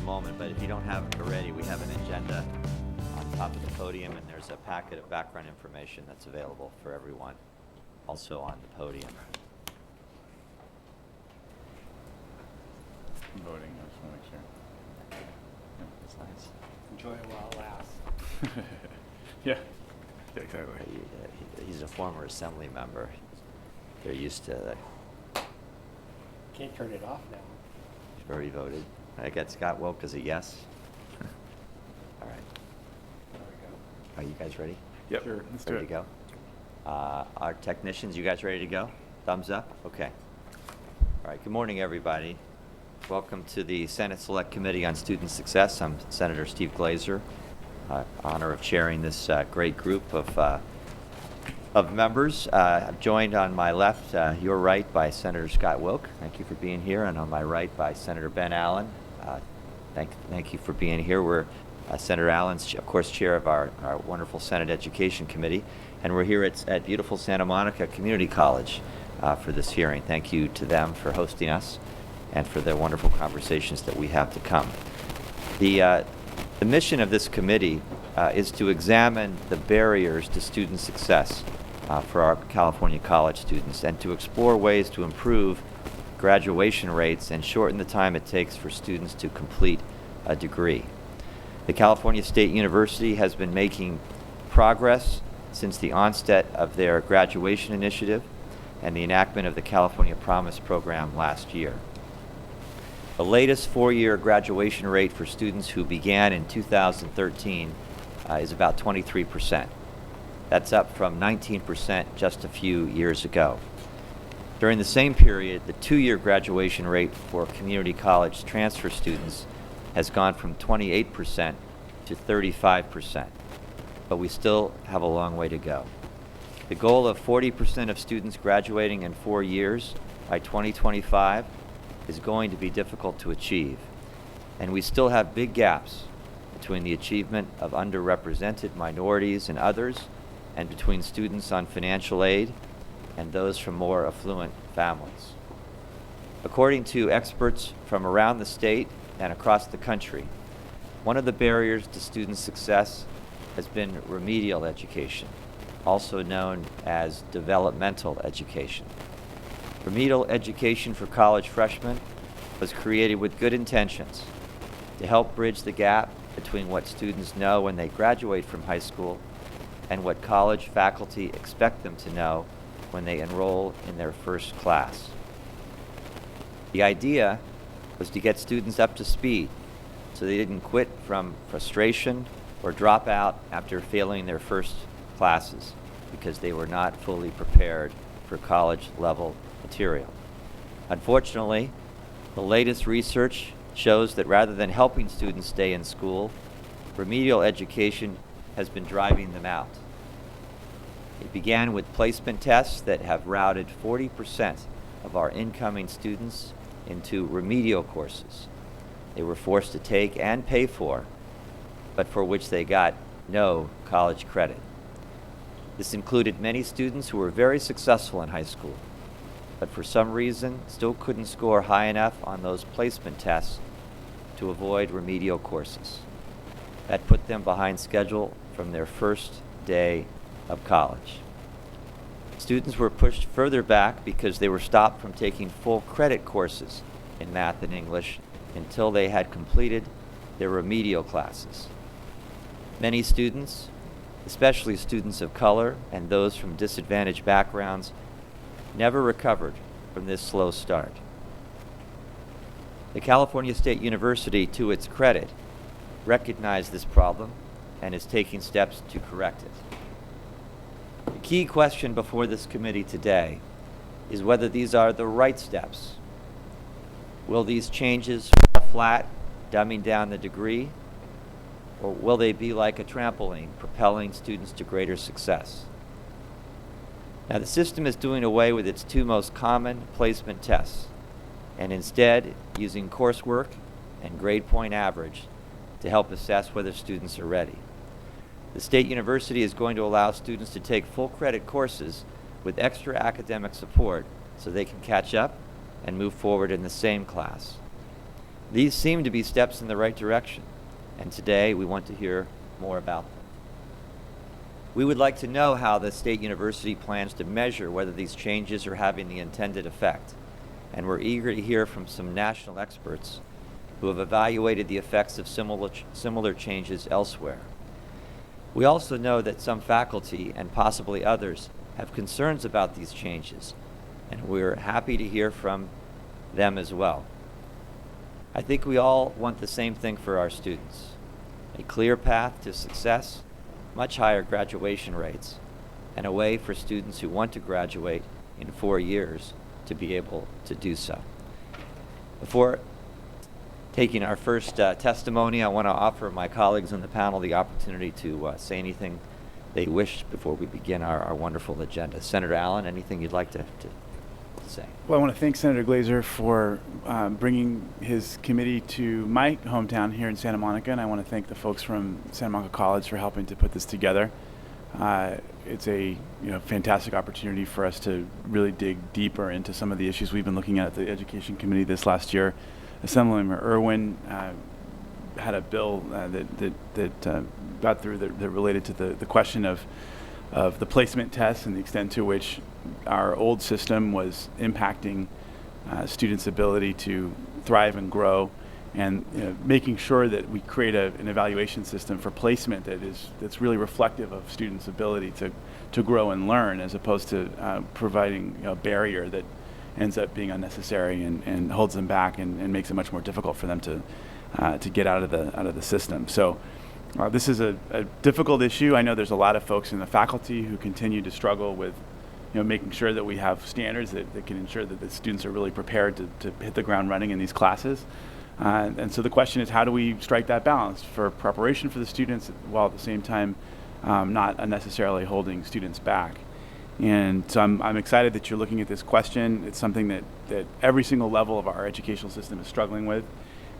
moment, but if you don't have it already, we have an agenda on top of the podium, and there's a packet of background information that's available for everyone, also on the podium. Voting, I just want to make sure. That's nice. Enjoy it while it lasts. Yeah, exactly. He's a former assembly member. They're used to that. Can't turn it off now. He's already voted. I got Scott Wilk as a yes. All right. There we go. Are you guys ready? Yep, sure. Let's do Ready it. to go? Our technicians, you guys ready to go? Thumbs up? Okay. All right, good morning, everybody. Welcome to the Senate Select Committee on Student Success. I'm Senator Steve Glazer. Honor of chairing this great group of members. I'm joined on my left, your right, by Senator Scott Wilk. Thank you for being here. And on my right by Senator Ben Allen. Thank you for being here. We're Senator Allen's, of course, chair of our wonderful Senate Education Committee. And we're here at beautiful Santa Monica Community College for this hearing. Thank you to them for hosting us and for the wonderful conversations that we have to come. The mission of this committee is to examine the barriers to student success for our California college students and to explore ways to improve graduation rates and shorten the time it takes for students to complete a degree. The California State University has been making progress since the onset of their graduation initiative and the enactment of the California Promise program last year. The latest four-year graduation rate for students who began in 2013 is about 23%. That's up from 19% just a few years ago. During the same period, the two-year graduation rate for community college transfer students has gone from 28% to 35%, but we still have a long way to go. The goal of 40% of students graduating in 4 years by 2025 is going to be difficult to achieve, and we still have big gaps between the achievement of underrepresented minorities and others, and between students on financial aid and those from more affluent families. According to experts from around the state and across the country, one of the barriers to student success has been remedial education, also known as developmental education. Remedial education for college freshmen was created with good intentions to help bridge the gap between what students know when they graduate from high school and what college faculty expect them to know when they enroll in their first class. The idea was to get students up to speed so they didn't quit from frustration or drop out after failing their first classes because they were not fully prepared for college-level material. Unfortunately, the latest research shows that rather than helping students stay in school, remedial education has been driving them out. It began with placement tests that have routed 40% of our incoming students into remedial courses they were forced to take and pay for, but for which they got no college credit. This included many students who were very successful in high school, but for some reason still couldn't score high enough on those placement tests to avoid remedial courses. That put them behind schedule from their first day of college. Students were pushed further back because they were stopped from taking full credit courses in math and English until they had completed their remedial classes. Many students, especially students of color and those from disadvantaged backgrounds, never recovered from this slow start. The California State University, to its credit, recognized this problem and is taking steps to correct it. The key question before this committee today is whether these are the right steps. Will these changes fall flat, dumbing down the degree, or will they be like a trampoline, propelling students to greater success? Now, the system is doing away with its two most common placement tests, and instead using coursework and grade point average to help assess whether students are ready. The State University is going to allow students to take full credit courses with extra academic support so they can catch up and move forward in the same class. These seem to be steps in the right direction, and today we want to hear more about them. We would like to know how the State University plans to measure whether these changes are having the intended effect, and we're eager to hear from some national experts who have evaluated the effects of similar changes elsewhere. We also know that some faculty, and possibly others, have concerns about these changes, and we're happy to hear from them as well. I think we all want the same thing for our students: a clear path to success, much higher graduation rates, and a way for students who want to graduate in 4 years to be able to do so. Before taking our first testimony, I want to offer my colleagues on the panel the opportunity to say anything they wish before we begin our wonderful agenda. Senator Allen, anything you'd like to say? Well, I want to thank Senator Glazer for bringing his committee to my hometown here in Santa Monica, and I want to thank the folks from Santa Monica College for helping to put this together. It's a fantastic opportunity for us to really dig deeper into some of the issues we've been looking at the Education Committee this last year. Assemblyman Irwin had a bill that got through that related to the question of the placement tests and the extent to which our old system was impacting students' ability to thrive and grow, and making sure that we create an evaluation system for placement that's really reflective of students' ability to grow and learn, as opposed to providing a barrier that ends up being unnecessary and holds them back and makes it much more difficult for them to get out of the system. So this is a difficult issue. I know there's a lot of folks in the faculty who continue to struggle with making sure that we have standards that can ensure that the students are really prepared to hit the ground running in these classes. And so the question is, how do we strike that balance for preparation for the students while at the same time not unnecessarily holding students back? And so I'm excited that you're looking at this question. It's something that every single level of our educational system is struggling with,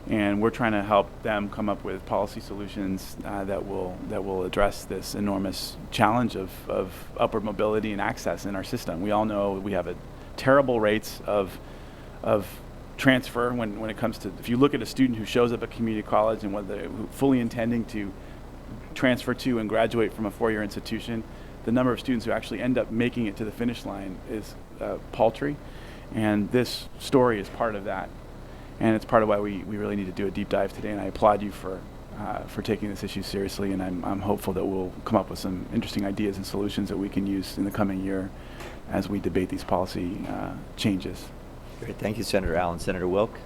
and we're trying to help them come up with policy solutions that will address this enormous challenge of upward mobility and access in our system. We all know we have terrible rates of transfer when it comes to, if you look at a student who shows up at community college and what they're fully intending to transfer to and graduate from a four-year institution, the number of students who actually end up making it to the finish line is paltry, and this story is part of that. And it's part of why we really need to do a deep dive today, and I applaud you for taking this issue seriously, and I'm hopeful that we'll come up with some interesting ideas and solutions that we can use in the coming year as we debate these policy changes. Great, thank you, Senator Allen. Senator Wilk?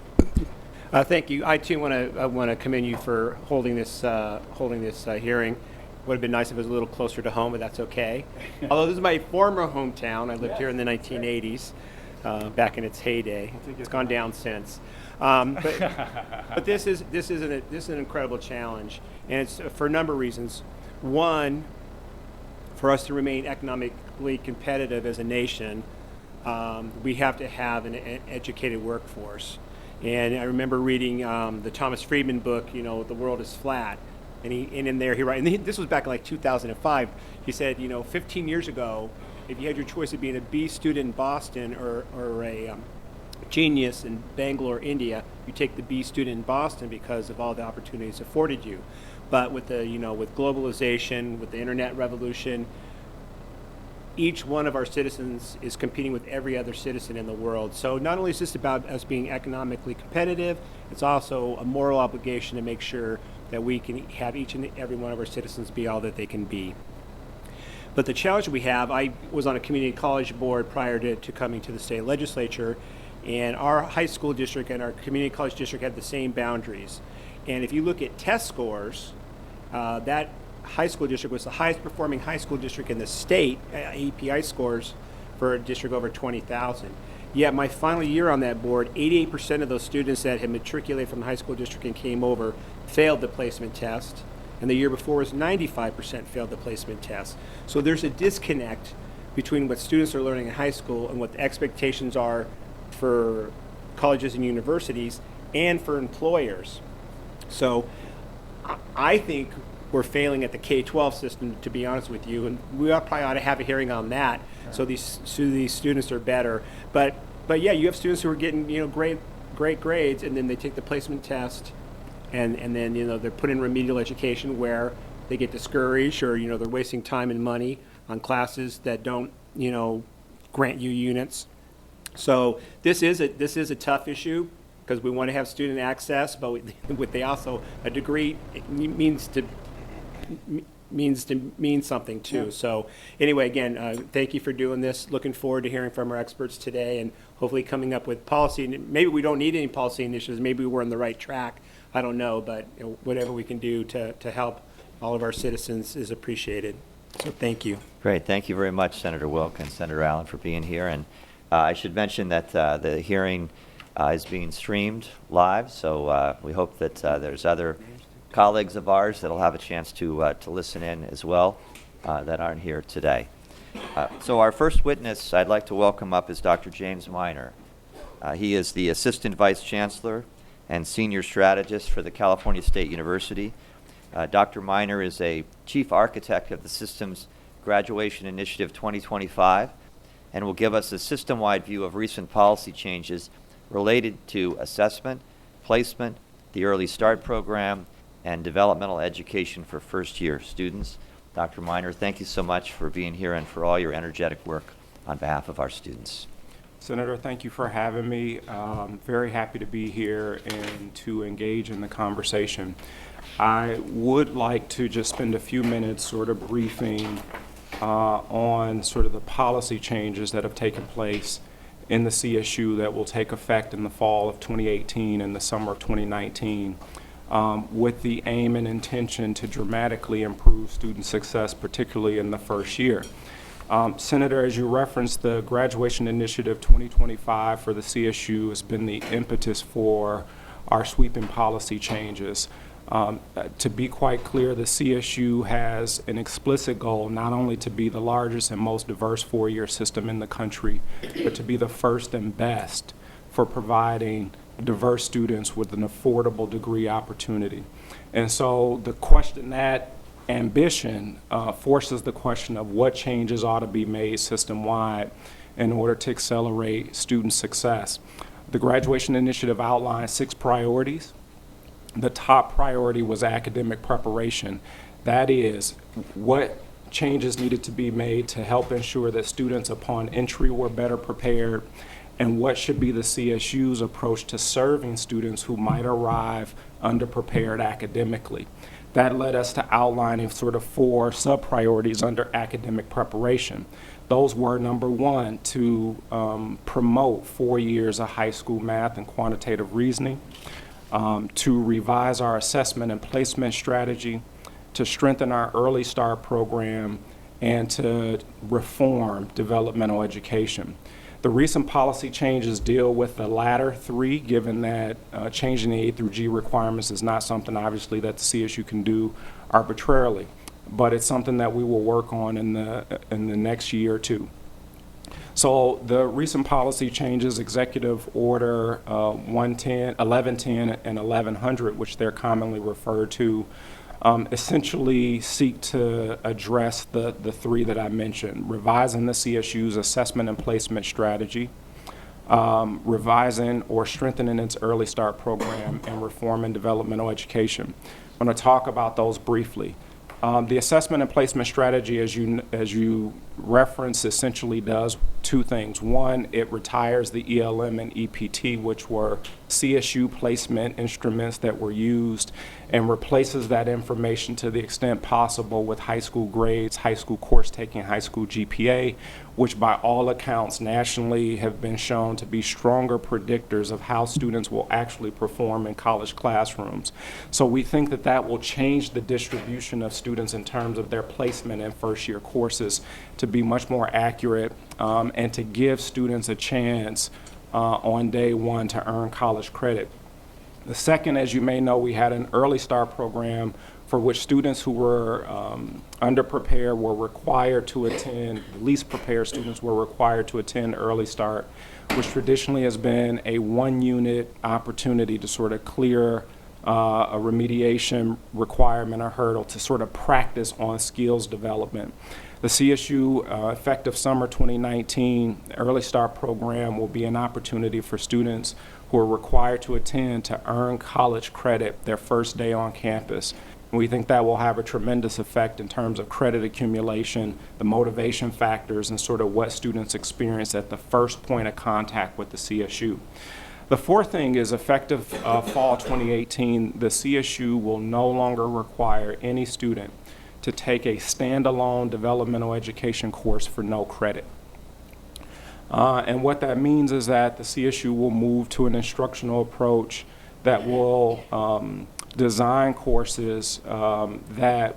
Thank you. I too want to commend you for holding this hearing. Would have been nice if it was a little closer to home, but that's okay. Although this is my former hometown, I lived here in the 1980s, back in its heyday. It's gone down since. But this is an incredible challenge, and it's for a number of reasons. One, for us to remain economically competitive as a nation, we have to have an educated workforce. And I remember reading the Thomas Friedman book, The World is Flat. And in there he writes, and this was back in like 2005, he said, 15 years ago, if you had your choice of being a B student in Boston or a genius in Bangalore, India, you take the B student in Boston because of all the opportunities afforded you. But with with globalization, with the internet revolution, each one of our citizens is competing with every other citizen in the world. So not only is this about us being economically competitive, it's also a moral obligation to make sure that we can have each and every one of our citizens be all that they can be. But the challenge we have, I was on a community college board prior to coming to the state legislature, and our high school district and our community college district had the same boundaries. And if you look at test scores, that high school district was the highest performing high school district in the state, API scores for a district over 20,000. Yet my final year on that board, 88% of those students that had matriculated from the high school district and came over failed the placement test, and the year before was 95% failed the placement test. So there's a disconnect between what students are learning in high school and what the expectations are for colleges and universities and for employers. So I think we're failing at the K-12 system, to be honest with you, and we probably ought to have a hearing on that, so these students are better. But yeah, you have students who are getting great great grades, and then they take the placement test, and then, you know, they're put in remedial education where they get discouraged, or, you know, they're wasting time and money on classes that don't, you know, grant you units. So this is a tough issue because we want to have student access, but with they also, a degree means something too. Yeah. So anyway, again, thank you for doing this. Looking forward to hearing from our experts today and hopefully coming up with policy. Maybe we don't need any policy initiatives. Maybe we're on the right track. I don't know, but you know, whatever we can do to help all of our citizens is appreciated. So thank you. Great. Thank you very much, Senator Wilk and Senator Allen, for being here. And I should mention that the hearing is being streamed live, so we hope that there's other colleagues of ours that'll have a chance to listen in as well that aren't here today. So our first witness I'd like to welcome up is Dr. James Miner. He is the Assistant Vice Chancellor and Senior Strategist for the California State University. Dr. Miner is a Chief Architect of the Systems Graduation Initiative 2025 and will give us a system-wide view of recent policy changes related to assessment, placement, the Early Start program, and developmental education for first-year students. Dr. Miner, thank you so much for being here and for all your energetic work on behalf of our students. Senator, thank you for having me. Very happy to be here and to engage in the conversation. I would like to just spend a few minutes sort of briefing on sort of the policy changes that have taken place in the CSU that will take effect in the fall of 2018 and the summer of 2019, with the aim and intention to dramatically improve student success, particularly in the first year. Senator, as you referenced, the Graduation Initiative 2025 for the CSU has been the impetus for our sweeping policy changes. To be quite clear, the CSU has an explicit goal not only to be the largest and most diverse four-year system in the country, but to be the first and best for providing diverse students with an affordable degree opportunity. And so the question, that ambition forces the question of what changes ought to be made system-wide in order to accelerate student success. The Graduation Initiative outlined 6 priorities. The top priority was academic preparation. That is, what changes needed to be made to help ensure that students upon entry were better prepared, and what should be the CSU's approach to serving students who might arrive underprepared academically. That led us to outlining sort of 4 sub-priorities under academic preparation. Those were, number 1, to promote 4 years of high school math and quantitative reasoning, to revise our assessment and placement strategy, to strengthen our Early Start program, and to reform developmental education. The recent policy changes deal with the latter 3, given that changing the A through G requirements is not something, obviously, that the CSU can do arbitrarily, but it's something that we will work on in the next year or 2. So the recent policy changes, Executive Order 1110 and 1100, which they're commonly referred to, essentially seek to address the 3 that I mentioned: revising the CSU's assessment and placement strategy, revising or strengthening its Early Start program, and reforming developmental education. I'm going to talk about those briefly. The assessment and placement strategy, as you reference, essentially does 2 things. 1, it retires the ELM and EPT, which were CSU placement instruments that were used, and replaces that information to the extent possible with high school grades, high school course taking, high school GPA, which by all accounts nationally have been shown to be stronger predictors of how students will actually perform in college classrooms. So we think that that will change the distribution of students in terms of their placement in first-year courses to be much more accurate, and to give students a chance on day 1 to earn college credit. The second, as you may know, we had an Early Start program for which students who were underprepared were required to attend, least prepared students were required to attend Early Start, which traditionally has been a 1-unit opportunity to sort of clear a remediation requirement or hurdle to sort of practice on skills development. The CSU effective summer 2019 Early Start program will be an opportunity for students who are required to attend to earn college credit their first day on campus. And we think that will have a tremendous effect in terms of credit accumulation, the motivation factors, and sort of what students experience at the first point of contact with the CSU. The fourth thing is effective fall 2018, the CSU will no longer require any student to take a standalone developmental education course for no credit. And what that means is that the CSU will move to an instructional approach that will design courses that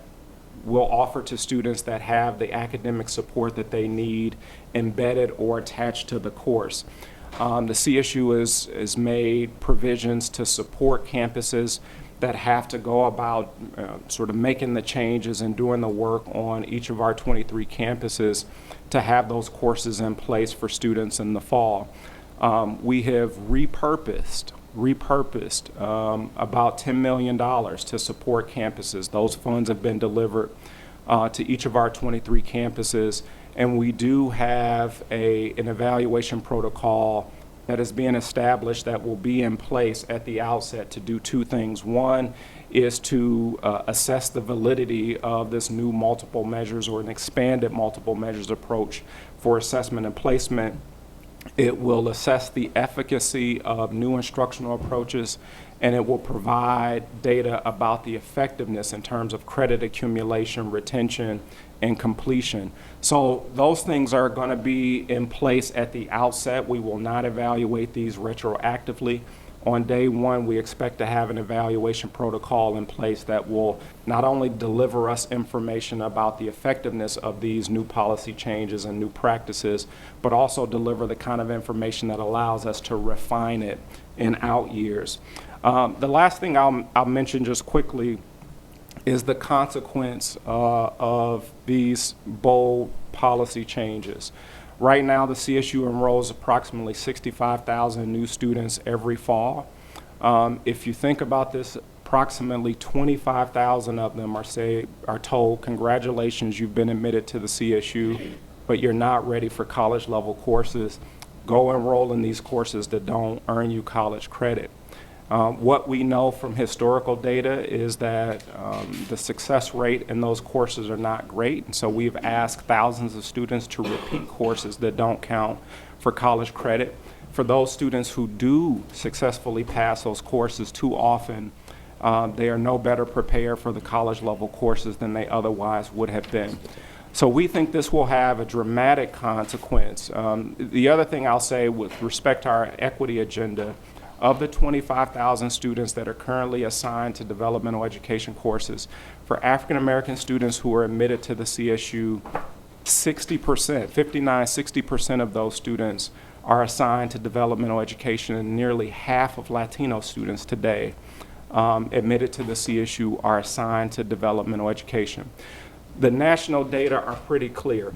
will offer to students that have the academic support that they need embedded or attached to the course. The CSU has made provisions to support campuses that have to go about sort of making the changes and doing the work on each of our 23 campuses to have those courses in place for students in the fall. We have repurposed about $10 million to support campuses. Those funds have been delivered to each of our 23 campuses, and we do have an evaluation protocol that is being established that will be in place at the outset to do two things. One is to assess the validity of this new multiple measures or an expanded multiple measures approach for assessment and placement. It will assess the efficacy of new instructional approaches, and it will provide data about the effectiveness in terms of credit accumulation, retention, and completion. So those things are going to be in place at the outset. We will not evaluate these retroactively. On day one, we expect to have an evaluation protocol in place that will not only deliver us information about the effectiveness of these new policy changes and new practices, but also deliver the kind of information that allows us to refine it in out years. The last thing I'll mention just quickly is the consequence of these bold policy changes. Right now, the CSU enrolls approximately 65,000 new students every fall. If you think about this, approximately 25,000 of them are told, congratulations, you've been admitted to the CSU, but you're not ready for college level courses. Go enroll in these courses that don't earn you college credit. What we know from historical data is that the success rate in those courses are not great, and so we've asked thousands of students to repeat courses that don't count for college credit. For those students who do successfully pass those courses, too often they are no better prepared for the college level courses than they otherwise would have been. So we think this will have a dramatic consequence. The other thing I'll say with respect to our equity agenda, of the 25,000 students that are currently assigned to developmental education courses, for African American students who are admitted to the CSU, 60% of those students are assigned to developmental education, and nearly half of Latino students today admitted to the CSU are assigned to developmental education. The national data are pretty clear.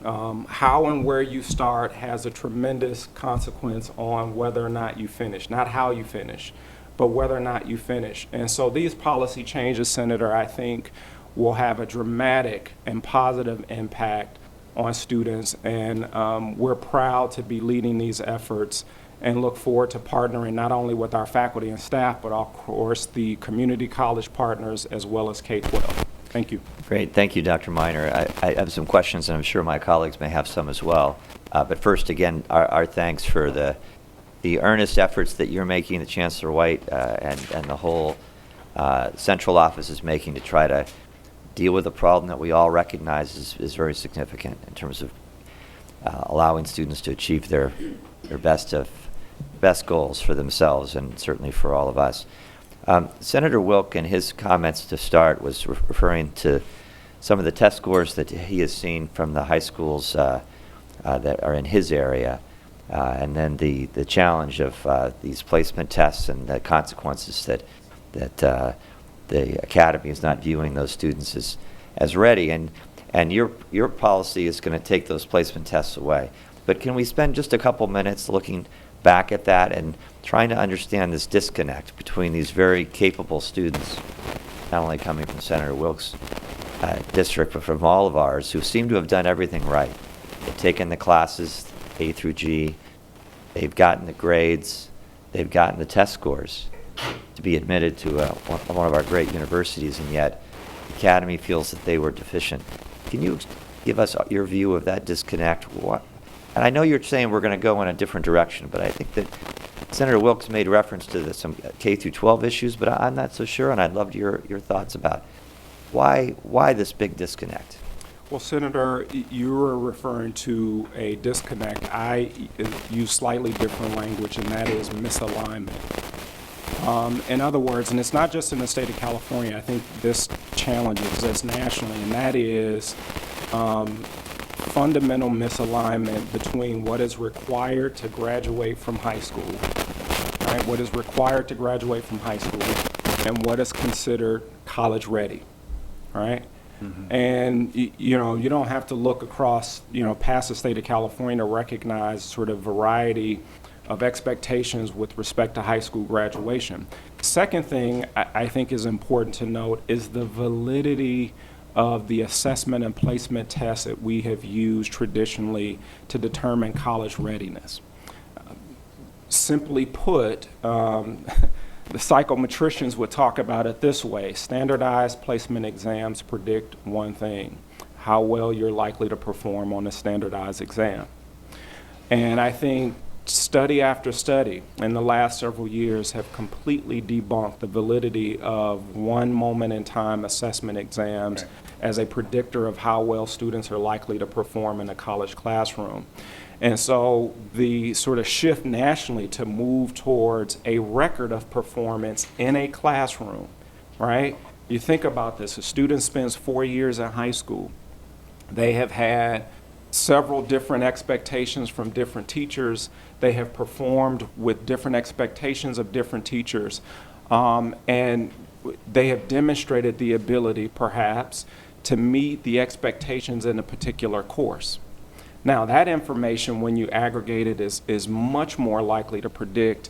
How and where you start has a tremendous consequence on whether or not you finish, not how you finish, but whether or not you finish. And so these policy changes, Senator, I think will have a dramatic and positive impact on students, and we're proud to be leading these efforts and look forward to partnering not only with our faculty and staff, but of course the community college partners as well as K-12. Thank you. Great. Thank you, Dr. Miner. I have some questions, and I'm sure my colleagues may have some as well. But first, again, our thanks for the earnest efforts that you're making, the Chancellor White and the whole central office is making to try to deal with a problem that we all recognize is very significant in terms of allowing students to achieve their best goals for themselves and certainly for all of us. Senator Wilk, in his comments to start, was referring to some of the test scores that he has seen from the high schools that are in his area, and then the challenge of these placement tests and the consequences that the academy is not viewing those students as ready. And your policy is going to take those placement tests away. But can we spend just a couple minutes looking back at that and trying to understand this disconnect between these very capable students, not only coming from Senator Wilk's district, but from all of ours, who seem to have done everything right. They've taken the classes A through G, they've gotten the grades, they've gotten the test scores to be admitted to one of our great universities, and yet the Academy feels that they were deficient. Can you give us your view of that disconnect? And I know you're saying we're going to go in a different direction, but I think that Senator Wilkes made reference to some K through 12 issues, but I'm not so sure, and I'd love your thoughts about why this big disconnect. Well, Senator, you were referring to a disconnect. I use slightly different language, and that is misalignment. In other words, and it's not just in the state of California, I think this challenge exists nationally, and that is fundamental misalignment between what is required to graduate from high school, right? What is required to graduate from high school and what is considered college ready, right? Mm-hmm. And you know, you don't have to look across, past the state of California to recognize sort of variety of expectations with respect to high school graduation. Second thing I think is important to note is the validity of the assessment and placement tests that we have used traditionally to determine college readiness. Simply put, the psychometricians would talk about it this way: standardized placement exams predict one thing, how well you're likely to perform on a standardized exam. And I think study after study in the last several years have completely debunked the validity of one moment in time assessment exams as a predictor of how well students are likely to perform in a college classroom. And so the sort of shift nationally to move towards a record of performance in a classroom, right? You think about this: a student spends 4 years in high school. They have had several different expectations from different teachers. They have performed with different expectations of different teachers. And they have demonstrated the ability, perhaps, to meet the expectations in a particular course. Now, that information, when you aggregate it, is much more likely to predict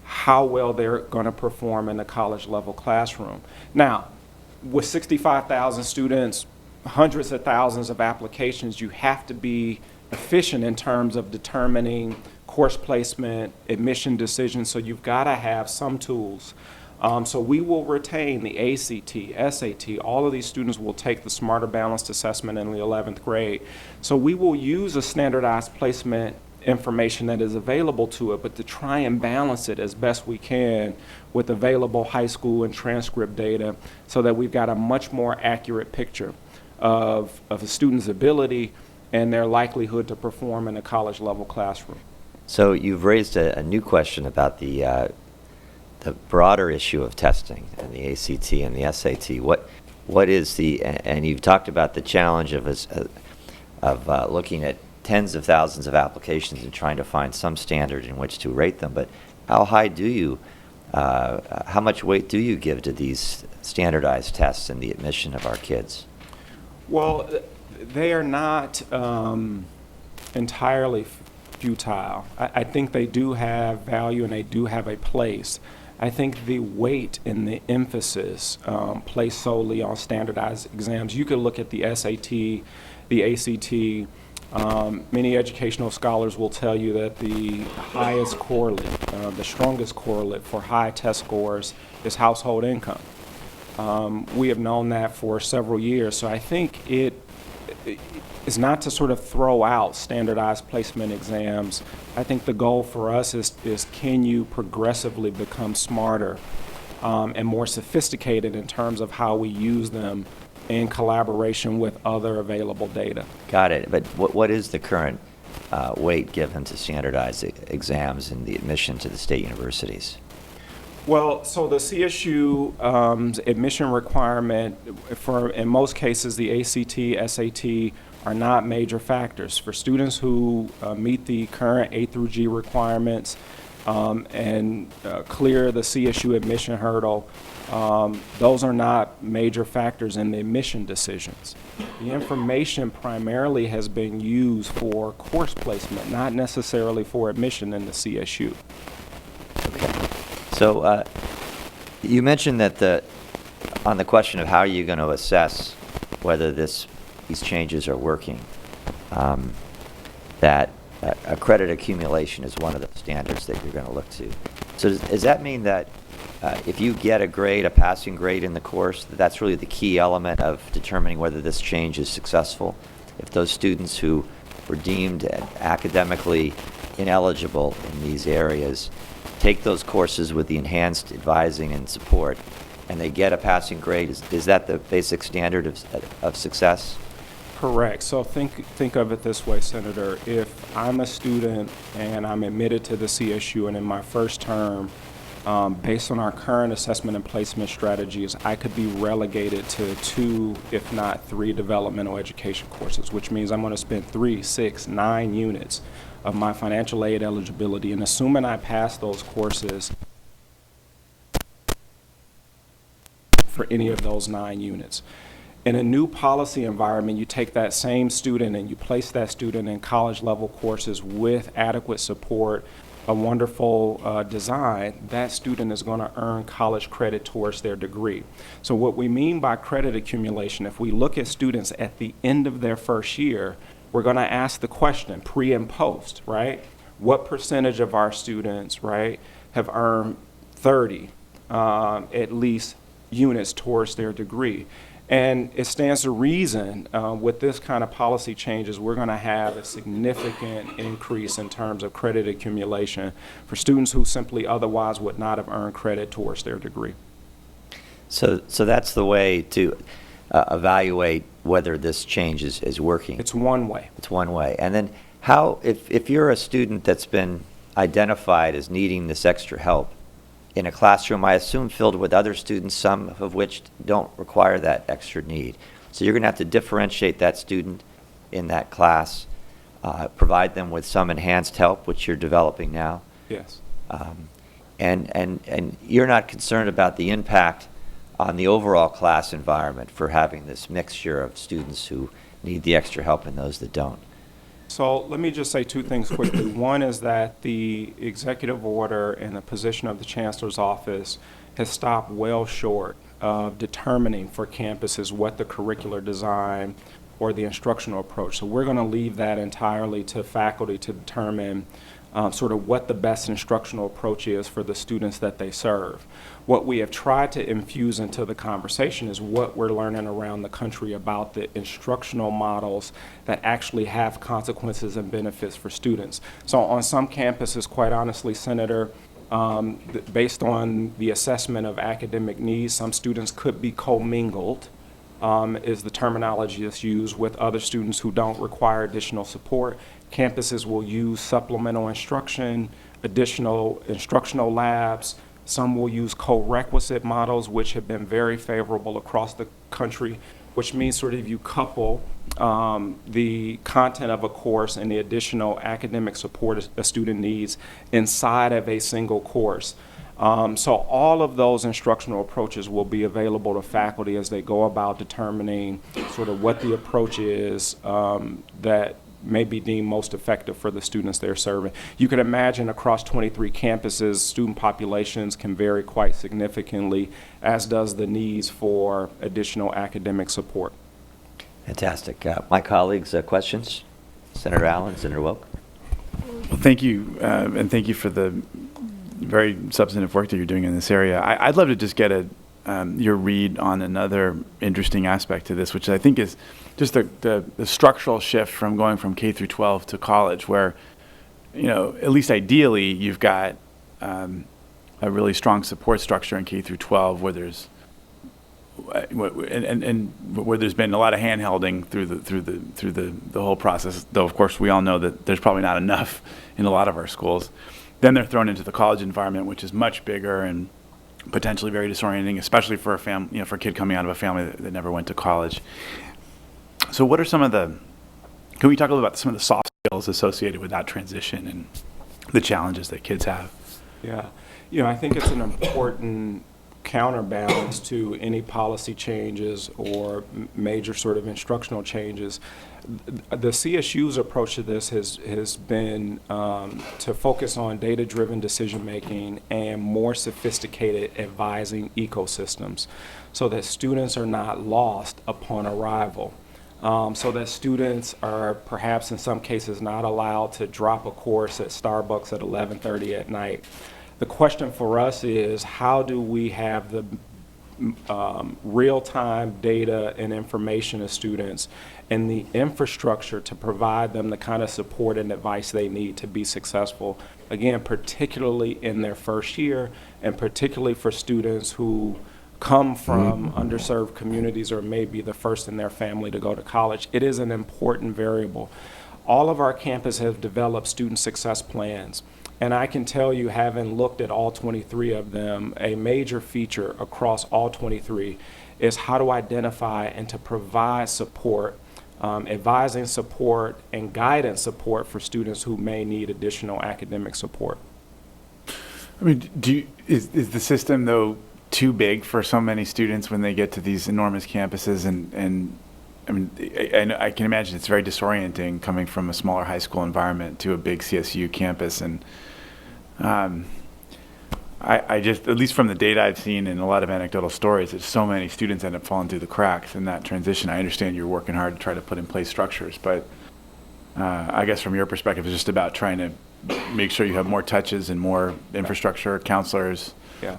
how well they're going to perform in a college-level classroom. Now, with 65,000 students, hundreds of thousands of applications, you have to be efficient in terms of determining course placement, admission decisions, so you've got to have some tools. So we will retain the ACT, SAT. All of these students will take the Smarter Balanced Assessment in the 11th grade. So we will use a standardized placement information that is available to it, but to try and balance it as best we can with available high school and transcript data so that we've got a much more accurate picture of a student's ability and their likelihood to perform in a college-level classroom. So you've raised a new question about the broader issue of testing and the ACT and the SAT. What is and you've talked about the challenge of looking at tens of thousands of applications and trying to find some standard in which to rate them. But how much weight do you give to these standardized tests in the admission of our kids? Well, they are not entirely futile. I think they do have value and they do have a place. I think the weight and the emphasis placed solely on standardized exams. You could look at the SAT, the ACT. Many educational scholars will tell you that the highest correlate, the strongest correlate for high test scores is household income. We have known that for several years, so I think it is not to sort of throw out standardized placement exams. I think the goal for us is can you progressively become smarter and more sophisticated in terms of how we use them in collaboration with other available data. Got it. But what is the current weight given to standardized exams in the admission to the state universities? Well, so the CSU admission requirement for, in most cases, the ACT, SAT are not major factors. For students who meet the current A through G requirements and clear the CSU admission hurdle, those are not major factors in the admission decisions. The information primarily has been used for course placement, not necessarily for admission in the CSU. Okay. So you mentioned that on the question of how are you going to assess whether these changes are working, that a credit accumulation is one of the standards that you're going to look to. So does that mean that if you get a passing grade in the course, that's really the key element of determining whether this change is successful? If those students who were deemed academically ineligible in these areas take those courses with the enhanced advising and support, and they get a passing grade, is that the basic standard of success? Correct. So think of it this way, Senator. If I'm a student and I'm admitted to the CSU, and in my first term, based on our current assessment and placement strategies, I could be relegated to 2, if not 3 developmental education courses, which means I'm going to spend 3, 6, 9 units of my financial aid eligibility, and assuming I pass those courses for any of those 9 units. In a new policy environment, you take that same student and you place that student in college level courses with adequate support, a wonderful design. That student is going to earn college credit towards their degree. So what we mean by credit accumulation, if we look at students at the end of their first year, we're going to ask the question, pre and post, right? What percentage of our students, right, have earned 30 at least units towards their degree? And it stands to reason with this kind of policy changes, we're going to have a significant increase in terms of credit accumulation for students who simply otherwise would not have earned credit towards their degree. So that's the way to evaluate whether this change is working. It's one way. It's one way. And then how, if you're a student that's been identified as needing this extra help in a classroom, I assume filled with other students, some of which don't require that extra need. So you're going to have to differentiate that student in that class, provide them with some enhanced help, which you're developing now. Yes. And you're not concerned about the impact on the overall class environment for having this mixture of students who need the extra help and those that don't. So let me just say 2 things quickly. One is that the executive order and the position of the Chancellor's office has stopped well short of determining for campuses what the curricular design or the instructional approach. So we're going to leave that entirely to faculty to determine sort of what the best instructional approach is for the students that they serve. What we have tried to infuse into the conversation is what we're learning around the country about the instructional models that actually have consequences and benefits for students. So on some campuses, quite honestly, Senator, based on the assessment of academic needs, some students could be commingled, is the terminology that's used, with other students who don't require additional support. Campuses will use supplemental instruction, additional instructional labs. Some will use co-requisite models, which have been very favorable across the country, which means sort of you couple the content of a course and the additional academic support a student needs inside of a single course. So all of those instructional approaches will be available to faculty as they go about determining sort of what the approach is that may be deemed most effective for the students they're serving. You can imagine across 23 campuses, student populations can vary quite significantly, as does the needs for additional academic support. Fantastic. My colleagues, questions? Senator Allen, Senator Wilk? Well, thank you, and thank you for the very substantive work that you're doing in this area. I'd love to just get your read on another interesting aspect to this, which I think is just the structural shift from going from K through 12 to college, where, at least ideally, you've got a really strong support structure in K through 12, where there's and where there's been a lot of hand-holding through the whole process. Though of course we all know that there's probably not enough in a lot of our schools. Then they're thrown into the college environment, which is much bigger and potentially very disorienting, especially for for a kid coming out of a family that never went to college. So what are can we talk a little about some of the soft skills associated with that transition and the challenges that kids have? Yeah, I think it's an important counterbalance to any policy changes or major sort of instructional changes. The CSU's approach to this has been to focus on data-driven decision-making and more sophisticated advising ecosystems so that students are not lost upon arrival. So that students are perhaps in some cases not allowed to drop a course at Starbucks at 11:30 at night. The question for us is, how do we have the real-time data and information of students and the infrastructure to provide them the kind of support and advice they need to be successful, again, particularly in their first year, and particularly for students who come from underserved communities or may be the first in their family to go to college. It is an important variable. All of our campuses have developed student success plans. And I can tell you, having looked at all 23 of them, a major feature across all 23 is how to identify and to provide support, advising support and guidance support for students who may need additional academic support. I mean, is the system, though, too big for so many students when they get to these enormous campuses? And I mean, I can imagine it's very disorienting coming from a smaller high school environment to a big CSU campus. And I just, at least from the data I've seen and a lot of anecdotal stories, that so many students end up falling through the cracks in that transition. I understand you're working hard to try to put in place structures, but I guess from your perspective, it's just about trying to make sure you have more touches and more infrastructure, counselors. Yeah.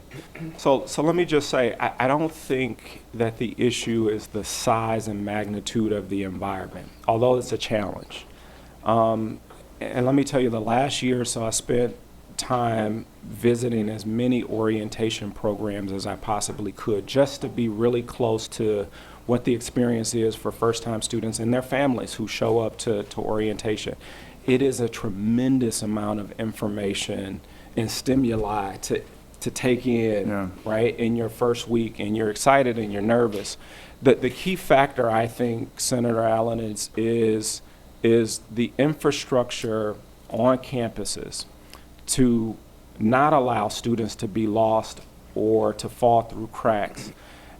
So let me just say, I don't think that the issue is the size and magnitude of the environment, although it's a challenge. And let me tell you, the last year or so, I spent time visiting as many orientation programs as I possibly could, just to be really close to what the experience is for first-time students and their families who show up to orientation. It is a tremendous amount of information and stimuli to take in, right, in your first week, and you're excited and you're nervous. The key factor, I think, Senator Allen, is the infrastructure on campuses to not allow students to be lost or to fall through cracks.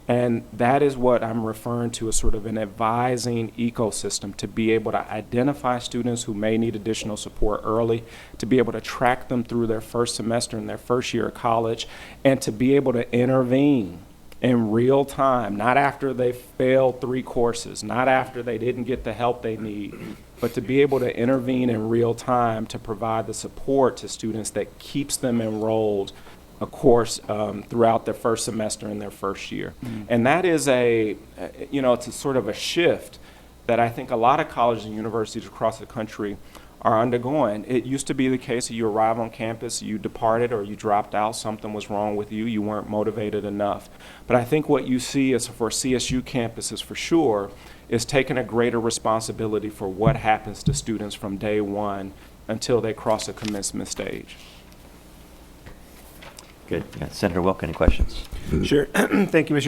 And that is what I'm referring to as sort of an advising ecosystem, to be able to identify students who may need additional support early, to be able to track them through their first semester and their first year of college, and to be able to intervene in real time, not after they failed 3 courses, not after they didn't get the help they need, but to be able to intervene in real time to provide the support to students that keeps them enrolled, of course, throughout their first semester and their first year. And that is it's a sort of a shift that I think a lot of colleges and universities across the country are undergoing. It used to be the case that you arrive on campus, you departed or you dropped out, something was wrong with you, you weren't motivated enough. But I think what you see is for CSU campuses for sure is taking a greater responsibility for what happens to students from day one until they cross the commencement stage. Good. Yeah. Senator Wilk, any questions? Sure. Thank you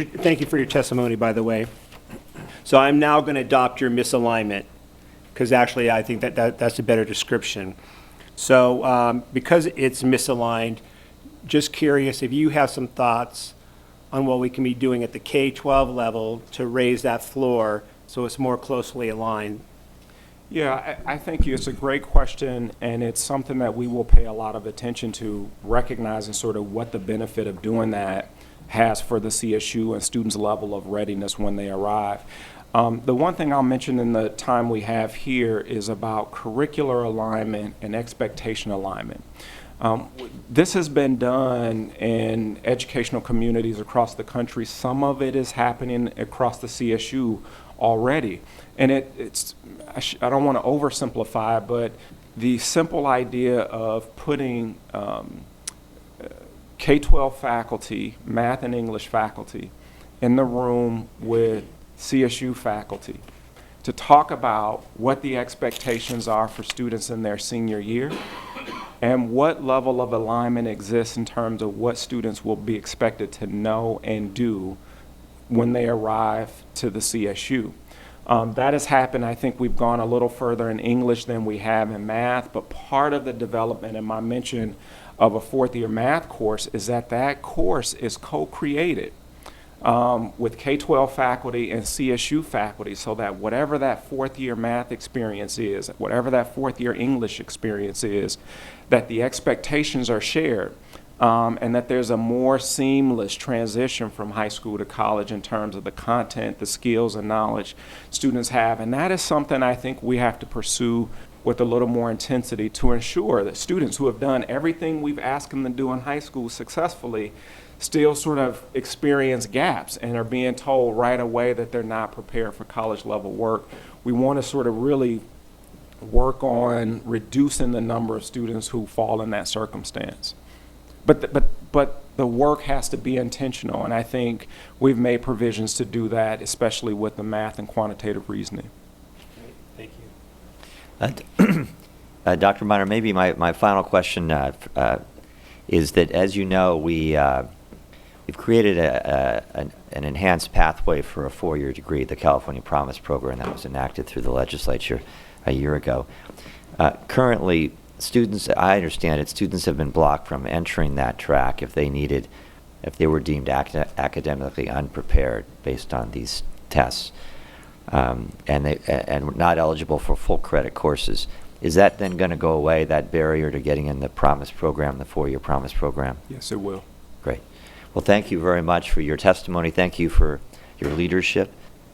for your testimony, by the way. So I'm now going to adopt your misalignment, because actually I think that's a better description. So because it's misaligned, just curious if you have some thoughts on what we can be doing at the K-12 level to raise that floor so it's more closely aligned. Yeah, I think it's a great question, and it's something that we will pay a lot of attention to, recognizing sort of what the benefit of doing that has for the CSU and students' level of readiness when they arrive. The one thing I'll mention in the time we have here is about curricular alignment and expectation alignment. This has been done in educational communities across the country. Some of it is happening across the CSU already. And I don't want to oversimplify, but the simple idea of putting K-12 faculty, math and English faculty, in the room with CSU faculty to talk about what the expectations are for students in their senior year and what level of alignment exists in terms of what students will be expected to know and do when they arrive to the CSU. That has happened. I think we've gone a little further in English than we have in math, but part of the development in my mention of a fourth-year math course is that that course is co-created with K-12 faculty and CSU faculty, so that whatever that fourth-year math experience is, whatever that fourth-year English experience is, that the expectations are shared. And that there's a more seamless transition from high school to college in terms of the content, the skills and knowledge students have. And that is something I think we have to pursue with a little more intensity to ensure that students who have done everything we've asked them to do in high school successfully still sort of experience gaps and are being told right away that they're not prepared for college level work. We want to sort of really work on reducing the number of students who fall in that circumstance. But the work has to be intentional, and I think we've made provisions to do that, especially with the math and quantitative reasoning. Great. Thank you. Dr. Miner, maybe my final question is that, as you know, we've created an enhanced pathway for a 4-year degree, the California Promise Program that was enacted through the legislature a year ago. Currently, students, I understand it, students have been blocked from entering that track if they were deemed academically unprepared based on these tests, and not eligible for full credit courses. Is that then going to go away, that barrier to getting in the Promise Program, the 4-year Promise Program? Yes, it will. Great. Well, thank you very much for your testimony. Thank you for your leadership.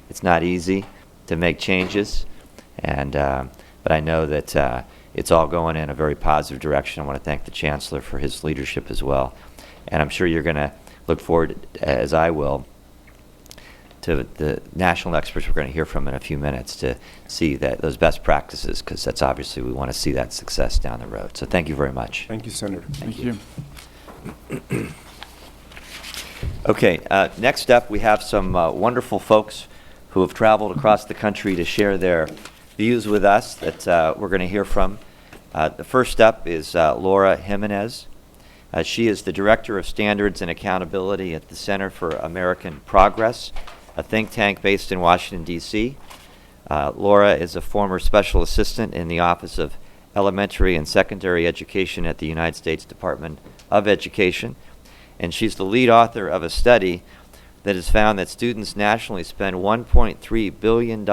It's not easy to make changes, but I know that it's all going in a very positive direction. I want to thank the Chancellor for his leadership as well. And I'm sure you're going to look forward, as I will, to the national experts we're going to hear from in a few minutes to see that those best practices, because that's obviously we want to see that success down the road. So thank you very much. Thank you, Senator. Thank you. Okay, next up we have some wonderful folks who have traveled across the country to share their views with us that we're going to hear from. The first up is Laura Jimenez. She is the Director of Standards and Accountability at the Center for American Progress, a think tank based in Washington, D.C. Laura is a former special assistant in the Office of Elementary and Secondary Education at the United States Department of Education, and she's the lead author of a study that has found that students nationally spend $1.3 billion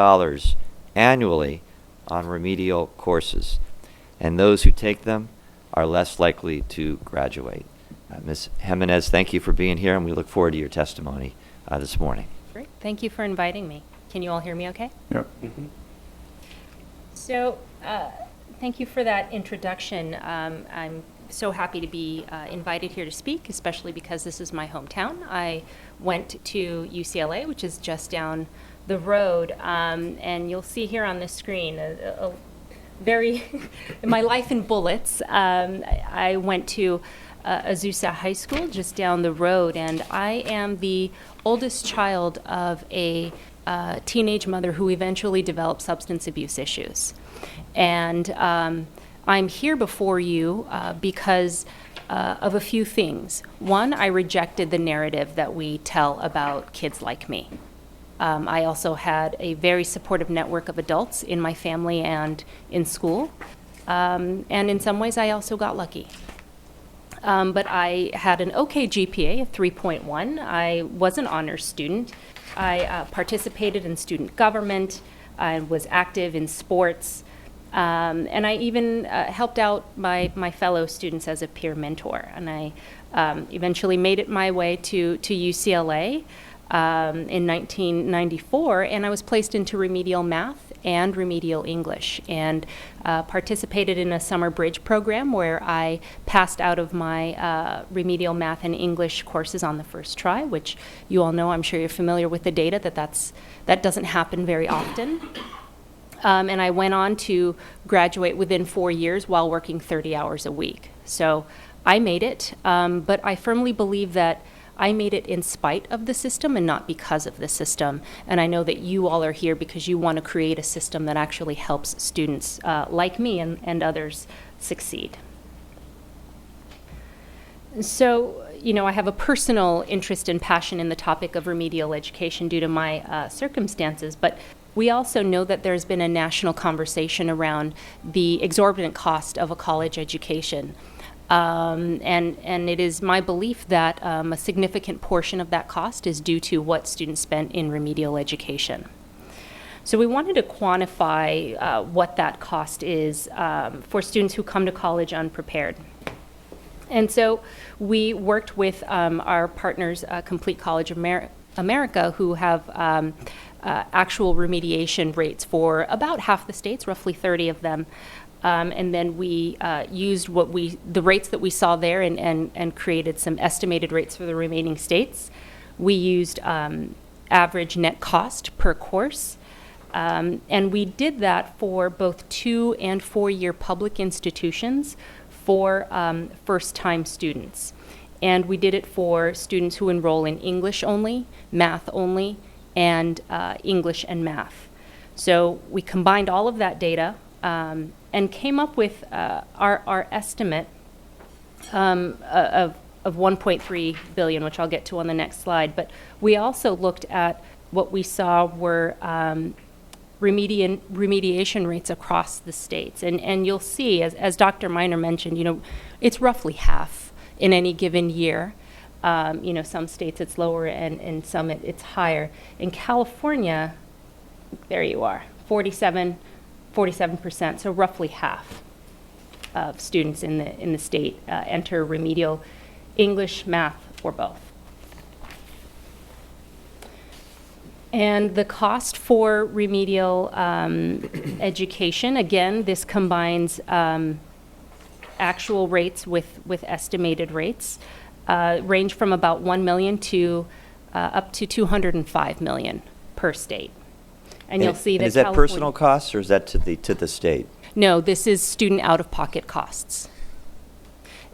annually on remedial courses, and those who take them are less likely to graduate. Ms. Jimenez, thank you for being here, and we look forward to your testimony this morning. Great. Thank you for inviting me. Can you all hear me okay? Yep. Mm-hmm. So, thank you for that introduction. I'm so happy to be invited here to speak, especially because this is my hometown. I went to UCLA, which is just down the road, and you'll see here on the screen a very, my life in bullets. I went to Azusa High School just down the road, and I am the oldest child of a teenage mother who eventually developed substance abuse issues. And I'm here before you because of a few things. One, I rejected the narrative that we tell about kids like me. I also had a very supportive network of adults in my family and in school. And in some ways, I also got lucky. But I had an okay GPA of 3.1. I was an honors student. I participated in student government. I was active in sports. And I even helped out my fellow students as a peer mentor. And I eventually made it my way to UCLA in 1994, and I was placed into remedial math and remedial English, and participated in a summer bridge program where I passed out of my remedial math and English courses on the first try, which you all know, I'm sure you're familiar with the data, that doesn't happen very often. And I went on to graduate within 4 years while working 30 hours a week. So I made it, but I firmly believe that I made it in spite of the system and not because of the system. And I know that you all are here because you want to create a system that actually helps students like me and others succeed. So, I have a personal interest and passion in the topic of remedial education due to my circumstances, but We also know that there's been a national conversation around the exorbitant cost of a college education. And it is my belief that a significant portion of that cost is due to what students spent in remedial education. So we wanted to quantify what that cost is for students who come to college unprepared. And so we worked with our partners, Complete College America, who have actual remediation rates for about half the states, roughly 30 of them. And then we used the rates that we saw there and created some estimated rates for the remaining states. We used average net cost per course. And we did that for both 2- and 4-year public institutions for first-time students. And we did it for students who enroll in English only, math only, and English and math. So we combined all of that data and came up with our estimate of 1.3 billion, which I'll get to on the next slide. But we also looked at what we saw were remediation rates across the states. And you'll see, as Dr. Miner mentioned, it's roughly half in any given year. Some states it's lower and some it's higher. In California, there you are, 47%, so roughly half of students in the state enter remedial English, math, or both. And the cost for remedial education, again, this combines actual rates with estimated rates, range from about 1 million to up to 205 million per state. And you'll see that is that personal costs, or is that to the state? No, this is student out-of-pocket costs.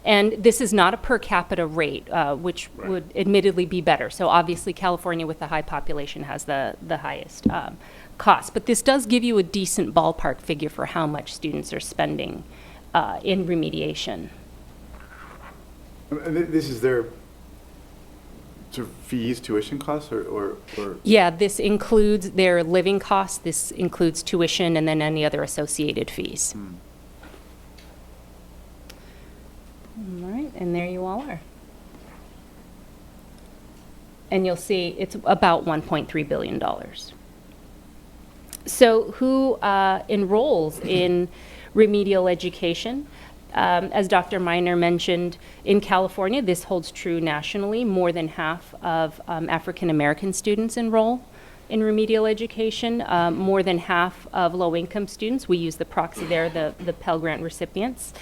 And this is not a per capita rate, which would admittedly be better. So obviously California with the high population has the highest cost. But this does give you a decent ballpark figure for how much students are spending in remediation. This is their sort of fees, tuition costs, or? Yeah, this includes their living costs. This includes tuition and then any other associated fees. All right, and there you all are. And you'll see it's about $1.3 billion. So who enrolls in remedial education? As Dr. Miner mentioned, in California, this holds true nationally. More than half of African American students enroll in remedial education. More than half of low-income students, we use the proxy there, the Pell Grant recipients.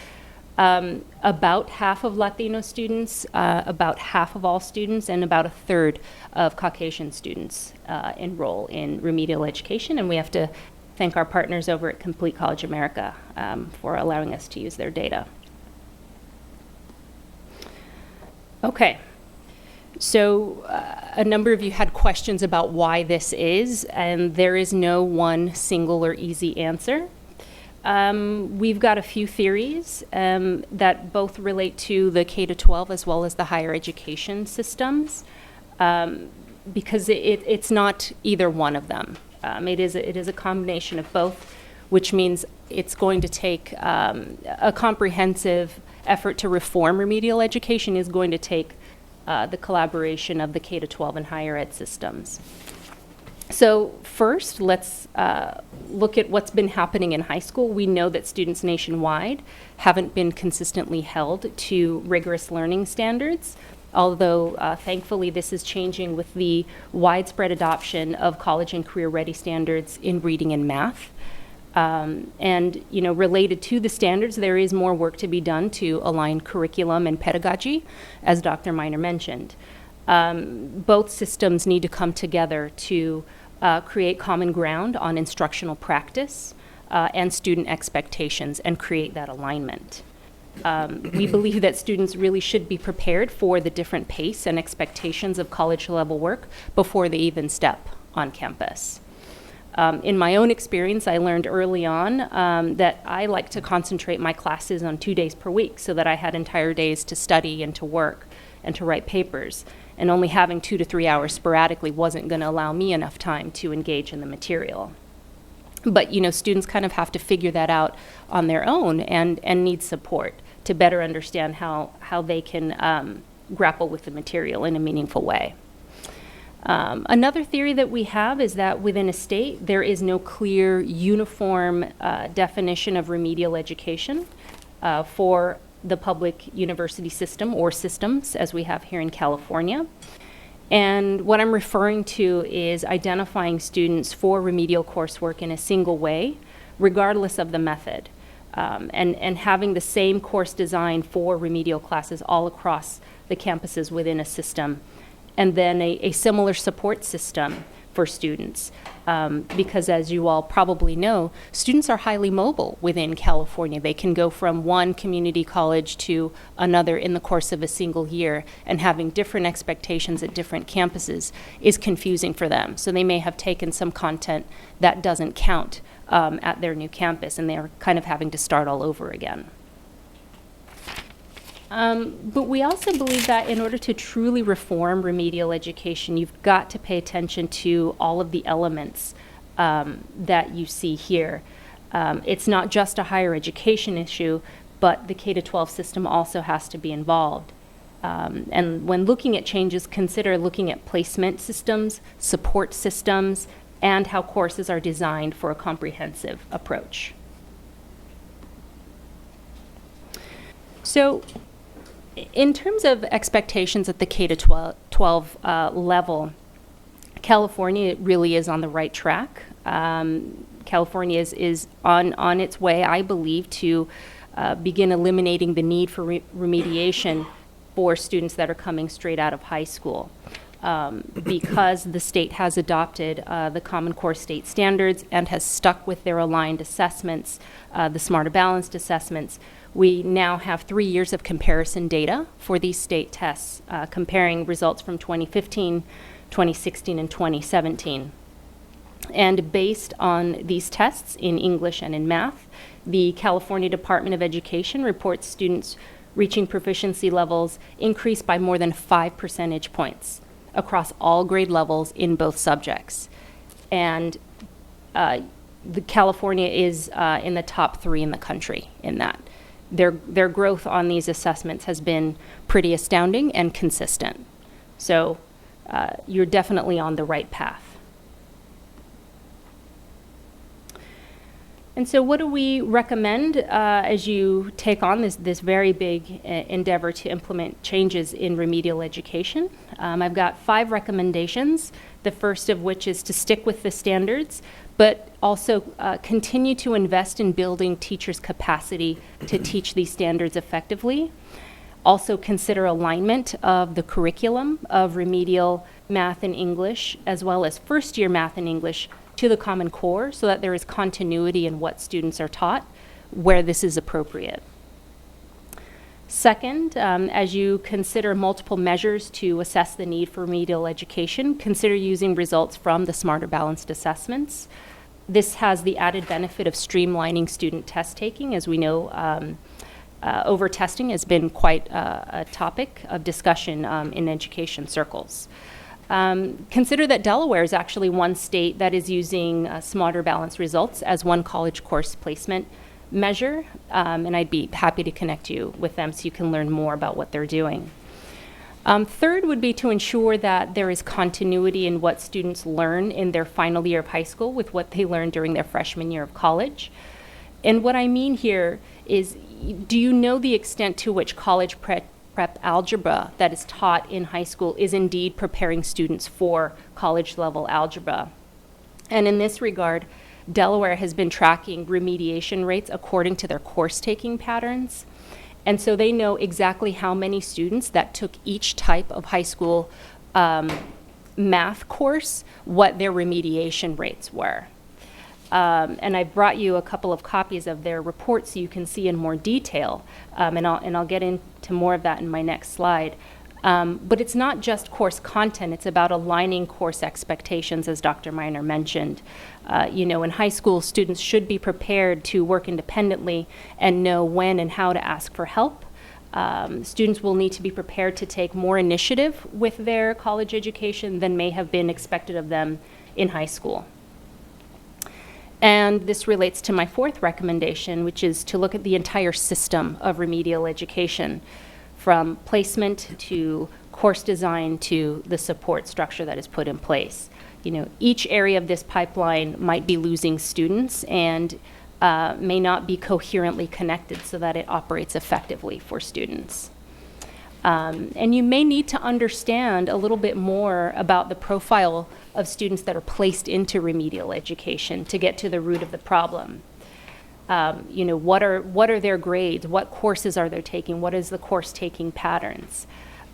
About half of Latino students, about half of all students, and about a third of Caucasian students enroll in remedial education. And we have to thank our partners over at Complete College America for allowing us to use their data. Okay, so a number of you had questions about why this is, and there is no one single or easy answer. We've got a few theories that both relate to the K-12 as well as the higher education systems, because it's not either one of them. It is a combination of both, which means it's going to take a comprehensive effort to reform remedial education is going to take the collaboration of the K-12 and higher ed systems. So first, let's look at what's been happening in high school. We know that students nationwide haven't been consistently held to rigorous learning standards, although thankfully this is changing with the widespread adoption of college and career-ready standards in reading and math. And related to the standards, there is more work to be done to align curriculum and pedagogy, as Dr. Miner mentioned. Both systems need to come together to create common ground on instructional practice and student expectations and create that alignment. We believe that students really should be prepared for the different pace and expectations of college-level work before they even step on campus. In my own experience, I learned early on that I like to concentrate my classes on 2 days per week so that I had entire days to study and to work and to write papers. And only having 2 to 3 hours sporadically wasn't going to allow me enough time to engage in the material. But, students kind of have to figure that out on their own and need support to better understand how they can grapple with the material in a meaningful way. Another theory that we have is that within a state, there is no clear, uniform definition of remedial education for the public university system or systems, as we have here in California. And what I'm referring to is identifying students for remedial coursework in a single way, regardless of the method, and having the same course design for remedial classes all across the campuses within a system, and then a similar support system for students. Because as you all probably know, students are highly mobile within California. They can go from one community college to another in the course of a single year, and having different expectations at different campuses is confusing for them. So they may have taken some content that doesn't count at their new campus, and they're kind of having to start all over again. But we also believe that in order to truly reform remedial education, you've got to pay attention to all of the elements that you see here. It's not just a higher education issue, but the K-12 system also has to be involved. And when looking at changes, consider looking at placement systems, support systems, and how courses are designed for a comprehensive approach. So, in terms of expectations at the K-12 level, California really is on the right track. California is on its way, I believe, to begin eliminating the need for remediation for students that are coming straight out of high school. Because the state has adopted the Common Core state standards and has stuck with their aligned assessments, the Smarter Balanced assessments. We now have 3 years of comparison data for these state tests, comparing results from 2015, 2016, and 2017. And based on these tests in English and in math, the California Department of Education reports students reaching proficiency levels increased by more than 5 percentage points across all grade levels in both subjects. And the California is in the top 3 in the country in that. Their growth on these assessments has been pretty astounding and consistent. So you're definitely on the right path. And so what do we recommend as you take on this very big endeavor to implement changes in remedial education? I've got 5 recommendations, the first of which is to stick with the standards, but also continue to invest in building teachers' capacity to teach these standards effectively. Also consider alignment of the curriculum of remedial math and English, as well as first-year math and English, to the Common Core so that there is continuity in what students are taught where this is appropriate. Second, as you consider multiple measures to assess the need for remedial education, consider using results from the Smarter Balanced assessments. This has the added benefit of streamlining student test taking. As we know, over-testing has been quite a topic of discussion in education circles. Consider that Delaware is actually one state that is using Smarter Balanced results as one college course placement measure, and I'd be happy to connect you with them so you can learn more about what they're doing. Third would be to ensure that there is continuity in what students learn in their final year of high school with what they learned during their freshman year of college. And what I mean here is, do you know the extent to which college prep algebra that is taught in high school is indeed preparing students for college level algebra? And in this regard, Delaware has been tracking remediation rates according to their course taking patterns. And so they know exactly how many students that took each type of high school math course, what their remediation rates were. And I brought you a couple of copies of their report so you can see in more detail, and I'll get into more of that in my next slide. But it's not just course content, it's about aligning course expectations, as Dr. Miner mentioned. In high school, students should be prepared to work independently and know when and how to ask for help. Students will need to be prepared to take more initiative with their college education than may have been expected of them in high school. And this relates to my fourth recommendation, which is to look at the entire system of remedial education, from placement to course design to the support structure that is put in place. You know, each area of this pipeline might be losing students and may not be coherently connected so that it operates effectively for students. And you may need to understand a little bit more about the profile of students that are placed into remedial education to get to the root of the problem. You know, what are their grades? What courses are they taking? What is the course taking patterns?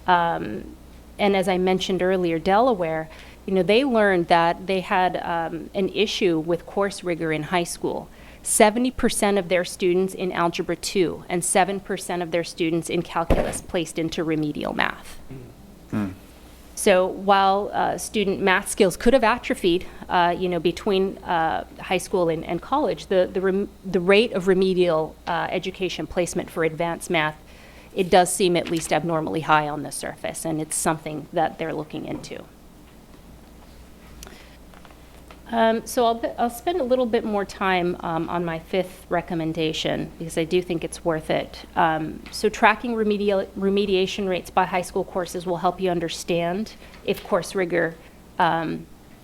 And as I mentioned earlier, Delaware, you know, they learned that they had an issue with course rigor in high school. 70% of their students in Algebra 2 and 7% of their students in calculus placed into remedial math. So while student math skills could have atrophied, you know, between high school and college, the rate of remedial education placement for advanced math, it does seem at least abnormally high on the surface, and it's something that they're looking into. So I'll spend a little bit more time on my fifth recommendation because I do think it's worth it. So tracking remediation rates by high school courses will help you understand if course rigor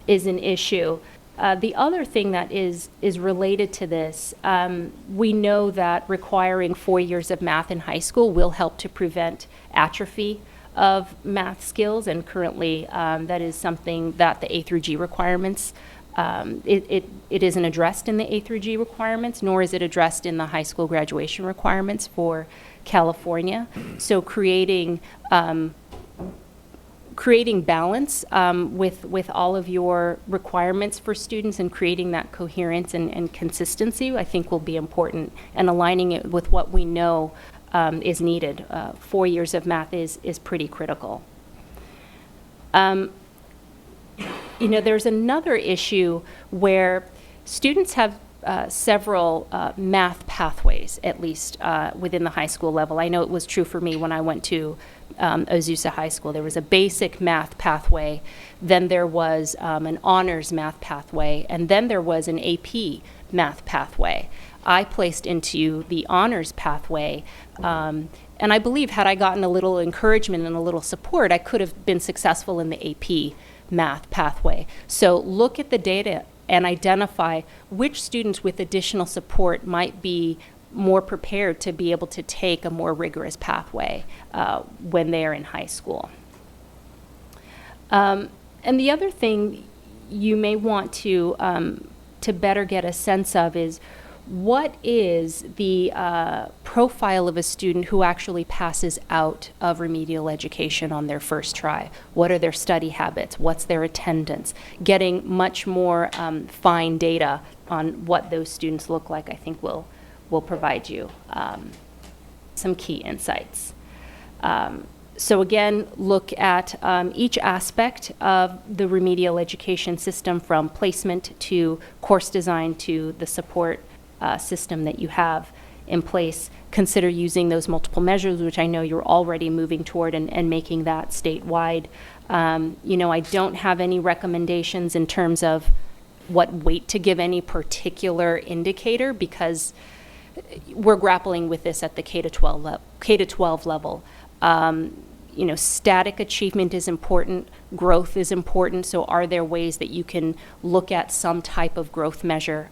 is an issue. The other thing that is related to this, we know that requiring 4 years of math in high school will help to prevent atrophy of math skills, and currently that is something that the A through G requirements it isn't addressed in the A through G requirements, nor is it addressed in the high school graduation requirements for California. So creating balance with all of your requirements for students and creating that coherence and consistency, I think will be important, and aligning it with what we know is needed. 4 years of math is pretty critical. You know, there's another issue where students have several math pathways, at least within the high school level. I know it was true for me when I went to Azusa High School. There was a basic math pathway, then there was an honors math pathway, and then there was an AP math pathway. I placed into the honors pathway, and I believe had I gotten a little encouragement and a little support, I could have been successful in the AP math pathway. So look at the data and identify which students with additional support might be more prepared to be able to take a more rigorous pathway when they're in high school. And the other thing you may want to better get a sense of is what is the profile of a student who actually passes out of remedial education on their first try? What are their study habits? What's their attendance? Getting much more fine data on what those students look like, I think will provide you some key insights. So again, look at each aspect of the remedial education system, from placement to course design to the support system that you have in place. Consider using those multiple measures, which I know you're already moving toward and making that statewide. You know, I don't have any recommendations in terms of what weight to give any particular indicator because we're grappling with this at the K-12 level. You know, static achievement is important, growth is important, so are there ways that you can look at some type of growth measure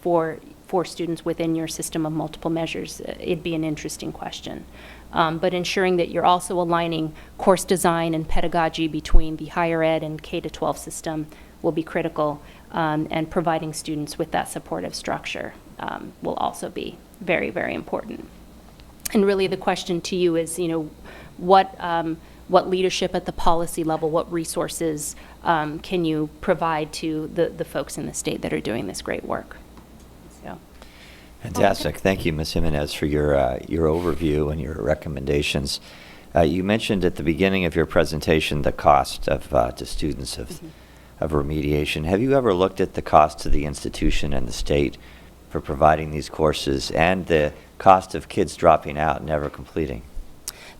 for students within your system of multiple measures? It'd be an interesting question. But ensuring that you're also aligning course design and pedagogy between the higher ed and K-12 system will be critical, and providing students with that supportive structure will also be very, very important. And really the question to you is, you know, what leadership at the policy level, what resources can you provide to the folks in the state that are doing this great work? So. Fantastic. Thank you, Ms. Jimenez, for your overview and your recommendations. You mentioned at the beginning of your presentation the cost of to students of remediation. Have you ever looked at the cost to the institution and the state for providing these courses and the cost of kids dropping out and never completing?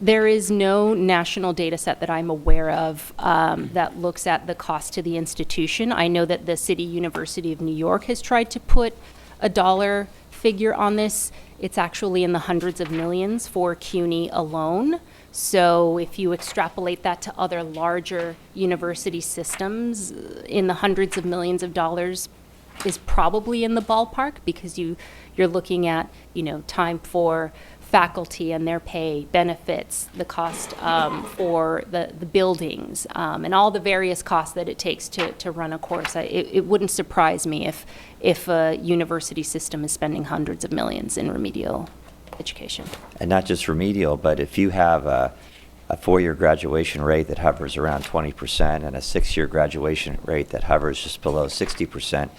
There is no national data set that I'm aware of that looks at the cost to the institution. I know that the City University of New York has tried to put a dollar figure on this. It's actually in the hundreds of millions for CUNY alone. So if you extrapolate that to other larger university systems, in the hundreds of millions of dollars is probably in the ballpark, because you're looking at, time for faculty and their pay, benefits, the cost for the buildings, and all the various costs that it takes to run a course. It wouldn't surprise me if a university system is spending hundreds of millions in remedial education. And not just remedial, but if you have a 4-year graduation rate that hovers around 20% and a 6-year graduation rate that hovers just below 60%,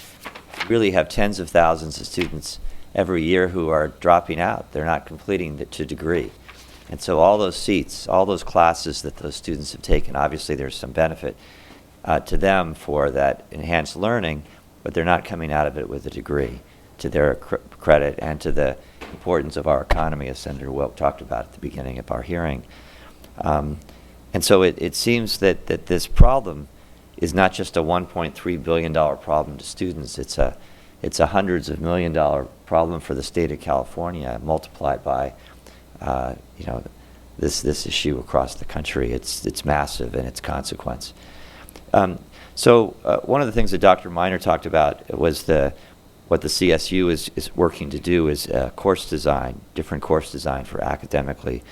you really have tens of thousands of students every year who are dropping out. They're not completing to degree. And so all those seats, all those classes that those students have taken, obviously there's some benefit to them for that enhanced learning, but they're not coming out of it with a degree, to their credit and to the importance of our economy, as Senator Wilk talked about at the beginning of our hearing. And so it seems that this problem is not just a $1.3 billion problem to students. It's a hundreds of $million problem for the state of California, multiplied by this issue across the country. It's massive in its consequence. So one of the things that Dr. Miner talked about was what the CSU is working to do is course design, different course design for academically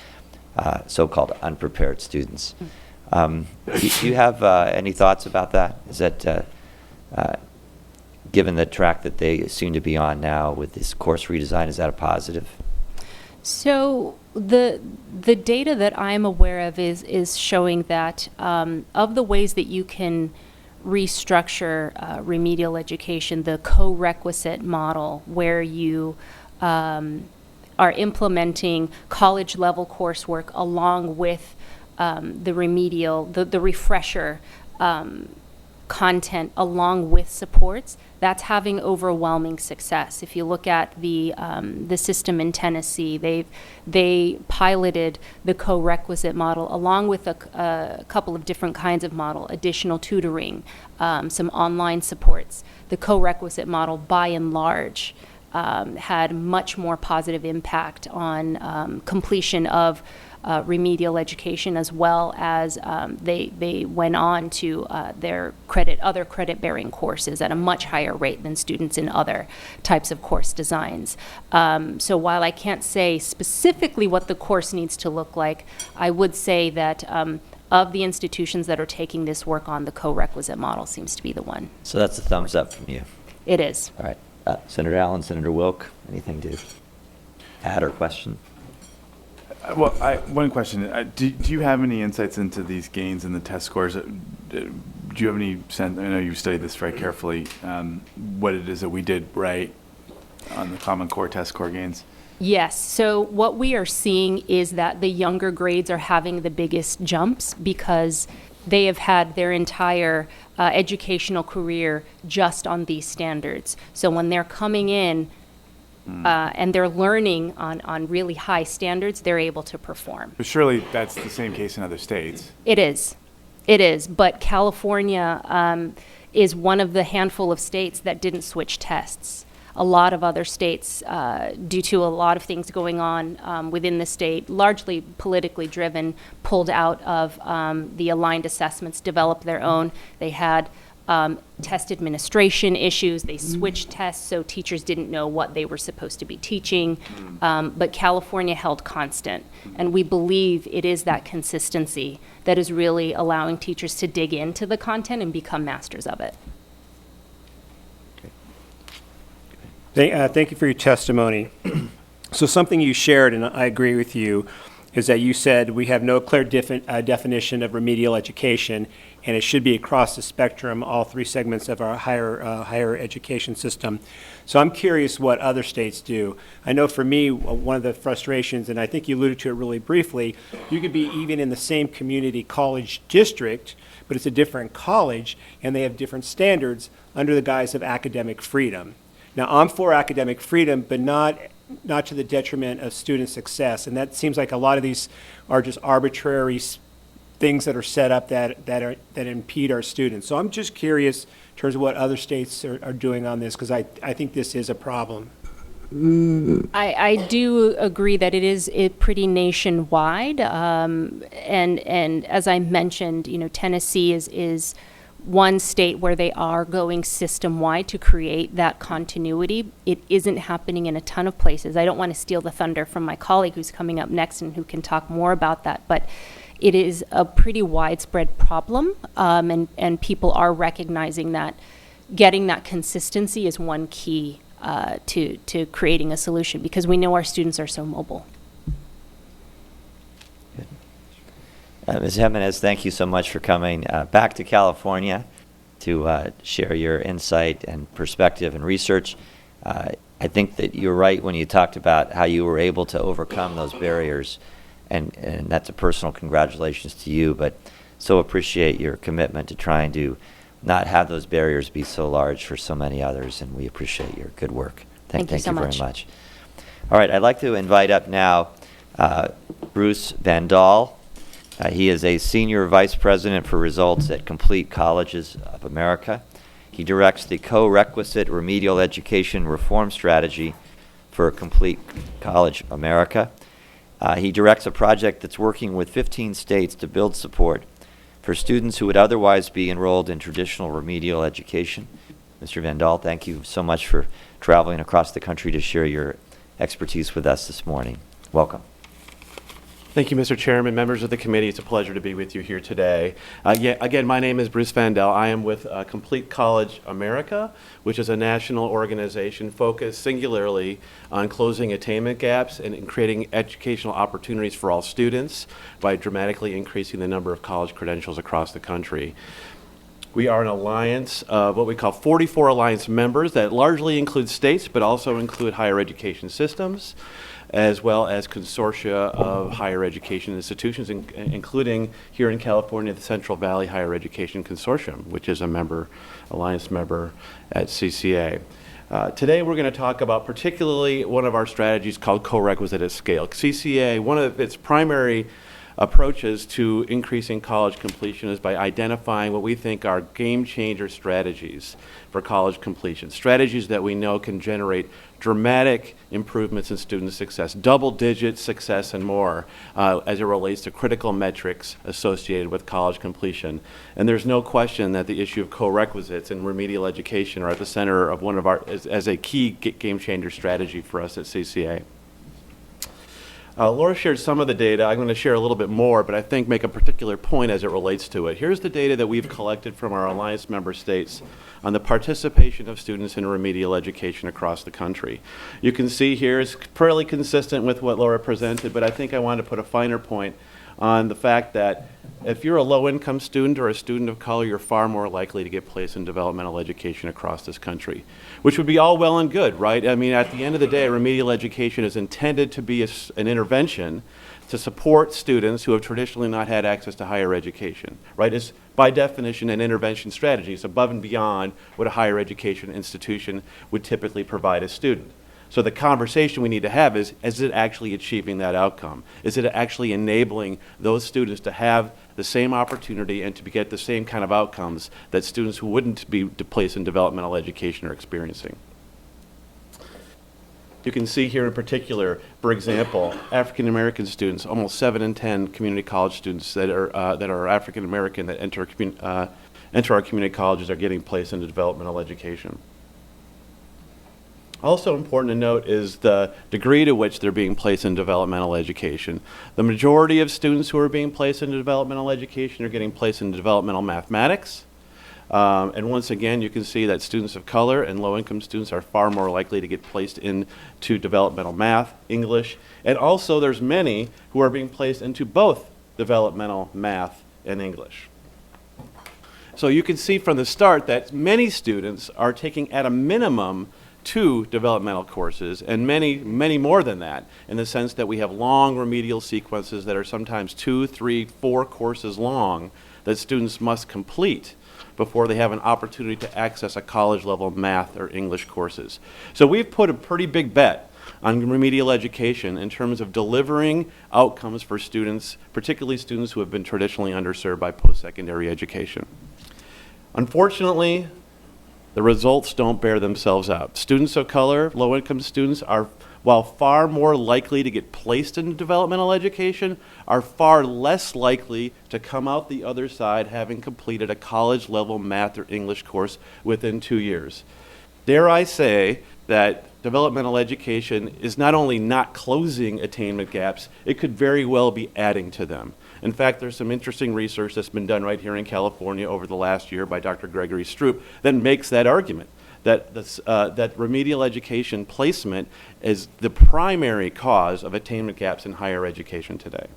so-called unprepared students. Do you have any thoughts about that? Is that given the track that they seem to be on now with this course redesign, is that a positive? So the data that I'm aware of is showing that of the ways that you can restructure remedial education, the co-requisite model, where you are implementing college level coursework along with the remedial, the refresher content along with supports, that's having overwhelming success. If you look at the system in Tennessee, they piloted the co-requisite model along with a couple of different kinds of model, additional tutoring, some online supports. The co-requisite model, by and large, had much more positive impact on completion of remedial education, as well as they went on to their other credit-bearing courses at a much higher rate than students in other types of course designs. So while I can't say specifically what the course needs to look like, I would say that of the institutions that are taking this work on, the co-requisite model seems to be the one. So that's a thumbs up from you. It is. All right. Senator Allen, Senator Wilk, anything to add or question? Well, one question. Do you have any insights into these gains in the test scores? Do you have any sense, I know you studied this very carefully, what it is that we did right on the Common Core test score gains? Yes. So what we are seeing is that the younger grades are having the biggest jumps because they have had their entire educational career just on these standards. So when they're coming in, and they're learning on really high standards, they're able to perform. But surely that's the same case in other states. It is. It is. But California is one of the handful of states that didn't switch tests. A lot of other states, due to a lot of things going on within the state, largely politically driven, pulled out of the aligned assessments, developed their own. They had test administration issues. They switched tests, so teachers didn't know what they were supposed to be teaching. But California held constant. And we believe it is that consistency that is really allowing teachers to dig into the content and become masters of it. Thank you for your testimony. So something you shared, and I agree with you, is that you said we have no clear definition of remedial education, and it should be across the spectrum, all three segments of our higher education system. So I'm curious what other states do. I know for me, one of the frustrations, and I think you alluded to it really briefly, you could be even in the same community college district, but it's a different college, and they have different standards under the guise of academic freedom. Now, I'm for academic freedom, but not not to the detriment of student success. And that seems like a lot of these are just arbitrary things that are set up that impede our students. So I'm just curious in terms of what other states are doing on this, because I think this is a problem. I do agree that it is pretty nationwide, and as I mentioned, Tennessee is one state where they are going system-wide to create that continuity. It isn't happening in a ton of places. I don't want to steal the thunder from my colleague who's coming up next and who can talk more about that, but it is a pretty widespread problem, and people are recognizing that getting that consistency is one key to creating a solution, because we know our students are so mobile. Ms. Jimenez, thank you so much for coming back to California to share your insight and perspective and research. I think that you're right when you talked about how you were able to overcome those barriers, and that's a personal congratulations to you, but so appreciate your commitment to trying to not have those barriers be so large for so many others, and we appreciate your good work. Thank you so very much. much. All right, I'd like to invite up now Bruce Van Dahl. He is a Senior Vice President for Results at Complete Colleges of America. He directs the Co-requisite Remedial Education Reform Strategy for Complete College America. He directs a project that's working with 15 states to build support for students who would otherwise be enrolled in traditional remedial education. Mr. Van Dahl, thank you so much for traveling across the country to share your expertise with us this morning. Welcome. Thank you, Mr. Chairman, members of the committee. It's a pleasure to be with you here today. Again, my name is Bruce Van Dahl. I am with Complete College America, which is a national organization focused singularly on closing attainment gaps and in creating educational opportunities for all students by dramatically increasing the number of college credentials across the country. We are an alliance of what we call 44 alliance members that largely include states, but also include higher education systems, as well as consortia of higher education institutions, including here in California, the Central Valley Higher Education Consortium, which is a alliance member at CCA. Today we're going to talk about particularly one of our strategies called Co-requisite at Scale. CCA, one of its primary approaches to increasing college completion is by identifying what we think are game changer strategies for college completion. Strategies that we know can generate dramatic improvements in student success, double-digit success and more as it relates to critical metrics associated with college completion. And there's no question that the issue of co-requisites and remedial education are at the center of one of our, as a key game changer strategy for us at CCA. Laura shared some of the data. I'm going to share a little bit more, but I think make a particular point as it relates to it. Here's the data that we've collected from our alliance member states on the participation of students in remedial education across the country. You can see here it's fairly consistent with what Laura presented, but I think I want to put a finer point on the fact that if you're a low-income student or a student of color, you're far more likely to get placed in developmental education across this country, which would be all well and good, right? I mean, at the end of the day, remedial education is intended to be an intervention to support students who have traditionally not had access to higher education, right? It's by definition an intervention strategy. It's above and beyond what a higher education institution would typically provide a student. So the conversation we need to have is it actually achieving that outcome? Is it actually enabling those students to have the same opportunity and to get the same kind of outcomes that students who wouldn't be placed in developmental education are experiencing? You can see here in particular, for example, African American students, almost 7 in 10 community college students that are African American that enter our community colleges are getting placed into developmental education. Also important to note is the degree to which they're being placed in developmental education. The majority of students who are being placed into developmental education are getting placed into developmental mathematics. And once again, you can see that students of color and low-income students are far more likely to get placed into developmental math, English, and also there's many who are being placed into both developmental math and English. So you can see from the start that many students are taking at a minimum 2 developmental courses, and many more than that, in the sense that we have long remedial sequences that are sometimes 2, 3, 4 courses long that students must complete before they have an opportunity to access a college-level math or English courses. So we've put a pretty big bet on remedial education in terms of delivering outcomes for students, particularly students who have been traditionally underserved by post-secondary education. Unfortunately, the results don't bear themselves out. Students of color, low-income students, are, while far more likely to get placed in developmental education, are far less likely to come out the other side having completed a college-level math or English course within 2 years. Dare I say that developmental education is not only not closing attainment gaps, it could very well be adding to them. In fact, there's some interesting research that's been done right here in California over the last year by Dr. Gregory Stroop that makes that argument, that, that remedial education placement is the primary cause of attainment gaps in higher education today.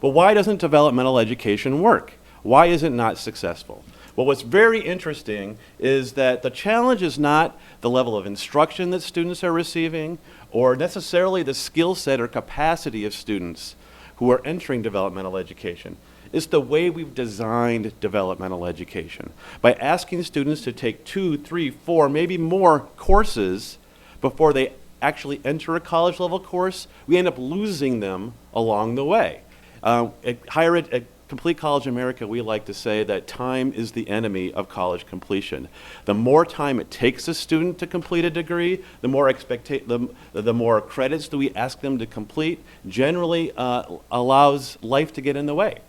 But why doesn't developmental education work? Why is it not successful? Well, what's very interesting is that the challenge is not the level of instruction that students are receiving or necessarily the skill set or capacity of students who are entering developmental education. It's the way we've designed developmental education. By asking students to take 2, 3, 4, maybe more courses before they actually enter a college level course, we end up losing them along the way. At Complete College America, we like to say that time is the enemy of college completion. The more time it takes a student to complete a degree, the more the more credits that we ask them to complete, generally allows life to get in the way,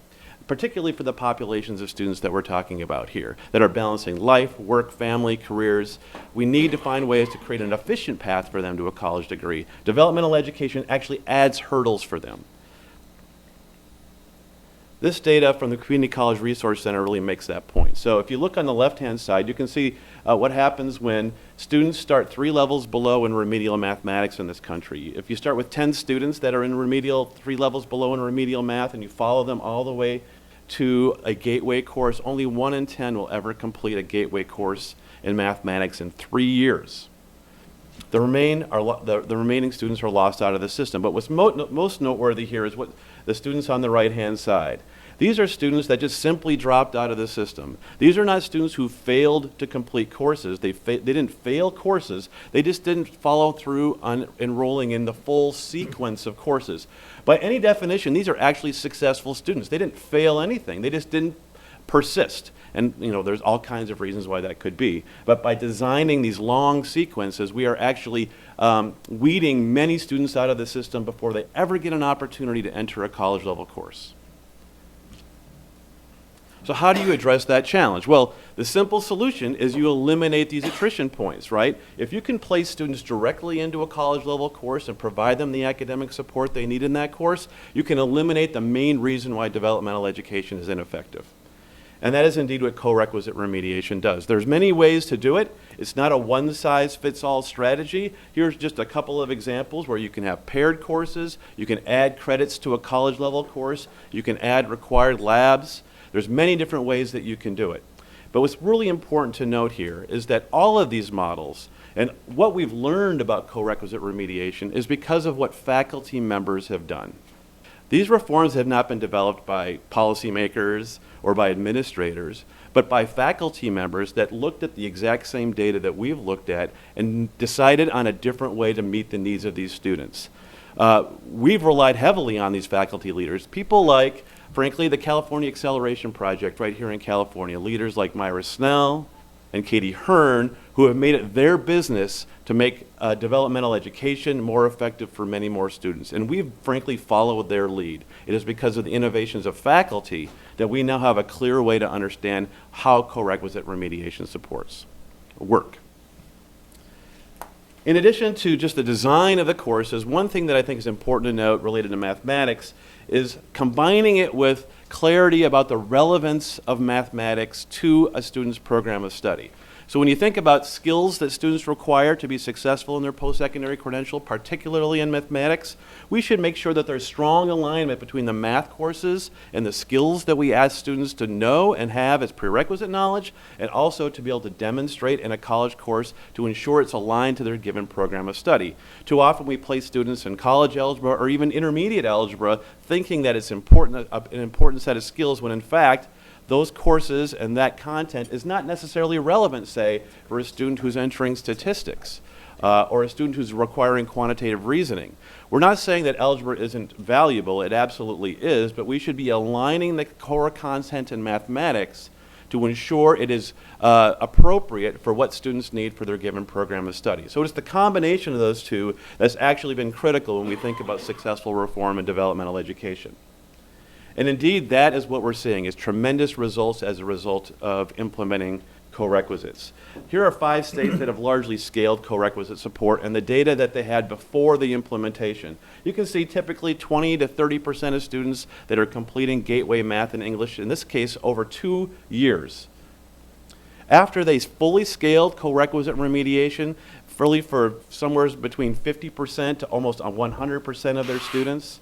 particularly for the populations of students that we're talking about here, that are balancing life, work, family, careers. We need to find ways to create an efficient path for them to a college degree. Developmental education actually adds hurdles for them. This data from the Community College Resource Center really makes that point. So if you look on the left-hand side, you can see what happens when students start 3 levels below in remedial mathematics in this country. If you start with 10 students that are in remedial, 3 levels below in remedial math, and you follow them all the way to a gateway course, only 1 in 10 will ever complete a gateway course in mathematics in 3 years. The remaining students are lost out of the system. But what's most noteworthy here is what the students on the right-hand side. These are students that just simply dropped out of the system. These are not students who failed to complete courses. They didn't fail courses. They just didn't follow through on enrolling in the full sequence of courses. By any definition, these are actually successful students. They didn't fail anything. They just didn't persist. And there's all kinds of reasons why that could be. But by designing these long sequences, we are actually weeding many students out of the system before they ever get an opportunity to enter a college level course. So how do you address that challenge? Well, the simple solution is you eliminate these attrition points, right? If you can place students directly into a college level course and provide them the academic support they need in that course, you can eliminate the main reason why developmental education is ineffective. And that is indeed what co-requisite remediation does. There's many ways to do it. It's not a one-size-fits-all strategy. Here's just a couple of examples where you can have paired courses, you can add credits to a college level course, you can add required labs. There's many different ways that you can do it. But what's really important to note here is that all of these models and what we've learned about co-requisite remediation is because of what faculty members have done. These reforms have not been developed by policymakers or by administrators, but by faculty members that looked at the exact same data that we've looked at and decided on a different way to meet the needs of these students. We've relied heavily on these faculty leaders, people like, frankly, the California Acceleration Project right here in California, leaders like Myra Snell and Katie Hearn, who have made it their business to make developmental education more effective for many more students. And we've frankly followed their lead. It is because of the innovations of faculty that we now have a clear way to understand how co-requisite remediation supports work. In addition to just the design of the courses, one thing that I think is important to note related to mathematics is combining it with clarity about the relevance of mathematics to a student's program of study. So when you think about skills that students require to be successful in their post-secondary credential, particularly in mathematics, we should make sure that there's strong alignment between the math courses and the skills that we ask students to know and have as prerequisite knowledge, and also to be able to demonstrate in a college course to ensure it's aligned to their given program of study. Too often we place students in college algebra or even intermediate algebra thinking that it's important, an important set of skills, when in fact, those courses and that content is not necessarily relevant, say, for a student who's entering statistics. or a student who's requiring quantitative reasoning. We're not saying that algebra isn't valuable, it absolutely is, but we should be aligning the core content in mathematics to ensure it is appropriate for what students need for their given program of study. So it's the combination of those two that's actually been critical when we think about successful reform and developmental education. And indeed, that is what we're seeing, is tremendous results as a result of implementing co-requisites. Here are 5 states that have largely scaled co-requisite support and the data that they had before the implementation. You can see typically 20 to 30% of students that are completing Gateway Math and English, in this case over 2 years. After they fully scaled co-requisite remediation, fully for somewhere between 50% to almost 100% of their students,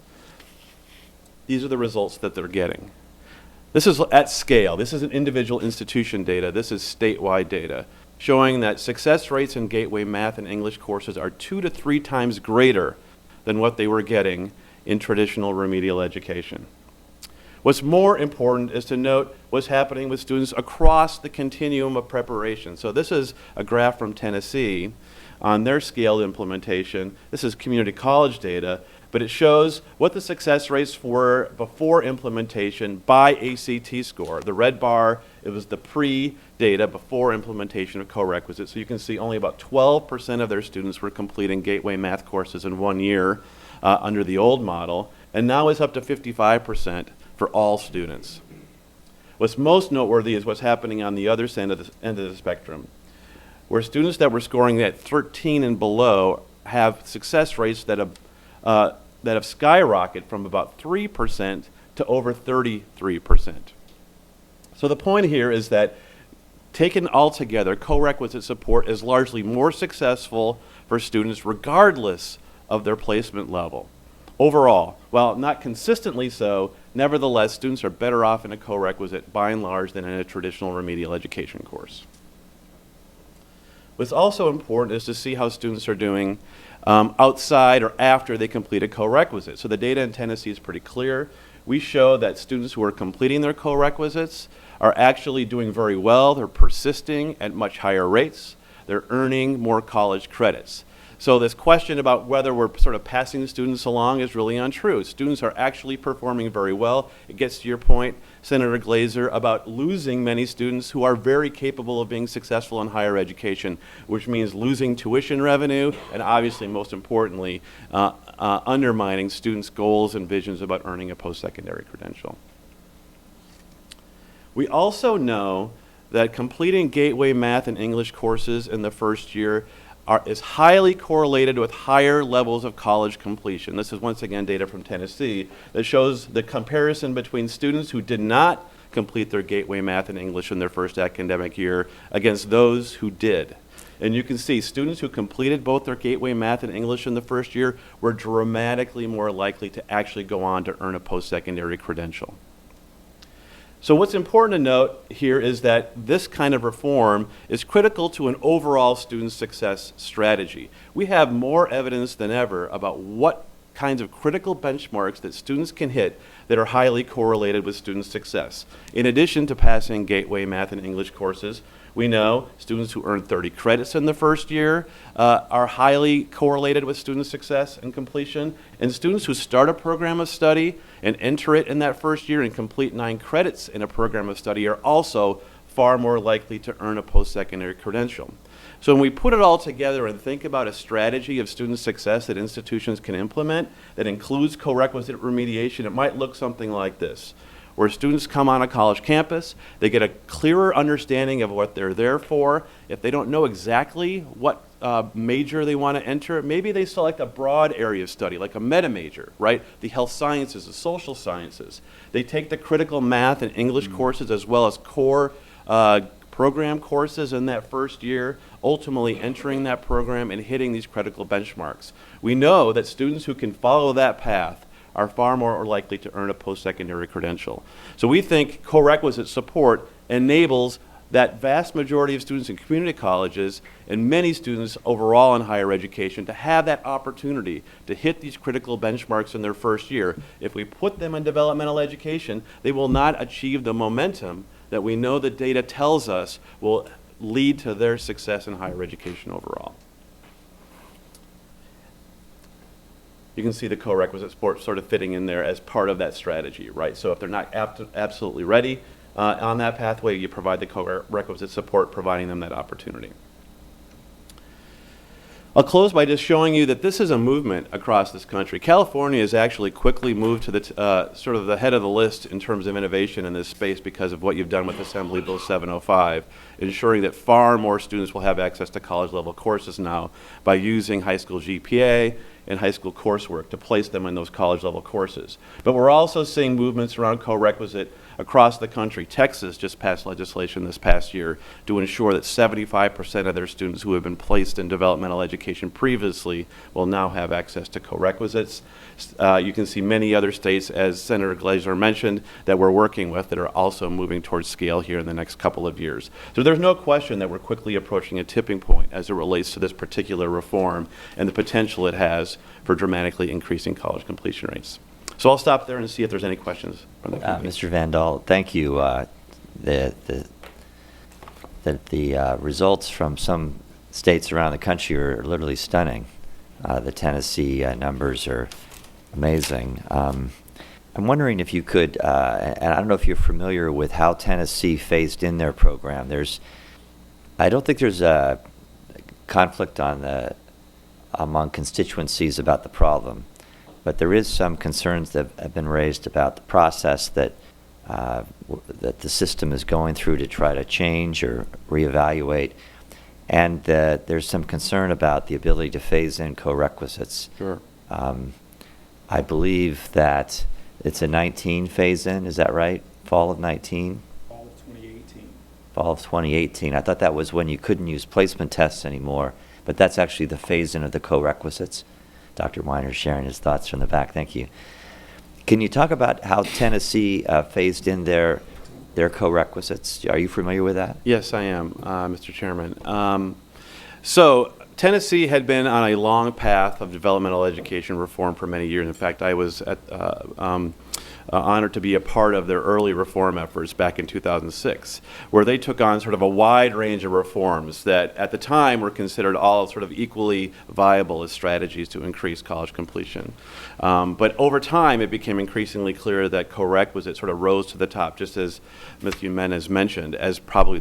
these are the results that they're getting. This is at scale. This isn't individual institution data. This is statewide data showing that success rates in Gateway Math and English courses are 2 to 3 times greater than what they were getting in traditional remedial education. What's more important is to note what's happening with students across the continuum of preparation. So this is a graph from Tennessee on their scaled implementation. This is community college data, but it shows what the success rates were before implementation by ACT score. The red bar, it was the pre-data before implementation of co-requisites. So you can see only about 12% of their students were completing Gateway Math courses in 1 year under the old model, and now it's up to 55% for all students. What's most noteworthy is what's happening on the other end of the spectrum, where students that were scoring at 13 and below have success rates that have skyrocketed from about 3% to over 33%. So the point here is that taken all together, co-requisite support is largely more successful for students regardless of their placement level. Overall, while not consistently so, nevertheless, students are better off in a co-requisite by and large than in a traditional remedial education course. What's also important is to see how students are doing outside or after they complete a co-requisite. So the data in Tennessee is pretty clear. We show that students who are completing their co-requisites are actually doing very well. They're persisting at much higher rates. They're earning more college credits. So this question about whether we're sort of passing students along is really untrue. Students are actually performing very well. It gets to your point, Senator Glazer, about losing many students who are very capable of being successful in higher education, which means losing tuition revenue and obviously, most importantly, undermining students' goals and visions about earning a post-secondary credential. We also know that completing Gateway Math and English courses in the first year is highly correlated with higher levels of college completion. This is once again data from Tennessee that shows the comparison between students who did not complete their Gateway Math and English in their first academic year against those who did. And you can see students who completed both their Gateway Math and English in the first year were dramatically more likely to actually go on to earn a post-secondary credential. So what's important to note here is that this kind of reform is critical to an overall student success strategy. We have more evidence than ever about what kinds of critical benchmarks that students can hit that are highly correlated with student success. In addition to passing Gateway Math and English courses, we know students who earn 30 credits in the first year are highly correlated with student success and completion. And students who start a program of study and enter it in that first year and complete 9 credits in a program of study are also far more likely to earn a post-secondary credential. So when we put it all together and think about a strategy of student success that institutions can implement that includes co-requisite remediation, it might look something like this, where students come on a college campus, they get a clearer understanding of what they're there for. If they don't know exactly what major they want to enter, maybe they select a broad area of study, like a meta major, right? The health sciences, the social sciences. They take the critical math and English courses as well as core program courses in that first year, ultimately entering that program and hitting these critical benchmarks. We know that students who can follow that path are far more likely to earn a post-secondary credential. So we think co-requisite support enables that vast majority of students in community colleges and many students overall in higher education to have that opportunity to hit these critical benchmarks in their first year. If we put them in developmental education, they will not achieve the momentum that we know the data tells us will lead to their success in higher education overall. you can see the co-requisite support sort of fitting in there as part of that strategy, right? So if they're not absolutely ready on that pathway, you provide the co-requisite support, providing them that opportunity. I'll close by just showing you that this is a movement across this country. California has actually quickly moved to the sort of the head of the list in terms of innovation in this space because of what you've done with Assembly Bill 705, ensuring that far more students will have access to college-level courses now by using high school GPA and high school coursework to place them in those college-level courses. But we're also seeing movements around co-requisite across the country. Texas just passed legislation this past year to ensure that 75% of their students who have been placed in developmental education previously will now have access to co-requisites. You can see many other states, as Senator Glazer mentioned, that we're working with that are also moving towards scale here in the next couple of years. So there's no question that we're quickly approaching a tipping point as it relates to this particular reform and the potential it has for dramatically increasing college completion rates. So I'll stop there and see if there's any questions from the committee. Mr. Van Dahl, thank you. The results from some states around the country are literally stunning. The Tennessee numbers are amazing. I'm wondering if you could, and I don't know if you're familiar with how Tennessee phased in their program. I don't think there's a conflict among constituencies about the problem. But there is some concerns that have been raised about the process that the system is going through to try to change or reevaluate, and there's some concern about the ability to phase in co-requisites. Sure. I believe that it's a 19 phase in. Is that right? Fall of 19. Fall of 2018. Fall of 2018. I thought that was when you couldn't use placement tests anymore, but that's actually the phase in of the co-requisites. Dr. Weiner's sharing his thoughts from the back. Thank you. Can you talk about how Tennessee phased in their co-requisites? Are you familiar with that? Yes, I am, Mr. Chairman. So Tennessee had been on a long path of developmental education reform for many years. In fact, I was honored to be a part of their early reform efforts back in 2006, where they took on sort of a wide range of reforms that at the time were considered all sort of equally viable as strategies to increase college completion. But over time, it became increasingly clear that co-requisite sort of rose to the top, just as Ms. Jimenez mentioned, as probably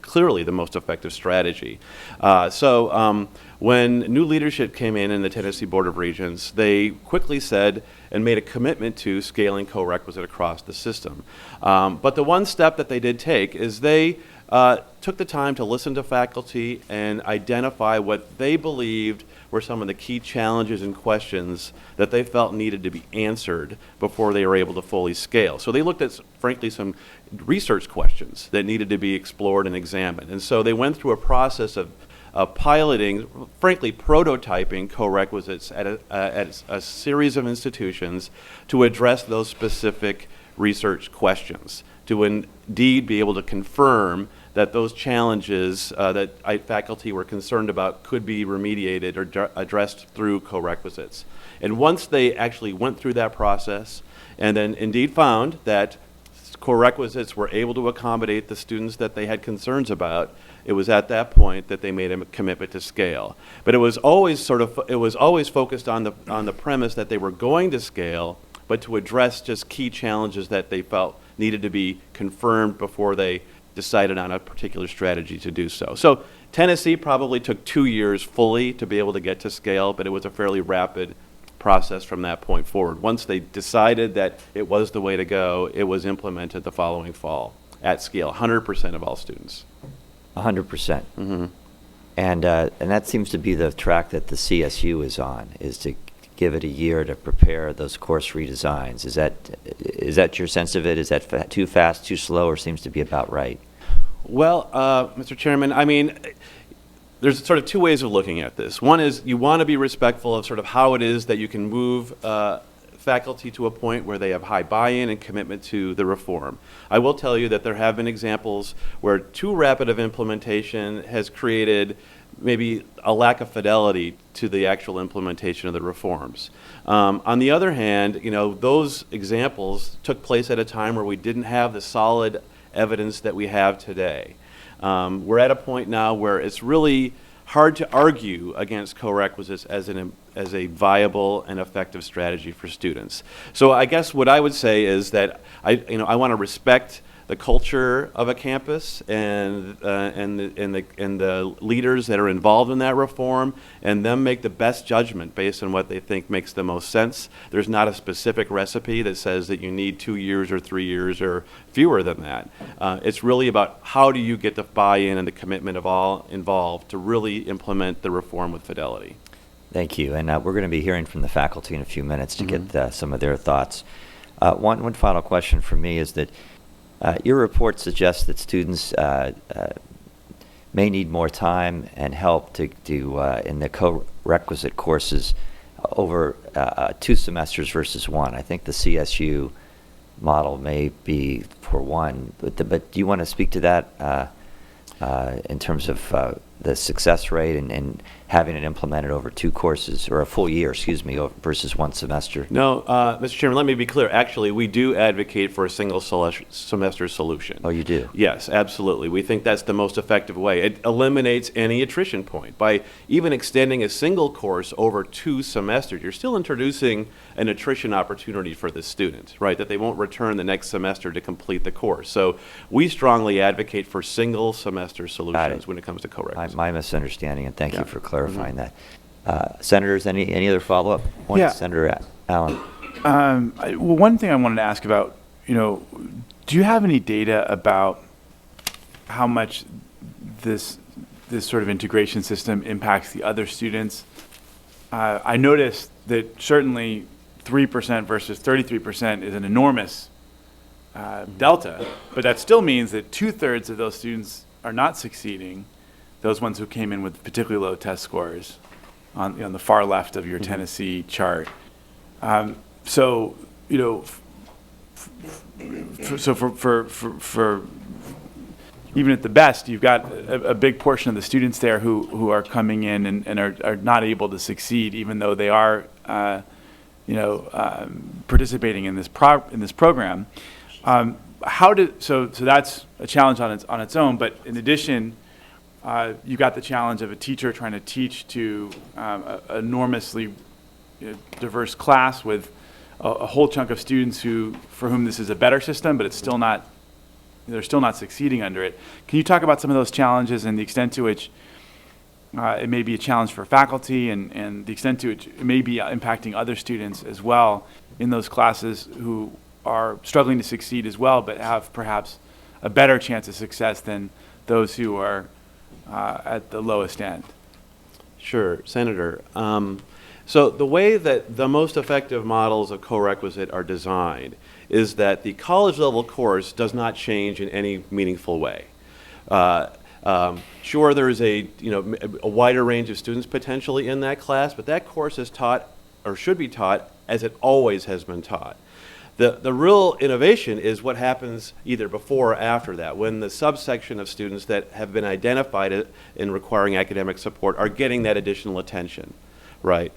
clearly the most effective strategy. When new leadership came in the Tennessee Board of Regents, they quickly said and made a commitment to scaling co-requisite across the system. But the one step that they did take is they took the time to listen to faculty and identify what they believed were some of the key challenges and questions that they felt needed to be answered before they were able to fully scale. So they looked at, frankly, some research questions that needed to be explored and examined. And so they went through a process of piloting, frankly, prototyping co-requisites at a series of institutions to address those specific research questions, to indeed be able to confirm that those challenges that faculty were concerned about could be remediated or addressed through co-requisites. And once they actually went through that process and then indeed found that co-requisites were able to accommodate the students that they had concerns about, it was at that point that they made a commitment to scale. But it was always focused on the premise that they were going to scale, but to address just key challenges that they felt needed to be confirmed before they decided on a particular strategy to do so. So Tennessee probably took 2 years fully to be able to get to scale, but it was a fairly rapid process from that point forward. Once they decided that it was the way to go, it was implemented the following fall at scale, 100% of all students. 100%. Mm-hmm. And that seems to be the track that the CSU is on, is to give it a year to prepare those course redesigns. Is that your sense of it? Is that too fast, too slow, or seems to be about right? Well, Mr. Chairman, I mean, there's sort of two ways of looking at this. One is you want to be respectful of sort of how it is that you can move faculty to a point where they have high buy-in and commitment to the reform. I will tell you that there have been examples where too rapid of implementation has created maybe a lack of fidelity to the actual implementation of the reforms. On the other hand, those examples took place at a time where we didn't have the solid evidence that we have today. We're at a point now where it's really hard to argue against co-requisites as as a viable and effective strategy for students. So I guess what I would say is that I want to respect the culture of a campus and the leaders that are involved in that reform, and them make the best judgment based on what they think makes the most sense. There's not a specific recipe that says that you need 2 years or 3 years or fewer than that. It's really about how do you get the buy-in and the commitment of all involved to really implement the reform with fidelity. Thank you. And we're going to be hearing from the faculty in a few minutes to get some of their thoughts. One final question for me is that your report suggests that students may need more time and help to in the co-requisite courses over 2 semesters versus 1. I think the CSU model may be for 1, but do you want to speak to that in terms of the success rate and having it implemented over 2 courses, or a full year, versus 1 semester? No, Mr. Chairman, let me be clear. Actually, we do advocate for a single semester solution. Oh, you do? Yes, absolutely. We think that's the most effective way. It eliminates any attrition point. By even extending a single course over 2 semesters, you're still introducing an attrition opportunity for the student, right, that they won't return the next semester to complete the course. So we strongly advocate for single semester solutions when it comes to co-requisite. My misunderstanding, and thank you for clarifying that. Senators, any other follow-up points? Yeah. Senator Allen. Well, one thing I wanted to ask about, do you have any data about how much this sort of integration system impacts the other students? I noticed that certainly 3% versus 33% is an enormous delta, but that still means that 2/3 of those students are not succeeding, those ones who came in with particularly low test scores on the far left of your Tennessee chart. So, for even at the best, you've got a big portion of the students there who are coming in and are not able to succeed, even though they are, participating in this program. So that's a challenge on its own. But in addition, you got the challenge of a teacher trying to teach to an enormously diverse class with a whole chunk of students for whom this is a better system, but they're still not succeeding under it. Can you talk about some of those challenges and the extent to which it may be a challenge for faculty and the extent to which it may be impacting other students as well in those classes who are struggling to succeed as well, but have perhaps a better chance of success than those who are at the lowest end? Sure, Senator. So the way that the most effective models of co-requisite are designed is that the college level course does not change in any meaningful way. Sure, there is a wider range of students potentially in that class, but that course is taught or should be taught as it always has been taught. The real innovation is what happens either before or after that, when the subsection of students that have been identified in requiring academic support are getting that additional attention, right?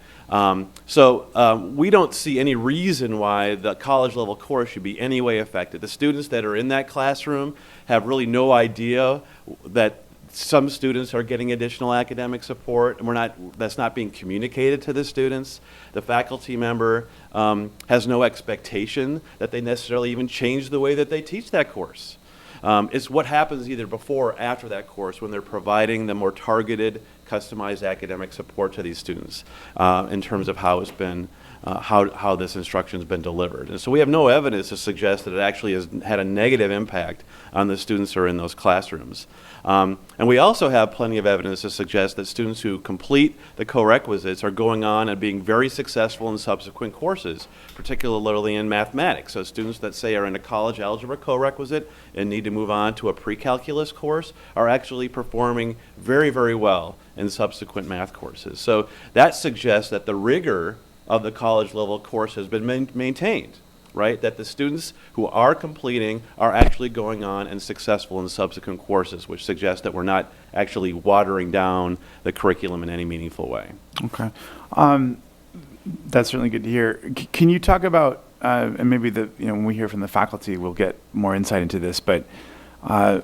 So we don't see any reason why the college level course should be any way affected. The students that are in that classroom have really no idea that some students are getting additional academic support, and that's not being communicated to the students. The faculty member has no expectation that they necessarily even change the way that they teach that course. It's what happens either before or after that course when they're providing the more targeted, customized academic support to these students in terms of how it's been, how this instruction has been delivered. And so we have no evidence to suggest that it actually has had a negative impact on the students who are in those classrooms. And we also have plenty of evidence to suggest that students who complete the co-requisites are going on and being very successful in subsequent courses, particularly in mathematics. So students that say are in a college algebra co-requisite and need to move on to a pre-calculus course are actually performing very, very well in subsequent math courses. So that suggests that the rigor of the college level course has been maintained, right? That the students who are completing are actually going on and successful in subsequent courses, which suggests that we're not actually watering down the curriculum in any meaningful way. Okay. That's certainly good to hear. Can you talk about, and maybe when we hear from the faculty, we'll get more insight into this, but do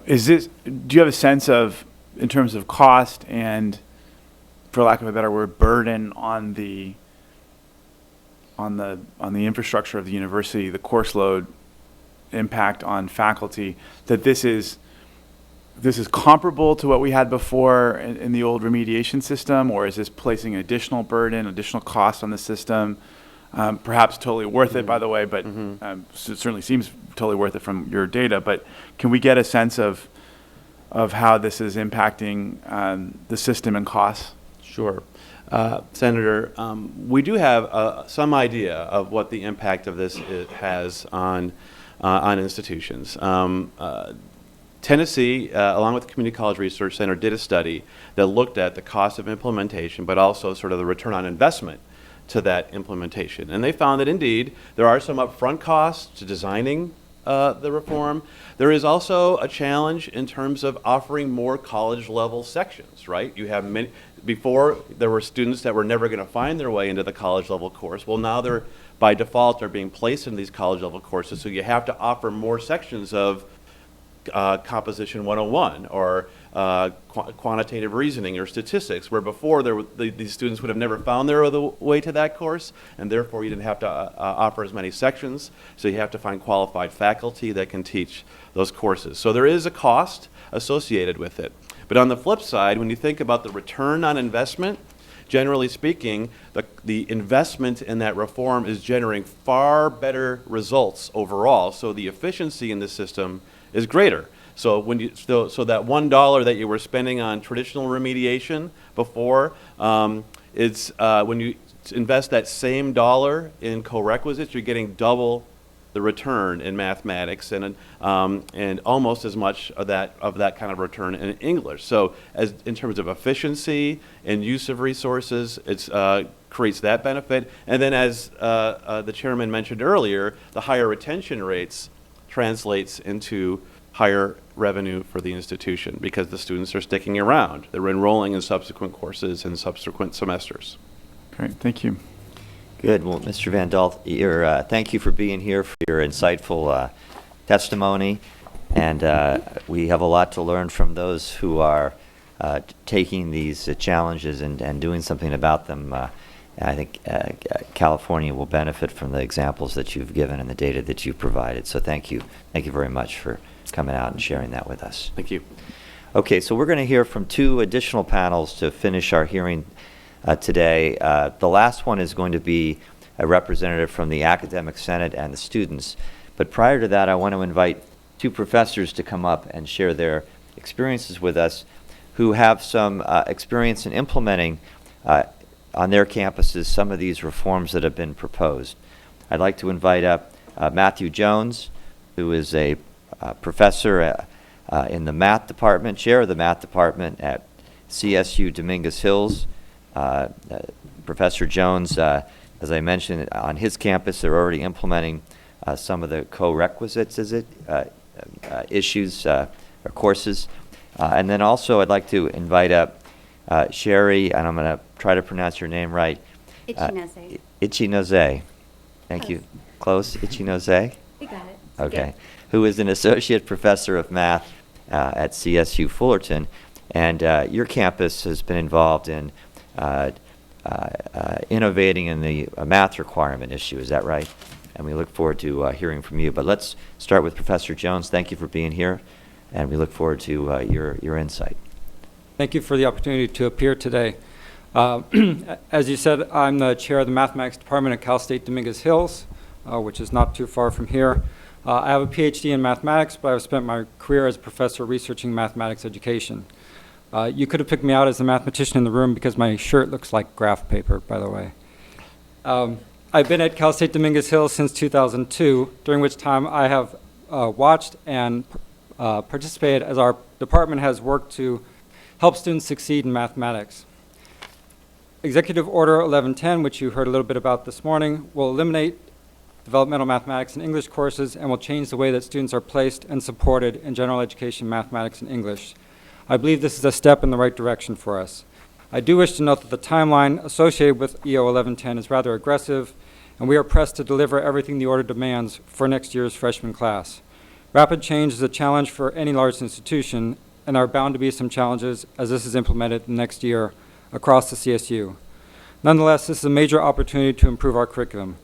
you have a sense of, in terms of cost and, for lack of a better word, burden on the on the infrastructure of the university, the course load impact on faculty, that this is comparable to what we had before in the old remediation system, or is this placing an additional burden, additional cost on the system? Perhaps totally worth it, by the way, but it certainly seems totally worth it from your data. But can we get a sense of how this is impacting the system and costs? Sure. Senator, we do have some idea of what the impact of this has on institutions. Tennessee, along with the Community College Research Center, did a study that looked at the cost of implementation, but also sort of the return on investment to that implementation. And they found that indeed there are some upfront costs to designing the reform. There is also a challenge in terms of offering more college-level sections, right? You have many, before there were students that were never going to find their way into the college-level course. Well, now they're, by default, are being placed in these college-level courses, so you have to offer more sections of Composition 101 or quantitative reasoning or statistics, where before these students would have never found their way to that course, and therefore you didn't have to offer as many sections, so you have to find qualified faculty that can teach those courses. So there is a cost associated with it. But on the flip side, when you think about the return on investment, generally speaking, the investment in that reform is generating far better results overall, so the efficiency in the system is greater. So when you so that $1 that you were spending on traditional remediation before, it's when you invest that same dollar in co-requisites, you're getting double the return in mathematics and almost as much of that kind of return in English. So as in terms of efficiency and use of resources, it's creates that benefit. And then as the chairman mentioned earlier, the higher retention rates translates into higher revenue for the institution because the students are sticking around. They're enrolling in subsequent courses and subsequent semesters. Great, thank you. Good. Well, Mr. Van Dalt, thank you for being here, for your insightful testimony. And we have a lot to learn from those who are taking these challenges and doing something about them. I think California will benefit from the examples that you've given and the data that you've provided. So thank you. Thank you very much for coming out and sharing that with us. Thank you. Okay, so we're going to hear from two additional panels to finish our hearing today. The last one is going to be a representative from the Academic Senate and the students. But prior to that, I want to invite two professors to come up and share their experiences with us who have some experience in implementing on their campuses some of these reforms that have been proposed. I'd like to invite up Matthew Jones, who is a professor in the math department, chair of the math department at CSU Dominguez Hills. Professor Jones, as I mentioned, on his campus, they're already implementing some of the co-requisites, issues or courses. And then also I'd like to invite up Sherry, and I'm going to try to pronounce your name right. Ichinose. Ichinose. Thank you. Close. Ichinose? We got it. Okay. Who is an associate professor of math at CSU Fullerton. And your campus has been involved in innovating in the math requirement issue. Is that right? And we look forward to hearing from you. But let's start with Professor Jones. Thank you for being here, and we look forward to your insight. Thank you for the opportunity to appear today. As you said, I'm the chair of the mathematics department at Cal State Dominguez Hills, which is not too far from here. I have a PhD in mathematics, but I've spent my career as a professor researching mathematics education. You could have picked me out as the mathematician in the room because my shirt looks like graph paper, by the way. I've been at Cal State Dominguez Hills since 2002, during which time I have watched and participated as our department has worked to help students succeed in mathematics. Executive Order 1110, which you heard a little bit about this morning, will eliminate developmental mathematics and English courses and will change the way that students are placed and supported in general education mathematics and English. I believe this is a step in the right direction for us. I do wish to note that the timeline associated with EO 1110 is rather aggressive, and we are pressed to deliver everything the order demands for next year's freshman class. Rapid change is a challenge for any large institution, and there are bound to be some challenges as this is implemented next year across the CSU. Nonetheless, this is a major opportunity to improve our curriculum.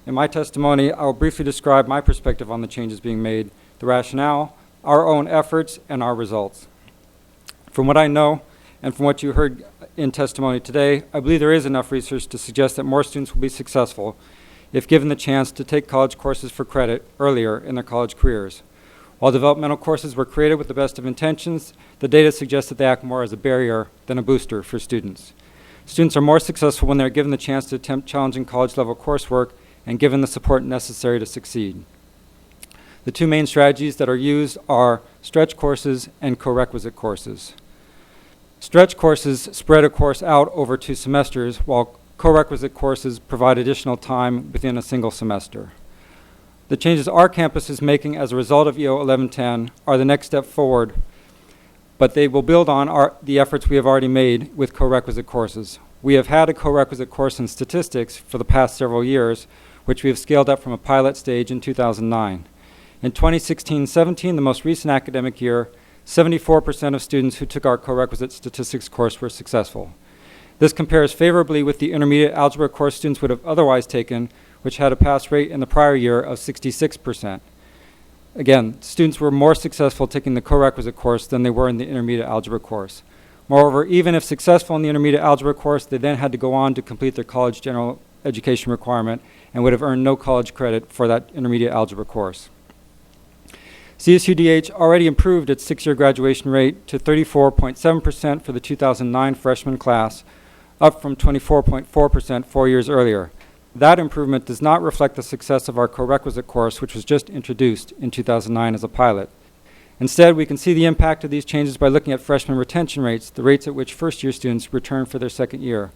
In my testimony, I will briefly describe my perspective on the changes being made, the rationale, our own efforts, and our results. From what I know, and from what you heard in testimony today, I believe there is enough research to suggest that more students will be successful if given the chance to take college courses for credit earlier in their college careers. While developmental courses were created with the best of intentions, the data suggests that they act more as a barrier than a booster for students. Students are more successful when they're given the chance to attempt challenging college-level coursework and given the support necessary to succeed. The two main strategies that are used are stretch courses and co-requisite courses. Stretch courses spread a course out over 2 semesters, while co-requisite courses provide additional time within a single semester. The changes our campus is making as a result of EO 1110 are the next step forward, but they will build on the efforts we have already made with co-requisite courses. We have had a co-requisite course in statistics for the past several years, which we have scaled up from a pilot stage in 2009. In 2016-17, the most recent academic year, 74% of students who took our co-requisite statistics course were successful. This compares favorably with the intermediate algebra course students would have otherwise taken, which had a pass rate in the prior year of 66%. Again, students were more successful taking the co-requisite course than they were in the intermediate algebra course. Moreover, even if successful in the intermediate algebra course, they then had to go on to complete their college general education requirement and would have earned no college credit for that intermediate algebra course. CSUDH already improved its 6-year graduation rate to 34.7% for the 2009 freshman class, up from 24.4% 4 years earlier. That improvement does not reflect the success of our co-requisite course, which was just introduced in 2009 as a pilot. Instead, we can see the impact of these changes by looking at freshman retention rates, the rates at which first-year students return for their second year,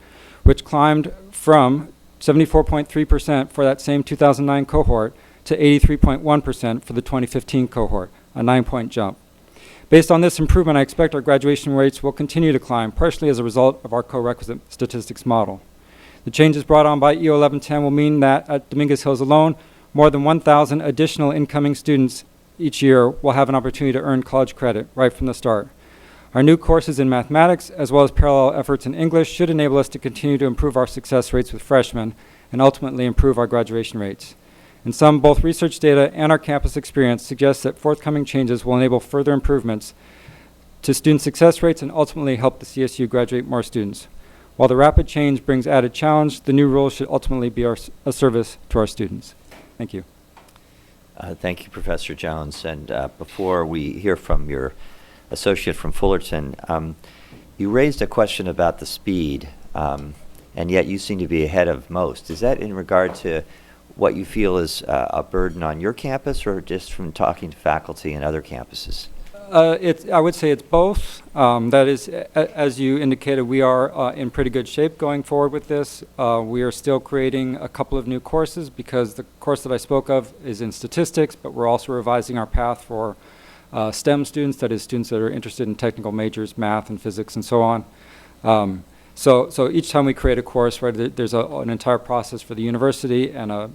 which climbed from 74.3% for that same 2009 cohort to 83.1% for the 2015 cohort, a 9-point jump. Based on this improvement, I expect our graduation rates will continue to climb, partially as a result of our co-requisite statistics model. The changes brought on by EO 1110 will mean that at Dominguez Hills alone, more than 1,000 additional incoming students each year will have an opportunity to earn college credit right from the start. Our new courses in mathematics, as well as parallel efforts in English, should enable us to continue to improve our success rates with freshmen and ultimately improve our graduation rates. In sum, both research data and our campus experience suggest that forthcoming changes will enable further improvements to student success rates and ultimately help the CSU graduate more students. While the rapid change brings added challenge, the new rules should ultimately be a service to our students. Thank you. Thank you, Professor Jones. And before we hear from your associate from Fullerton, you raised a question about the speed, and yet you seem to be ahead of most. Is that in regard to what you feel is a burden on your campus, or just from talking to faculty and other campuses? I would say it's both. That is, as you indicated, we are in pretty good shape going forward with this. We are still creating a couple of new courses because the course that I spoke of is in statistics, but we're also revising our path for STEM students, that is, students that are interested in technical majors, math and physics and so on. So each time we create a course, right, there's an entire process for the university and a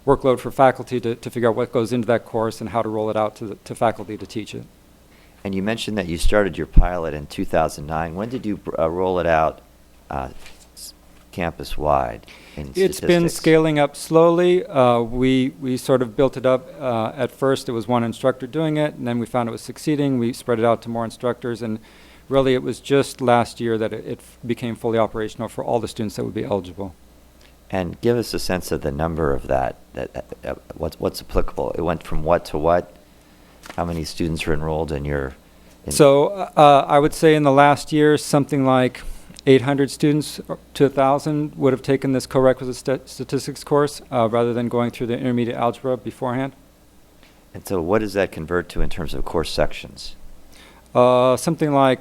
workload for faculty to figure out what goes into that course and how to roll it out to faculty to teach it. And you mentioned that you started your pilot in 2009. When did you roll it out campus-wide in It's statistics? been scaling up slowly. We sort of built it up. At first, it was one instructor doing it, and then we found it was succeeding. We spread it out to more instructors, and really it was just last year that it became fully operational for all the students that would be eligible. And give us a sense of the number of that what's applicable. It went from what to what? How many students are enrolled in your? So I would say in the last year, something like 800 students to 1,000 would have taken this co-requisite statistics course rather than going through the intermediate algebra beforehand. And so what does that convert to in terms of course sections? Something like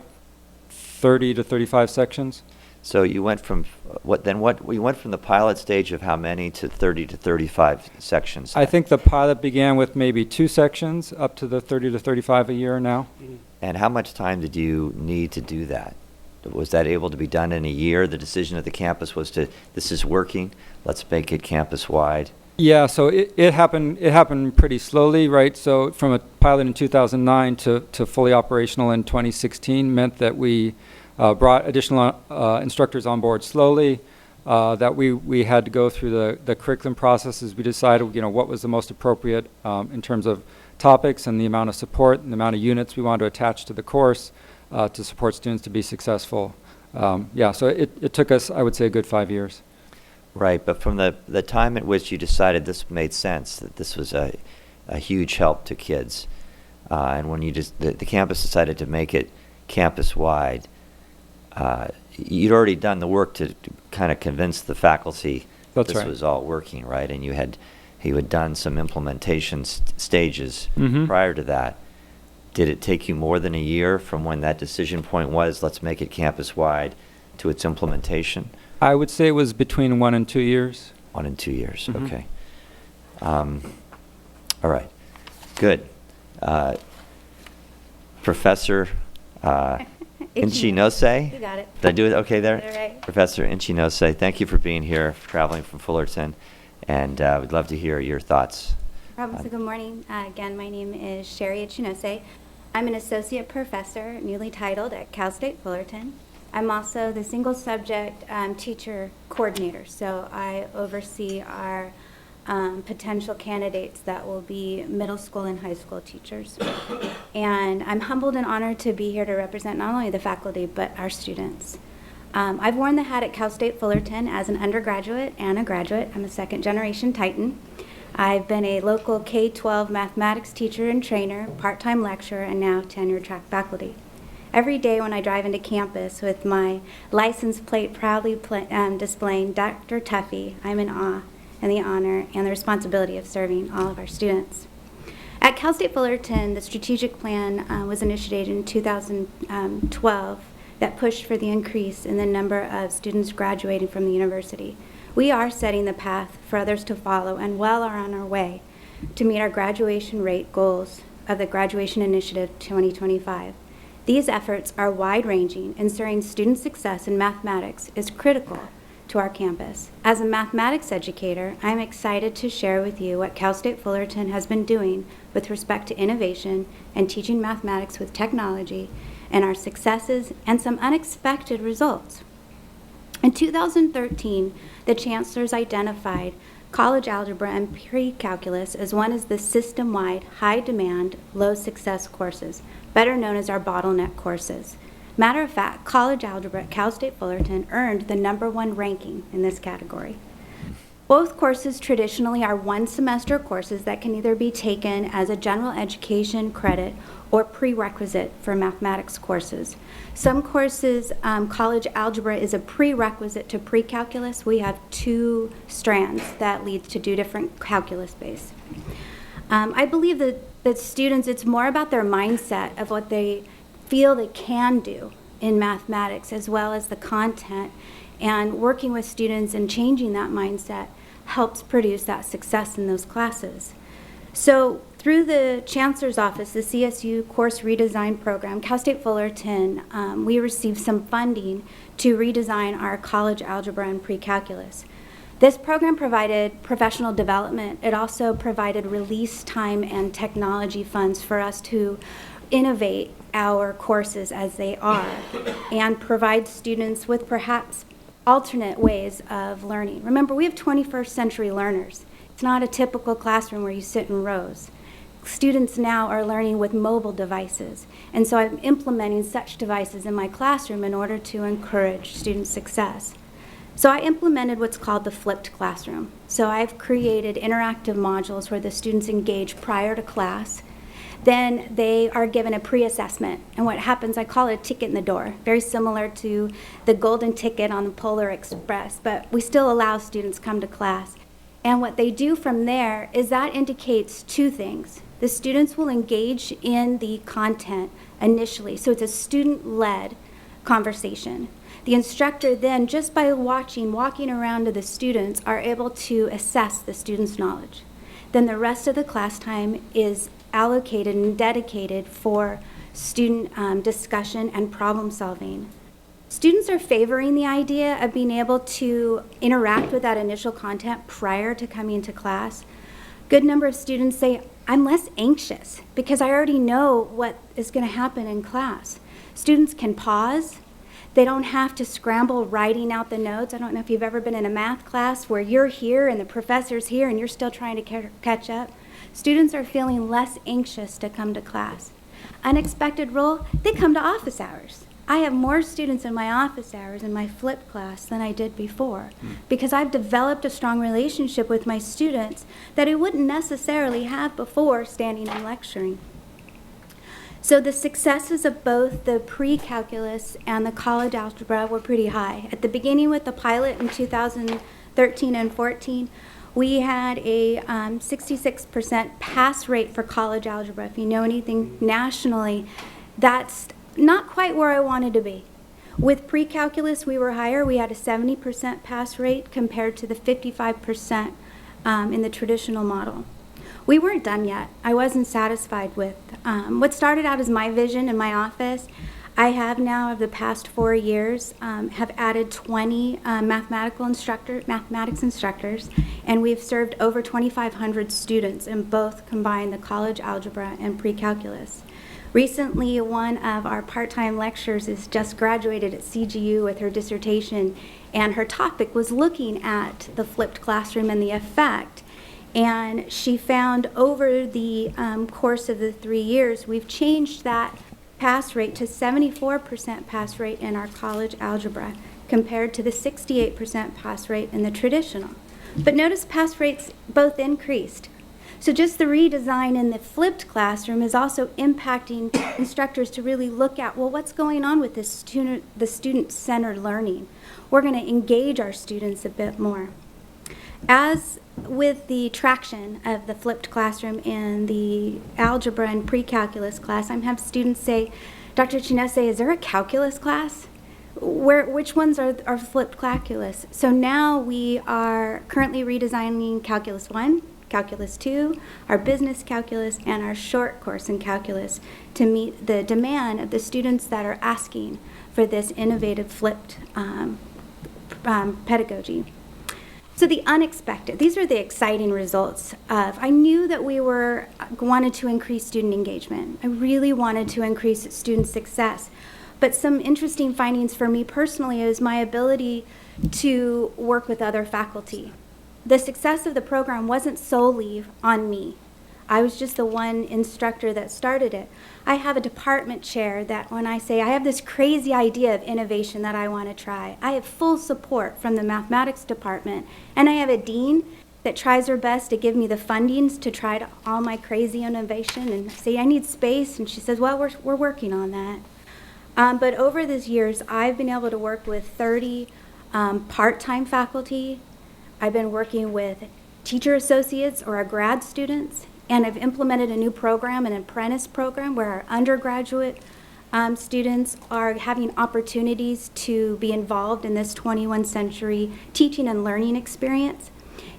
30 to 35 sections. So you went from you went from the pilot stage of how many to 30 to 35 sections? I think the pilot began with maybe 2 sections up to the 30 to 35 a year now. And how much time did you need to do that? Was that able to be done in a year? The decision of the campus was this is working, let's make it campus-wide. Yeah, so it happened pretty slowly, right? So from a pilot in 2009 to fully operational in 2016 meant that we brought additional instructors on board slowly. that we had to go through the curriculum processes. We decided, what was the most appropriate in terms of topics and the amount of support and the amount of units we wanted to attach to the course to support students to be successful. So it took us, I would say, a good 5 years. Right, but from the time at which you decided this made sense, that this was a huge help to kids, and when the campus decided to make it campus-wide, you'd already done the work to kind of convince the faculty That's this right. was all working, right? And you had done some implementation stages Mhm. prior to that. Did it take you more than a year from when that decision point was, let's make it campus-wide, to its implementation? I would say it was between 1 and 2 years. 1 and 2 years, Mhm. okay. All right, good. Professor Inchinose? You got it. Did I do it okay there? All right. Professor Inchinose, thank you for being here, for traveling from Fullerton, and we'd love to hear your thoughts. So good morning. Again, my name is Sherry Ichinose. I'm an associate professor, newly titled at Cal State Fullerton. I'm also the single subject teacher coordinator, so I oversee our potential candidates that will be middle school and high school teachers. And I'm humbled and honored to be here to represent not only the faculty, but our students. I've worn the hat at Cal State Fullerton as an undergraduate and a graduate. I'm a second-generation Titan. I've been a local K-12 mathematics teacher and trainer, part-time lecturer, and now tenure track faculty. Every day when I drive into campus with my license plate proudly displaying Dr. Tuffy, I'm in awe and the honor and the responsibility of serving all of our students. At Cal State Fullerton, the strategic plan was initiated in 2012 that pushed for the increase in the number of students graduating from the university. We are setting the path for others to follow and well are on our way to meet our graduation rate goals of the Graduation Initiative 2025. These efforts are wide-ranging. Ensuring student success in mathematics is critical to our campus. As a mathematics educator, I'm excited to share with you what Cal State Fullerton has been doing with respect to innovation and teaching mathematics with technology, and our successes and some unexpected results. In 2013, the chancellors identified college algebra and pre-calculus as one of the system-wide, high-demand, low-success courses, better known as our bottleneck courses. Matter of fact, college algebra at Cal State Fullerton earned the #1 ranking in this category. Both courses traditionally are one-semester courses that can either be taken as a general education credit or prerequisite for mathematics courses. Some courses, college algebra is a prerequisite to pre-calculus. We have 2 strands that leads to 2 different calculus bases. I believe that students, it's more about their mindset of what they feel they can do in mathematics, as well as the content, and working with students and changing that mindset helps produce that success in those classes. So through the Chancellor's Office, the CSU Course Redesign Program, Cal State Fullerton, we received some funding to redesign our college algebra and pre-calculus. This program provided professional development. It also provided release time and technology funds for us to innovate our courses as they are and provide students with perhaps alternate ways of learning. Remember, we have 21st century learners. It's not a typical classroom where you sit in rows. Students now are learning with mobile devices, and so I'm implementing such devices in my classroom in order to encourage student success. So I implemented what's called the flipped classroom. So I've created interactive modules where the students engage prior to class. Then they are given a pre-assessment, and what happens, I call it a ticket in the door, very similar to the golden ticket on the Polar Express, but we still allow students come to class. And what they do from there is that indicates 2 things. The students will engage in the content initially, so it's a student-led conversation. The instructor then, just by walking around to the students, are able to assess the student's knowledge. Then the rest of the class time is allocated and dedicated for student discussion and problem solving. Students are favoring the idea of being able to interact with that initial content prior to coming to class. Good number of students say, I'm less anxious because I already know what is going to happen in class. Students can pause. They don't have to scramble writing out the notes. I don't know if you've ever been in a math class where you're here and the professor's here and you're still trying to catch up. Students are feeling less anxious to come to class. Unexpected role, they come to office hours. I have more students in my office hours in my flipped class than I did before because I've developed a strong relationship with my students that I wouldn't necessarily have before standing and lecturing. So the successes of both the pre-calculus and the college algebra were pretty high. At the beginning with the pilot in 2013 and 14, we had a 66% pass rate for college algebra. If you know anything nationally, that's not quite where I wanted to be. With pre-calculus, we were higher. We had a 70% pass rate compared to the 55% in the traditional model. We weren't done yet. I wasn't satisfied with what started out as my vision in my office. I have now, over the past 4 years, have added 20 mathematics instructors, and we've served over 2,500 students in both combined the college algebra and pre-calculus. Recently, one of our part-time lecturers has just graduated at CGU with her dissertation, and her topic was looking at the flipped classroom and the effect. And she found over the course of the 3 years, we've changed that pass rate to 74% pass rate in our college algebra compared to the 68% pass rate in the traditional. But notice pass rates both increased. So just the redesign in the flipped classroom is also impacting instructors to really look at, well, what's going on with this the student-centered learning? We're going to engage our students a bit more. As with the traction of the flipped classroom in the algebra and pre-calculus class, I'm having students say, Dr. Chinese, is there a calculus class? Which ones are flipped calculus? So now we are currently redesigning Calculus 1, Calculus 2, our business calculus, and our short course in calculus to meet the demand of the students that are asking for this innovative flipped pedagogy. So the unexpected, these are the exciting results of, I knew that we wanted to increase student engagement. I really wanted to increase student success. But some interesting findings for me personally is my ability to work with other faculty. The success of the program wasn't solely on me. I was just the one instructor that started it. I have a department chair that when I say I have this crazy idea of innovation that I want to try, I have full support from the mathematics department. And I have a dean that tries her best to give me the fundings to try all my crazy innovation and say, I need space. And she says, well, we're working on that. But over these years, I've been able to work with 30 part-time faculty. I've been working with teacher associates or our grad students. And I've implemented a new program, an apprentice program, where our undergraduate students are having opportunities to be involved in this 21st century teaching and learning experience.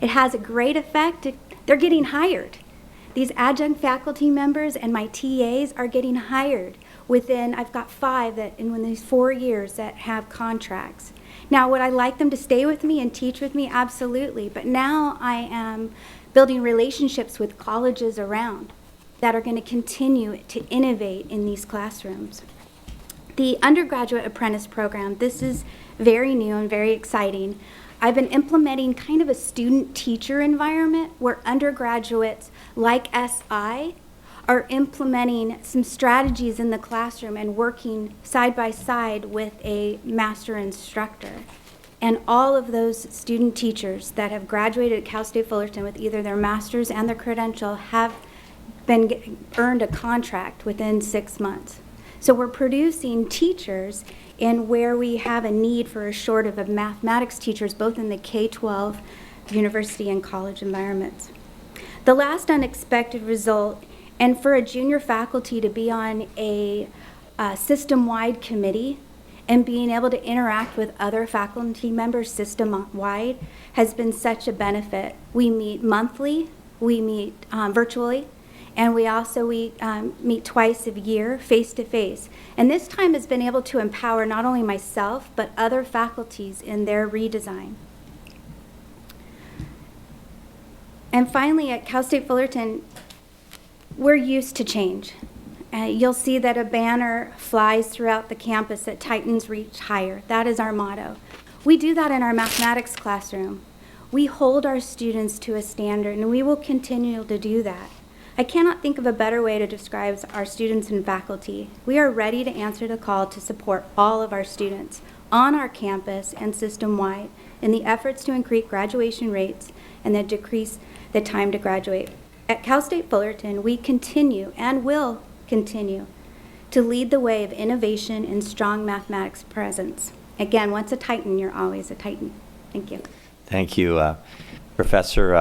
It has a great effect. They're getting hired. These adjunct faculty members and my TAs are getting hired I've got 5 that in these 4 years that have contracts. Now, would I like them to stay with me and teach with me? Absolutely. But now I am building relationships with colleges around that are going to continue to innovate in these classrooms. The undergraduate apprentice program, this is very new and very exciting. I've been implementing kind of a student-teacher environment where undergraduates like SI are implementing some strategies in the classroom and working side by side with a master instructor. And all of those student teachers that have graduated at Cal State Fullerton with either their master's and their credential have earned a contract within 6 months. So we're producing teachers in where we have a need for a shortage of mathematics teachers, both in the K-12, university, and college environments. The last unexpected result, and for a junior faculty to be on a system-wide committee and being able to interact with other faculty members system-wide has been such a benefit. We meet monthly, we meet virtually, and we also meet twice a year, face-to-face. And this time has been able to empower not only myself, but other faculties in their redesign. And finally, at Cal State Fullerton, we're used to change. You'll see that a banner flies throughout the campus that Titans reach higher. That is our motto. We do that in our mathematics classroom. We hold our students to a standard, and we will continue to do that. I cannot think of a better way to describe our students and faculty. We are ready to answer the call to support all of our students on our campus and system-wide in the efforts to increase graduation rates and then decrease the time to graduate. At Cal State Fullerton, we continue and will continue to lead the way of innovation and strong mathematics presence. Again, once a Titan, you're always a Titan. Thank you. Thank you, Professor.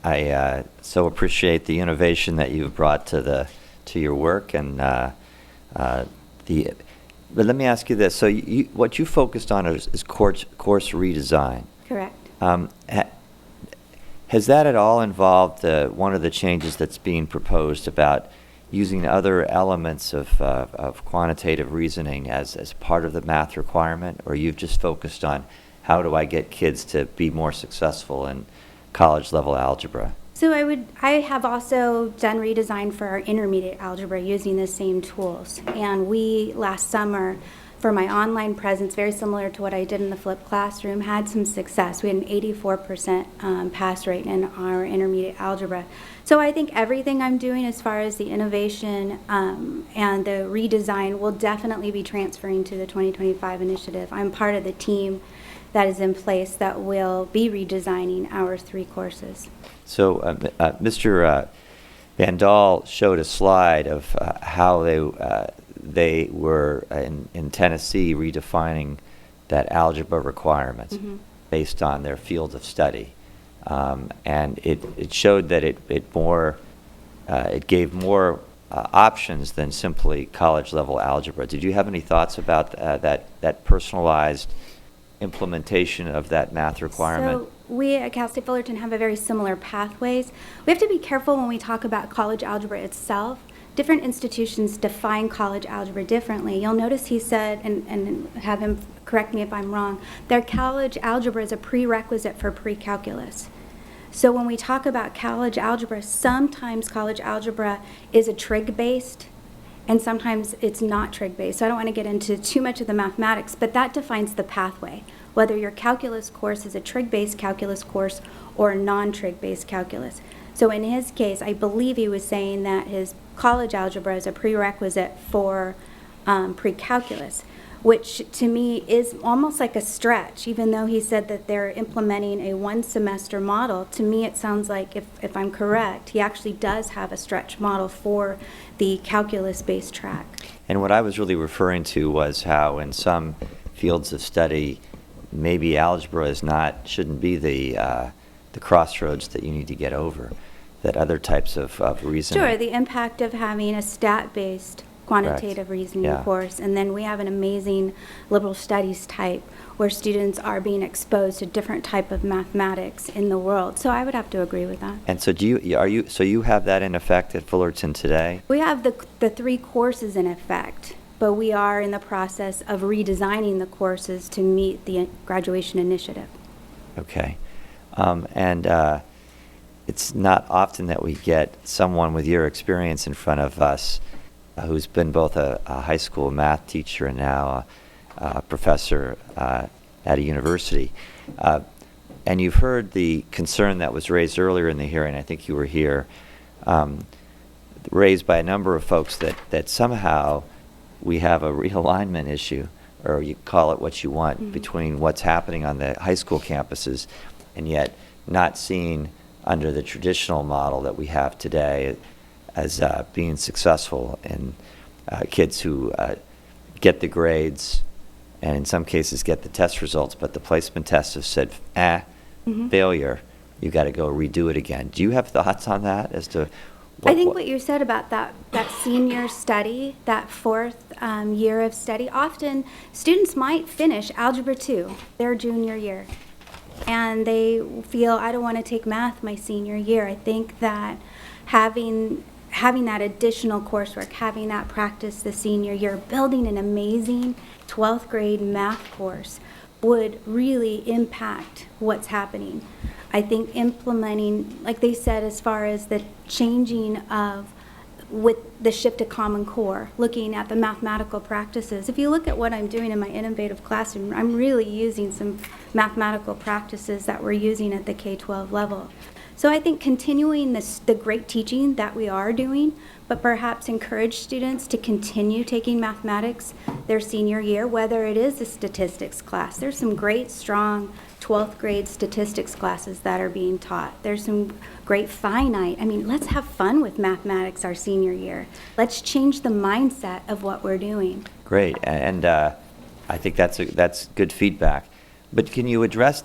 I so appreciate the innovation that you've brought to your work, and but let me ask you this: so what you focused on is course redesign. Correct. Has that at all involved one of the changes that's being proposed about using other elements of quantitative reasoning as part of the math requirement, or you've just focused on how do I get kids to be more successful in college level algebra? So I have also done redesign for our intermediate algebra using the same tools. And we, last summer, for my online presence, very similar to what I did in the flipped classroom, had some success. We had an 84% pass rate in our intermediate algebra. So I think everything I'm doing as far as the innovation and the redesign will definitely be transferring to the 2025 initiative. I'm part of the team that is in place that will be redesigning our 3 courses. So Mr. Van Dahl showed a slide of how they were in Tennessee redefining that algebra requirements based on their field of study, and it showed that it gave more options than simply college level algebra. Did you have any thoughts about that personalized implementation of that math requirement? So we at Cal State Fullerton have a very similar pathways. We have to be careful when we talk about college algebra itself. Different institutions define college algebra differently. You'll notice he said, and have him correct me if I'm wrong, their college algebra is a prerequisite for pre-calculus. So when we talk about college algebra, sometimes college algebra is a trig-based, and sometimes it's not trig-based. So I don't want to get into too much of the mathematics, but that defines the pathway, whether your calculus course is a trig-based calculus course or a non-trig-based calculus. So in his case, I believe he was saying that his college algebra is a prerequisite for pre-calculus, which to me is almost like a stretch. Even though he said that they're implementing a 1-semester model, to me it sounds like, if I'm correct, he actually does have a stretch model for the calculus-based track. And what I was really referring to was how in some fields of study, maybe algebra shouldn't be the crossroads that you need to get over, that other types of reasoning. Sure, the impact of having a stat-based quantitative reasoning course, and then we have an amazing liberal studies type where students are being exposed to different type of mathematics in the world. So I would have to agree with that. And so you have that in effect at Fullerton today? We have the 3 courses in effect, but we are in the process of redesigning the courses to meet the graduation initiative. Okay. And it's not often that we get someone with your experience in front of us who's been both a high school math teacher and now a professor at a university. And you've heard the concern that was raised earlier in the hearing, I think you were here, raised by a number of folks that somehow we have a realignment issue, or you call it what you want, between what's happening on the high school campuses and yet not seen under the traditional model that we have today as being successful in kids who get the grades and in some cases get the test results, but the placement tests have said, failure, you got to go redo it again. Do you have thoughts on that as to I think what you said about that senior study, that 4th year of study, often students might finish Algebra 2 their junior year, and they feel, I don't want to take math my senior year. I think that having that additional coursework, having that practice the senior year, building an amazing 12th grade math course would really impact what's happening. I think implementing, like they said, as far as the changing of with the shift to Common Core, looking at the mathematical practices. If you look at what I'm doing in my innovative classroom, I'm really using some mathematical practices that we're using at the K-12 level. So I think continuing the great teaching that we are doing, but perhaps encourage students to continue taking mathematics their senior year, whether it is a statistics class. There's some great, strong 12th grade statistics classes that are being taught. There's some great finite. I mean, let's have fun with mathematics our senior year. Let's change the mindset of what we're doing. Great, and I think that's good feedback. But can you address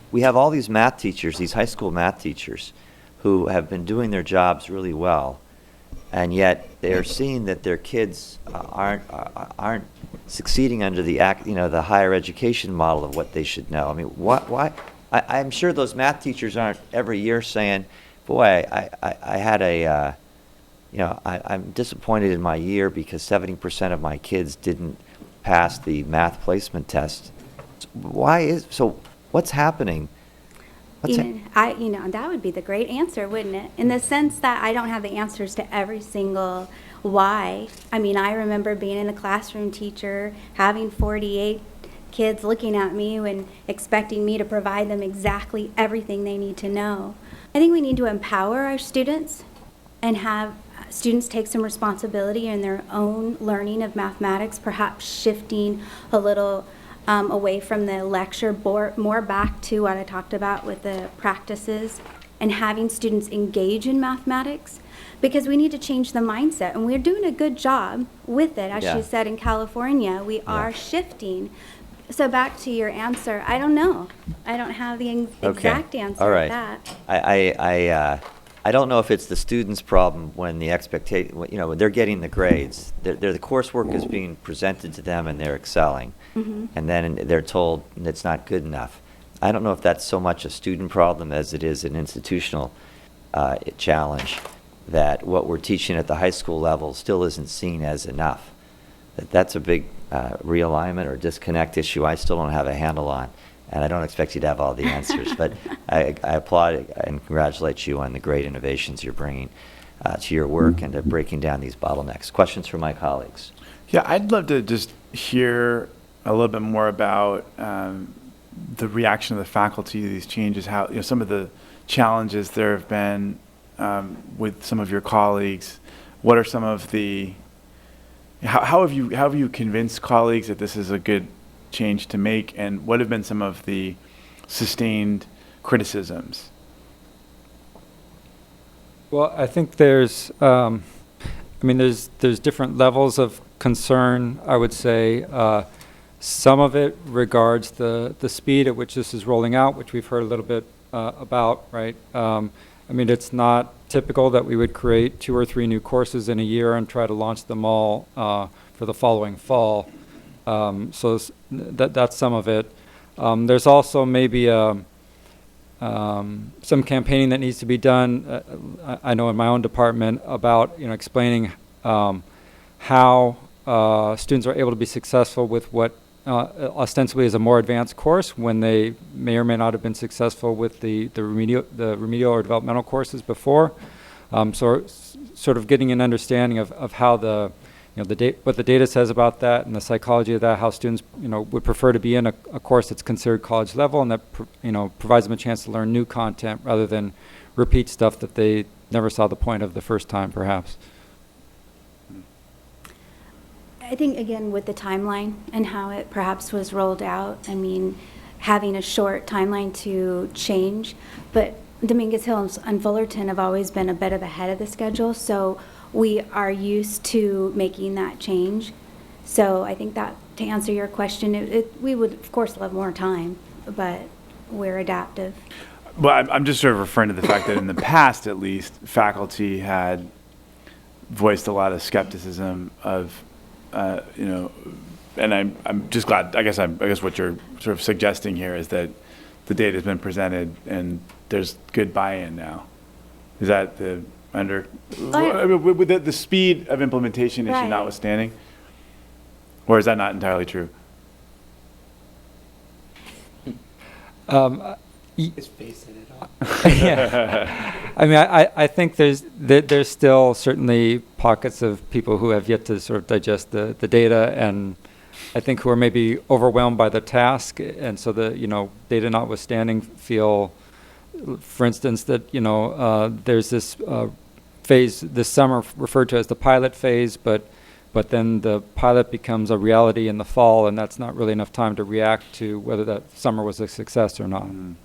we have all these math teachers, these high school math teachers, who have been doing their jobs really well, and yet they're seeing that their kids aren't succeeding under the higher education model of what they should know. I mean, why? I'm sure those math teachers aren't every year saying, "Boy, I had I'm disappointed in my year because 70% of my kids didn't pass the math placement test." What's happening? That would be the great answer, wouldn't it? In the sense that I don't have the answers to every single why. I mean, I remember being in a classroom teacher, having 48 kids looking at me and expecting me to provide them exactly everything they need to know. I think we need to empower our students and have students take some responsibility in their own learning of mathematics, perhaps shifting a little away from the lecture, more back to what I talked about with the practices, and having students engage in mathematics, because we need to change the mindset, and we're doing a good job with it. As you said, in California, we are shifting. So back to your answer, I don't know. I don't have the exact answer All right. to that. I don't know if it's the student's problem when the expectation, when they're getting the grades. The coursework is being presented to them and they're excelling. And then they're told it's not good enough. I don't know if that's so much a student problem as it is an institutional challenge, that what we're teaching at the high school level still isn't seen as enough. That's a big realignment or disconnect issue I still don't have a handle on. And I don't expect you to have all the answers, but I applaud and congratulate you on the great innovations you're bringing to your work and to breaking down these bottlenecks. Questions from my colleagues? Yeah, I'd love to just hear a little bit more about the reaction of the faculty to these changes, how some of the challenges there have been with some of your colleagues. What are some of the, how have you convinced colleagues that this is a good change to make, and what have been some of the sustained criticisms? Well, I think there's different levels of concern, I would say. Some of it regards the speed at which this is rolling out, which we've heard a little bit about, right? It's not typical that we would create 2 or 3 new courses in a year and try to launch them all for the following fall. So that's some of it. There's also maybe some campaigning that needs to be done. I know in my own department about explaining how students are able to be successful with what ostensibly is a more advanced course when they may or may not have been successful with the remedial or developmental courses before. So sort of getting an understanding of how what the data says about that and the psychology of that, how students would prefer to be in a course that's considered college level and that provides them a chance to learn new content rather than repeat stuff that they never saw the point of the first time, perhaps. I think, again, with the timeline and how it perhaps was rolled out, having a short timeline to change, but Dominguez Hills and Fullerton have always been a bit ahead of the schedule, so we are used to making that change. So I think that, to answer your question, we would, of course, love more time, but we're adaptive. Well, I'm just sort of referring to the fact that in the past, at least, faculty had voiced a lot of skepticism of, and I'm just glad. I guess what you're sort of suggesting here is that the data has been presented and there's good buy-in now. Is that the with the speed of implementation issue notwithstanding, or is that not entirely true? His face said it all. Yeah. I mean, I think there's still certainly pockets of people who have yet to sort of digest the data, and I think who are maybe overwhelmed by the task, and so data notwithstanding, feel, for instance, that there's this phase this summer referred to as the pilot phase, but then the pilot becomes a reality in the fall, and that's not really enough time to react to whether that summer was a success or not. Mm.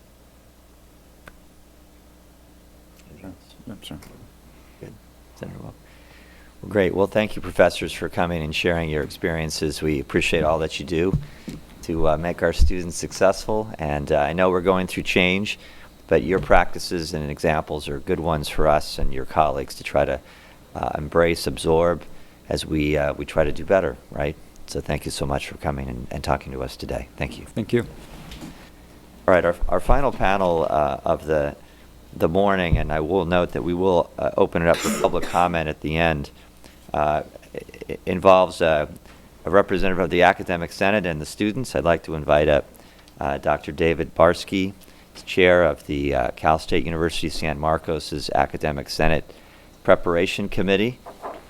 Yep, sure. Good. Senator Wilk. Well, great. Well, thank you, professors, for coming and sharing your experiences. We appreciate all that you do to make our students successful. And I know we're going through change, but your practices and examples are good ones for us and your colleagues to try to embrace, absorb, as we try to do better, right? So thank you so much for coming and talking to us today. Thank you. Thank you. All right, our final panel of the morning, and I will note that we will open it up for public comment at the end, involves a representative of the Academic Senate and the students. I'd like to invite up Dr. David Barsky, chair of the Cal State University San Marcos' Academic Senate Preparation Committee.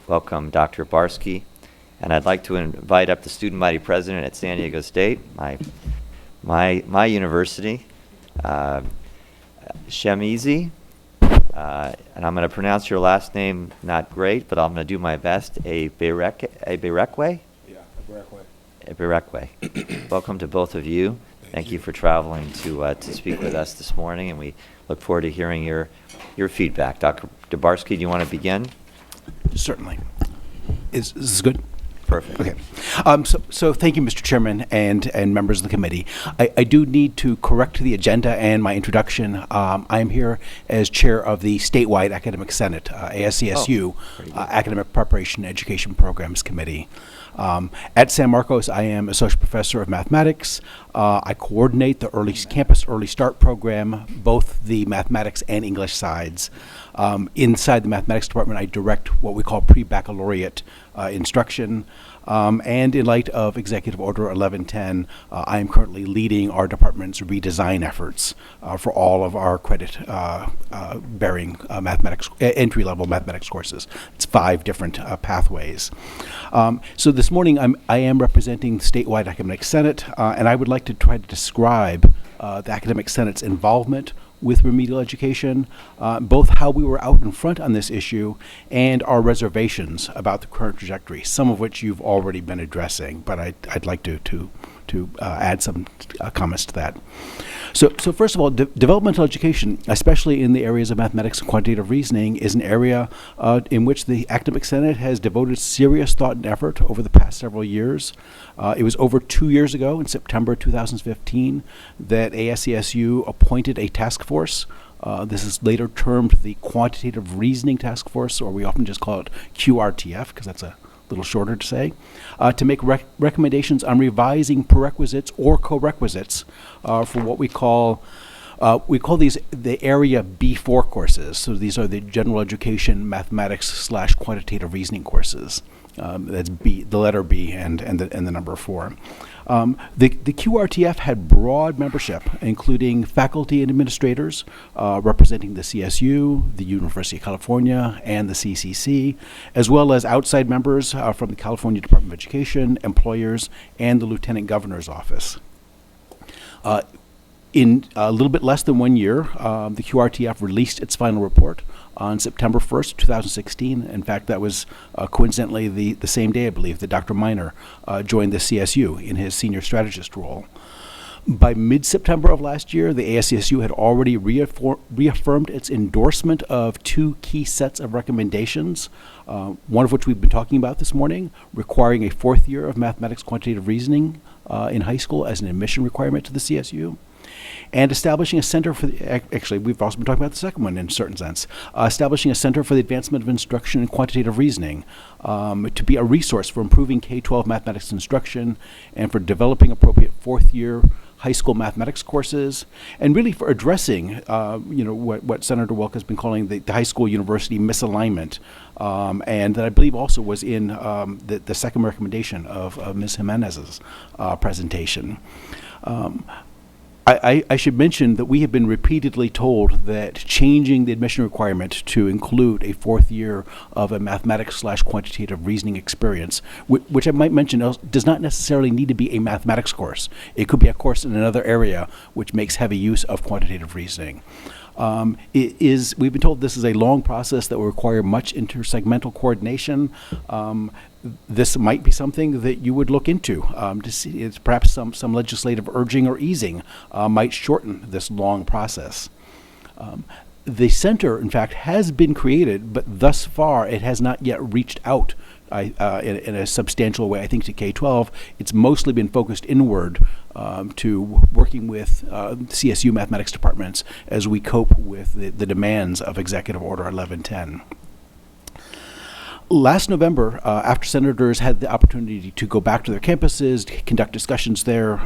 Welcome, Dr. Barsky. And I'd like to invite up the student body president at San Diego State, my university, Shemizi, and I'm going to pronounce your last name not great, but I'm going to do my best. Eberekwe? Yeah, Eberekwe. Eberekwe. Welcome to both of you. Thank you for traveling to speak with us this morning, and we look forward to hearing your feedback. Dr. Dabarsky, do you want to begin? Certainly. Is this good? Perfect. Okay. So thank you, Mr. Chairman and members of the committee. I do need to correct the agenda and my introduction. I am here as chair of the statewide Academic Senate, ASCSU, Academic Preparation and Education Programs Committee. At San Marcos, I am associate professor of mathematics. I coordinate the campus early start program, both the mathematics and English sides. Inside the mathematics department, I direct what we call pre-baccalaureate instruction. And in light of Executive Order 1110, I am currently leading our department's redesign efforts for all of our credit-bearing mathematics, entry-level mathematics courses. It's 5 different pathways. So this morning, I am representing the statewide Academic Senate, and I would like to try to describe the Academic Senate's involvement with remedial education, both how we were out in front on this issue and our reservations about the current trajectory, some of which you've already been addressing, but I'd like to add some comments to that. So first of all, developmental education, especially in the areas of mathematics and quantitative reasoning, is an area in which the Academic Senate has devoted serious thought and effort over the past several years. It was over 2 years ago, in September 2015, that ASCSU appointed a task force. This is later termed the Quantitative Reasoning Task Force, or we often just call it QRTF, because that's a little shorter to say, to make recommendations on revising prerequisites or co-requisites for what we call these the Area B4 courses. So these are the general education mathematics / quantitative reasoning courses. That's B, the letter B, and the number 4. The QRTF had broad membership, including faculty and administrators representing the CSU, the University of California, and the CCC, as well as outside members from the California Department of Education, employers, and the Lieutenant Governor's Office. In a little bit less than 1 year, the QRTF released its final report on September 1st, 2016. In fact, that was coincidentally the same day, I believe, that Dr. Miner joined the CSU in his senior strategist role. By mid-September of last year, the ASCSU had already reaffirmed its endorsement of 2 key sets of recommendations, one of which we've been talking about this morning, requiring a 4th year of mathematics quantitative reasoning in high school as an admission requirement to the CSU. And establishing a center for actually, we've also been talking about the second one in a certain sense, establishing a center for the advancement of instruction in quantitative reasoning to be a resource for improving K-12 mathematics instruction and for developing appropriate 4th year high school mathematics courses, and really for addressing, what Senator Wilk has been calling the high school university misalignment, and that I believe also was in the second recommendation of Ms. Jimenez's presentation. I should mention that we have been repeatedly told that changing the admission requirement to include a fourth year of a mathematics/quantitative reasoning experience, which I might mention does not necessarily need to be a mathematics course. It could be a course in another area which makes heavy use of quantitative reasoning. We've been told this is a long process that will require much intersegmental coordination. This might be something that you would look into to see. It's perhaps some legislative urging or easing might shorten this long process. The center, in fact, has been created, but thus far it has not yet reached out in a substantial way, I think, to K-12. It's mostly been focused inward to working with CSU mathematics departments as we cope with the demands of Executive Order 1110. Last November, after senators had the opportunity to go back to their campuses, to conduct discussions there,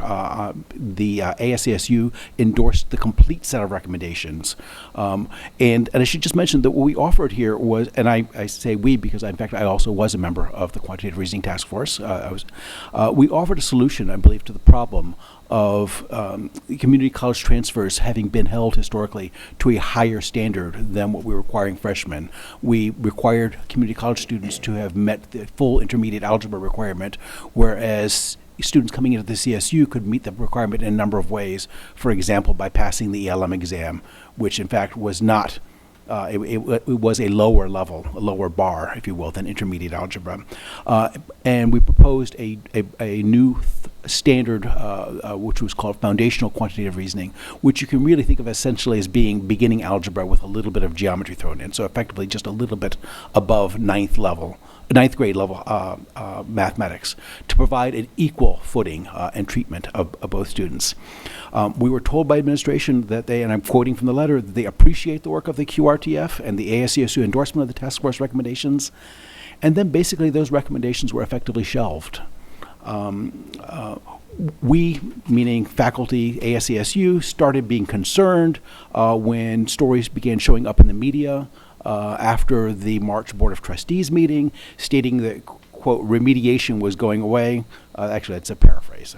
the ASCSU endorsed the complete set of recommendations. And I should just mention that what we offered here was, and I say we because in fact I also was a member of the Quantitative Reasoning Task Force. We offered a solution, I believe, to the problem of community college transfers having been held historically to a higher standard than what we were requiring freshmen. We required community college students to have met the full intermediate algebra requirement, whereas students coming into the CSU could meet the requirement in a number of ways, for example, by passing the ELM exam, which in fact was not it was a lower level, a lower bar, if you will, than intermediate algebra. And we proposed a new standard, which was called foundational quantitative reasoning, which you can really think of essentially as being beginning algebra with a little bit of geometry thrown in. So effectively just a little bit above ninth grade level mathematics, to provide an equal footing and treatment of both students. We were told by administration that they, and I'm quoting from the letter, that they appreciate the work of the QRTF and the ASCSU endorsement of the task force recommendations, and then basically those recommendations were effectively shelved. We, meaning faculty, ASCSU, started being concerned when stories began showing up in the media after the March Board of Trustees meeting, stating that, quote, remediation was going away. Actually, that's a paraphrase.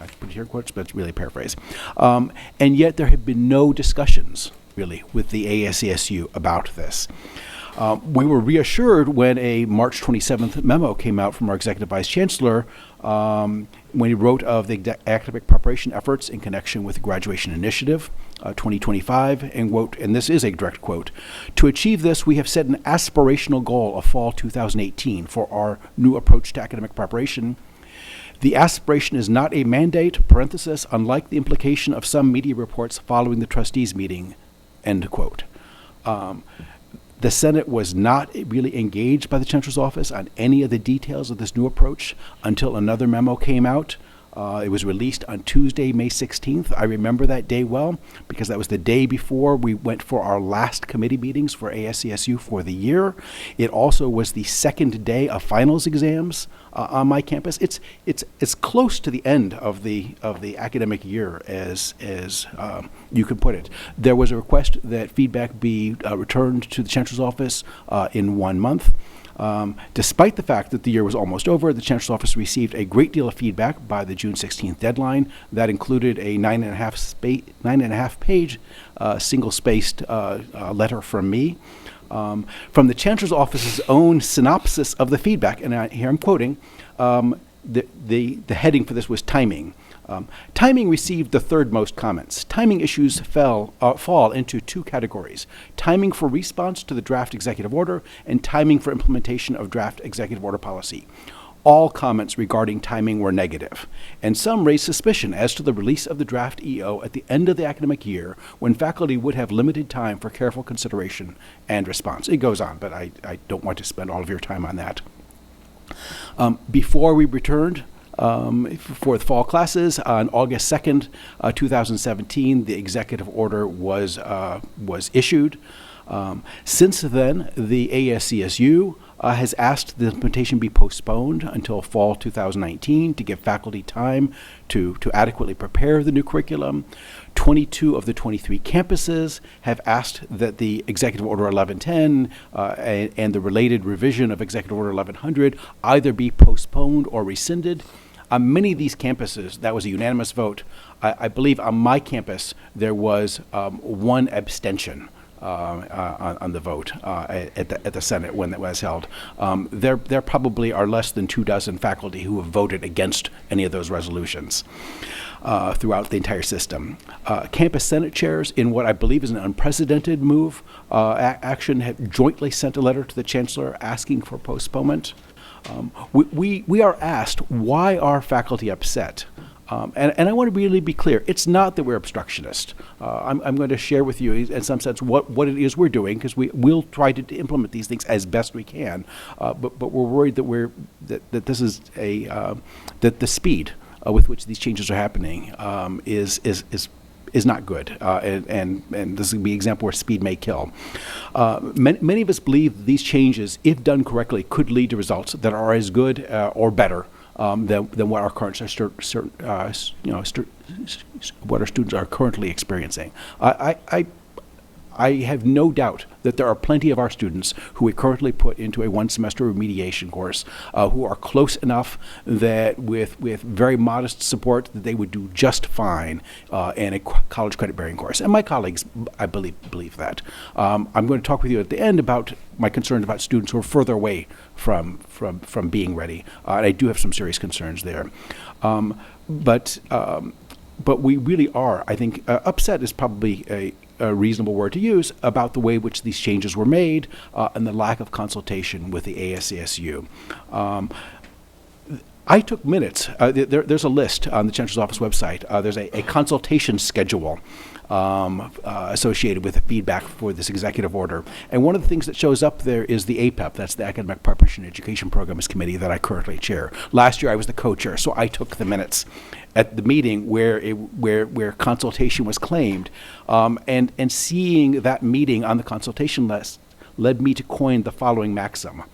I put it here in quotes, but it's really a paraphrase. And yet there have been no discussions, really, with the ASCSU about this. We were reassured when a March 27th memo came out from our Executive Vice Chancellor when he wrote of the academic preparation efforts in connection with the Graduation Initiative 2025, and wrote, and this is a direct quote, "To achieve this, we have set an aspirational goal of fall 2018 for our new approach to academic preparation. The aspiration is not a mandate, parenthesis, unlike the implication of some media reports following the trustees meeting," end quote. The Senate was not really engaged by the Chancellor's office on any of the details of this new approach until another memo came out. It was released on Tuesday, May 16th. I remember that day well because that was the day before we went for our last committee meetings for ASCSU for the year. It also was the second day of finals exams on my campus. It's close to the end of the academic year as you could put it. There was a request that feedback be returned to the Chancellor's office in 1 month. Despite the fact that the year was almost over, the Chancellor's office received a great deal of feedback by the June 16th deadline. That included a 9.5 page single-spaced letter from me. From the Chancellor's office's own synopsis of the feedback, and here I'm quoting, the heading for this was timing. Timing received the third most comments. Timing issues fall into two categories: timing for response to the draft executive order and timing for implementation of draft executive order policy. All comments regarding timing were negative, and some raised suspicion as to the release of the draft EO at the end of the academic year when faculty would have limited time for careful consideration and response. It goes on, but I don't want to spend all of your time on that. Before we returned for the fall classes on August 2nd, 2017, the executive order was issued. Since then, the ASCSU has asked the implementation be postponed until fall 2019 to give faculty time to adequately prepare the new curriculum. 22 of the 23 campuses have asked that the Executive Order 1110 and the related revision of Executive Order 1100 either be postponed or rescinded. On many of these campuses, that was a unanimous vote. I believe on my campus, there was one abstention on the vote at the Senate when that was held. There probably are less than 24 faculty who have voted against any of those resolutions throughout the entire system. Campus Senate chairs, in what I believe is an unprecedented move, action, have jointly sent a letter to the Chancellor asking for postponement. We are asked, why are faculty upset? And I want to really be clear. It's not that we're obstructionist. I'm going to share with you, in some sense, what it is we're doing, because we'll try to implement these things as best we can. But we're worried that this is that the speed with which these changes are happening is not good, and this would be an example where speed may kill. Many of us believe these changes, if done correctly, could lead to results that are as good or better than what our current what our students are currently experiencing. I have no doubt that there are plenty of our students who we currently put into a one-semester remediation course who are close enough that with very modest support that they would do just fine in a college credit-bearing course. And my colleagues, I believe that. I'm going to talk with you at the end about my concerns about students who are further away from being ready. And I do have some serious concerns there. But we really are, I think, upset is probably a reasonable word to use about the way in which these changes were made and the lack of consultation with the ASASU. I took minutes. There's a list on the Chancellor's Office website. There's a consultation schedule associated with the feedback for this executive order. And one of the things that shows up there is the APEP, that's the Academic Preparation and Education Programs Committee that I currently chair. Last year I was the co-chair, so I took the minutes at the meeting where consultation was claimed. And seeing that meeting on the consultation list led me to coin the following maxim.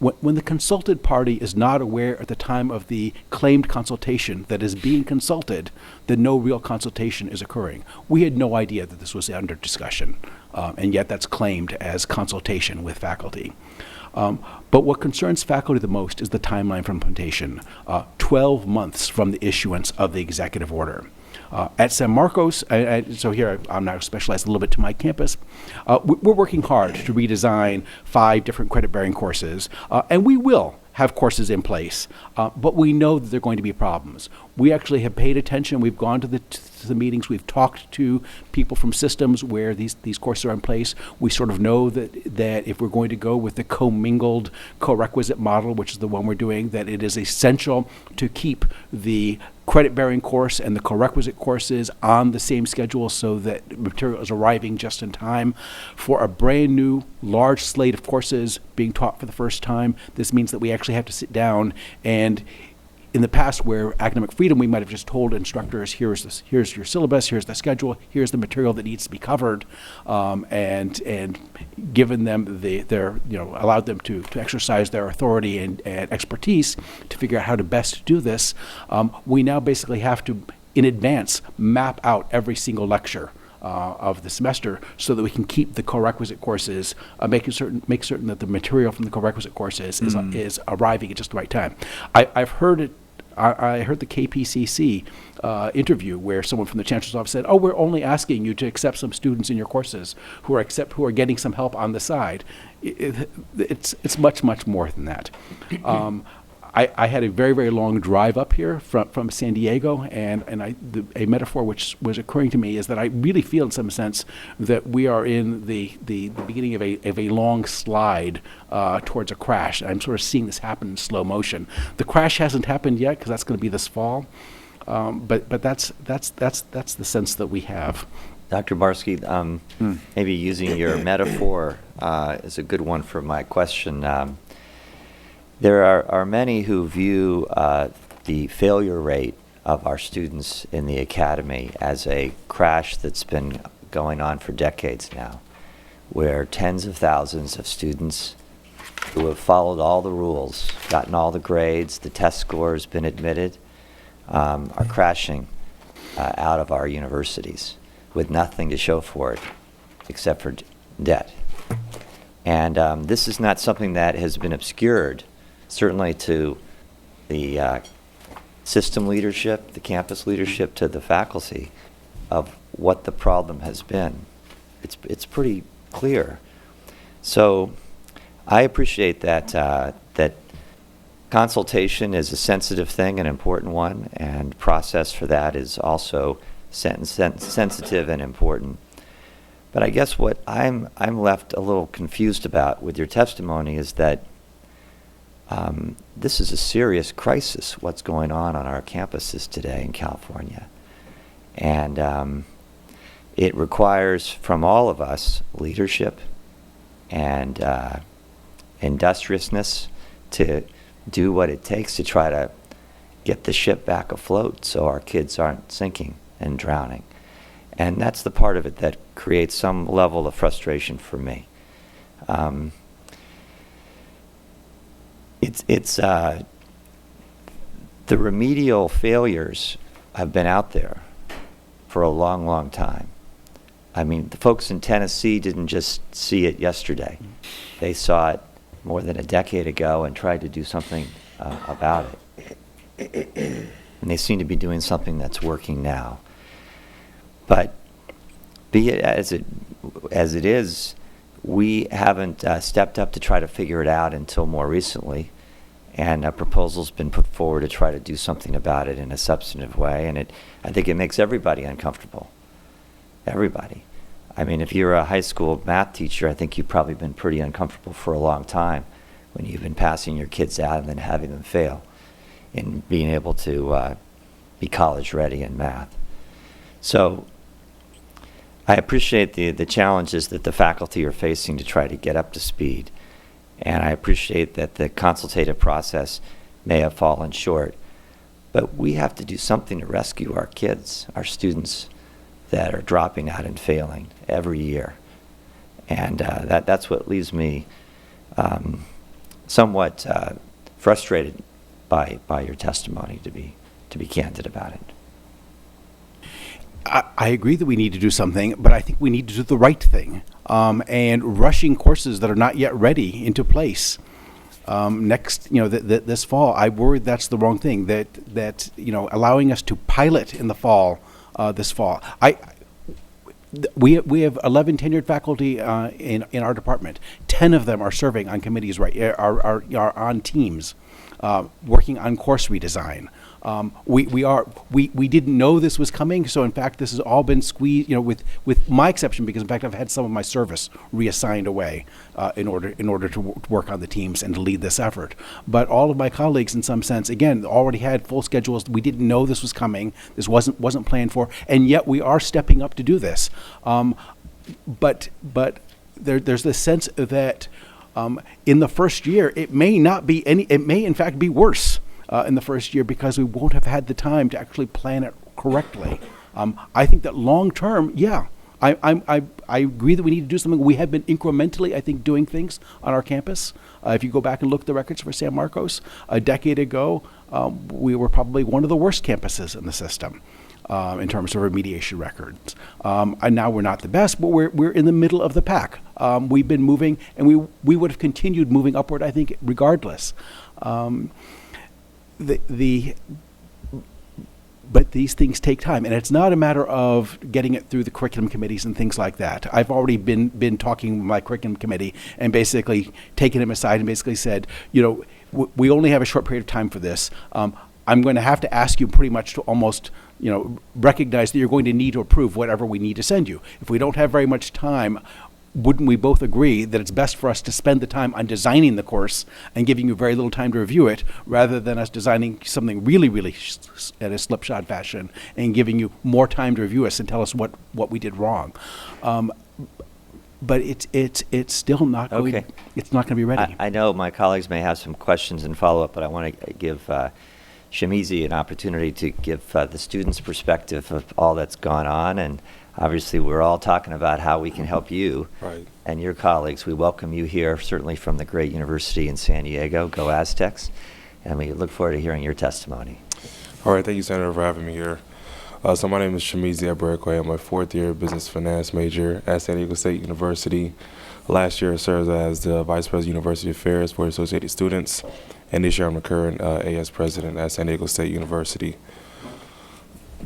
When the consulted party is not aware at the time of the claimed consultation that is being consulted, then no real consultation is occurring. We had no idea that this was under discussion, and yet that's claimed as consultation with faculty. But what concerns faculty the most is the timeline for implementation, 12 months from the issuance of the executive order. At San Marcos, so here I'm now specialized a little bit to my campus, we're working hard to redesign 5 different credit-bearing courses, and we will have courses in place, but we know that there are going to be problems. We actually have paid attention. We've gone to the meetings. We've talked to people from systems where these courses are in place. We sort of know that if we're going to go with the commingled co-requisite model, which is the one we're doing, that it is essential to keep the credit-bearing course and the co-requisite courses on the same schedule so that material is arriving just in time. For a brand new large slate of courses being taught for the first time, this means that we actually have to sit down, and in the past where academic freedom, we might have just told instructors, here's your syllabus, here's the schedule, here's the material that needs to be covered, and given them allowed them to exercise their authority and expertise to figure out how to best do this. We now basically have to, in advance, map out every single lecture of the semester so that we can keep the co-requisite courses, make certain that the material from the co-requisite courses is arriving at just the right time. I heard the KPCC interview where someone from the Chancellor's Office said, "Oh, we're only asking you to accept some students in your courses who are getting some help on the side." It's much more than that. I had a very, very long drive up here from San Diego, and a metaphor which was occurring to me is that I really feel in some sense that we are in the beginning of a long slide towards a crash. I'm sort of seeing this happen in slow motion. The crash hasn't happened yet because that's going to be this fall, but that's the sense that we have. Dr. Barsky, maybe using your metaphor is a good one for my question. There are many who view the failure rate of our students in the academy as a crash that's been going on for decades now, where tens of thousands of students who have followed all the rules, gotten all the grades, the test scores, been admitted, are crashing out of our universities with nothing to show for it except for debt. And this is not something that has been obscured, certainly to the system leadership, the campus leadership, to the faculty of what the problem has been. It's pretty clear. So I appreciate that that consultation is a sensitive thing, an important one, and process for that is also sensitive and important. But I guess what I'm left a little confused about with your testimony is that this is a serious crisis, what's going on our campuses today in California. And it requires from all of us leadership and industriousness to do what it takes to try to get the ship back afloat so our kids aren't sinking and drowning. And that's the part of it that creates some level of frustration for me. The remedial failures have been out there for a long, long time. I mean, the folks in Tennessee didn't just see it yesterday. They saw it more than a decade ago and tried to do something about it. And they seem to be doing something that's working now. But be it as it is, we haven't stepped up to try to figure it out until more recently. And a proposal's been put forward to try to do something about it in a substantive way. And I think it makes everybody uncomfortable. Everybody. I mean, if you're a high school math teacher, I think you've probably been pretty uncomfortable for a long time when you've been passing your kids out and then having them fail in being able to be college ready in math. So I appreciate the challenges that the faculty are facing to try to get up to speed. And I appreciate that the consultative process may have fallen short. But we have to do something to rescue our kids, our students that are dropping out and failing every year. And that's what leaves me somewhat frustrated by your testimony, to be candid about it. I agree that we need to do something, but I think we need to do the right thing. And rushing courses that are not yet ready into place this fall, I worry that's the wrong thing. That allowing us to pilot in the fall, this fall. We have 11 tenured faculty in our department. 10 of them are serving on committees, are on teams, working on course redesign. We didn't know this was coming, so in fact this has all been squeezed, with my exception, because in fact I've had some of my service reassigned away in order to work on the teams and to lead this effort. But all of my colleagues, in some sense, again, already had full schedules. We didn't know this was coming. This wasn't planned for, and yet we are stepping up to do this. But there's this sense that in the first year it may not be it may in fact be worse. In the first year, because we won't have had the time to actually plan it correctly. I think that long term, I agree that we need to do something. We have been incrementally, I think, doing things on our campus. If you go back and look at the records for San Marcos, a decade ago, we were probably one of the worst campuses in the system in terms of remediation records. And now we're not the best, but we're in the middle of the pack. We've been moving, and we would have continued moving upward, I think, regardless. But these things take time, and it's not a matter of getting it through the curriculum committees and things like that. I've already been talking with my curriculum committee and basically taken him aside and basically said, we only have a short period of time for this. I'm going to have to ask you pretty much to almost, recognize that you're going to need to approve whatever we need to send you. If we don't have very much time, wouldn't we both agree that it's best for us to spend the time on designing the course and giving you very little time to review it, rather than us designing something really, really at a slipshod fashion and giving you more time to review us and tell us what we did wrong? But it's still not going. Okay. It's not going to be ready. I know my colleagues may have some questions and follow up, but I want to give Shamizi an opportunity to give the students' perspective of all that's gone on. And obviously, we're all talking about how we can help you and your colleagues. We welcome you here, certainly from the great university in San Diego. Go Aztecs. And we look forward to hearing your testimony. All right, thank you, Senator, for having me here. So my name is Shamizi Aberikwe. I'm a fourth-year business finance major at San Diego State University. Last year I served as the Vice President of University Affairs for Associated Students, and this year I'm the current AS President at San Diego State University.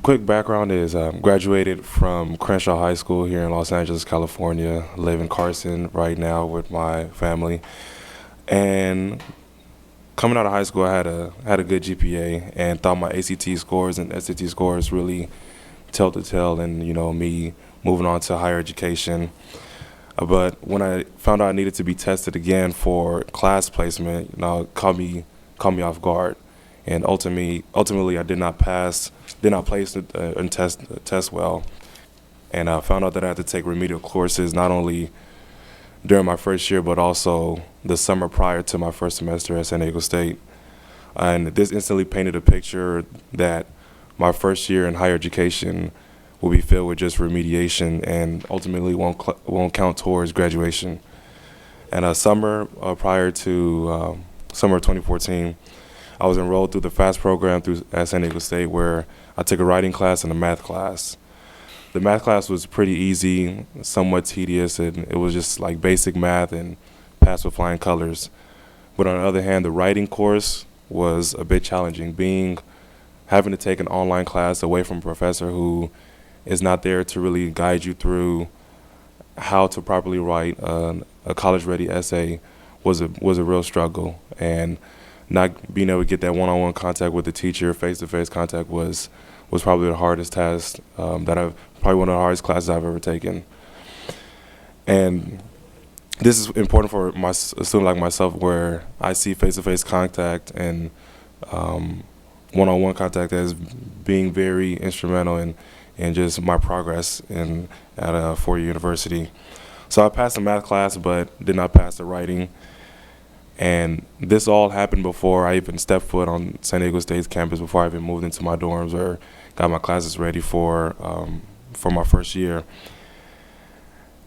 Quick background is graduated from Crenshaw High School here in Los Angeles, California. Live in Carson right now with my family. And coming out of high school, I had a good GPA and thought my ACT scores and SAT scores really told the tale and, me moving on to higher education. But when I found out I needed to be tested again for class placement, it caught me off guard. And ultimately, I did not place and test well. And I found out that I had to take remedial courses not only during my first year, but also the summer prior to my first semester at San Diego State. And this instantly painted a picture that my first year in higher education will be filled with just remediation and ultimately won't count towards graduation. And summer prior to summer of 2014, I was enrolled through the FAST program at San Diego State, where I took a writing class and a math class. The math class was pretty easy, somewhat tedious, and it was just like basic math and passed with flying colors. But on the other hand, the writing course was a bit challenging, having to take an online class away from a professor who is not there to really guide you through how to properly write a college-ready essay was a real struggle. And not being able to get that one-on-one contact with the teacher, face-to-face contact was probably the hardest task probably one of the hardest classes I've ever taken. And this is important for a student like myself, where I see face-to-face contact and one-on-one contact as being very instrumental in just my progress at a four-year university. So I passed the math class, but did not pass the writing. And this all happened before I even stepped foot on San Diego State's campus, before I even moved into my dorms or got my classes ready for my first year.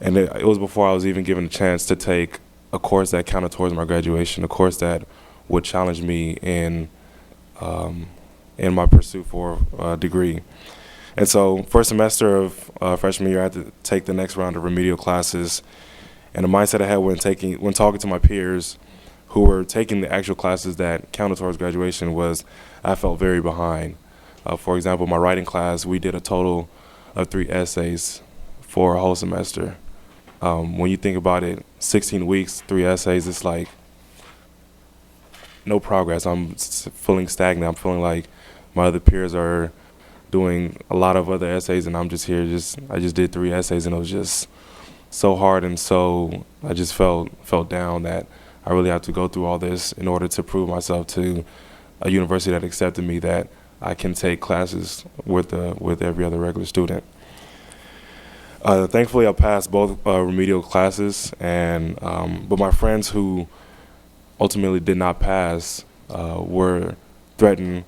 And it was before I was even given a chance to take a course that counted towards my graduation, a course that would challenge me in my pursuit for a degree. And so first semester of freshman year, I had to take the next round of remedial classes. And the mindset I had when talking to my peers who were taking the actual classes that counted towards graduation was I felt very behind. For example, my writing class, we did a total of 3 essays for a whole semester. When you think about it, 16 weeks, 3 essays, it's like no progress. I'm feeling stagnant. I'm feeling like my other peers are doing a lot of other essays, and I'm just here. I just did 3 essays, and it was just so hard, and so I just felt down that I really have to go through all this in order to prove myself to a university that accepted me, that I can take classes with every other regular student. Thankfully, I passed both remedial classes, and but my friends who ultimately did not pass were threatened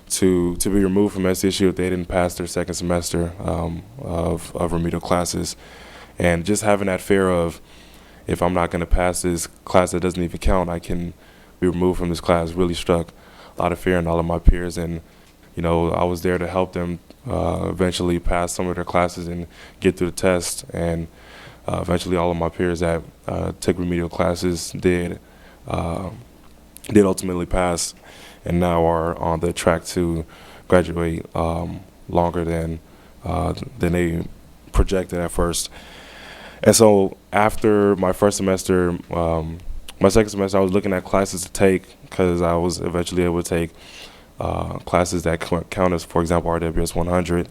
to be removed from SDSU if they didn't pass their second semester of remedial classes. And just having that fear of, if I'm not going to pass this class that doesn't even count, I can be removed from this class, really struck a lot of fear in all of my peers. And I was there to help them eventually pass some of their classes and get through the test. And eventually all of my peers that took remedial classes did ultimately pass, and now are on the track to graduate longer than they projected at first. And so after my first semester, my second semester, I was looking at classes to take, because I was eventually able to take classes that count as, for example, RWS 100.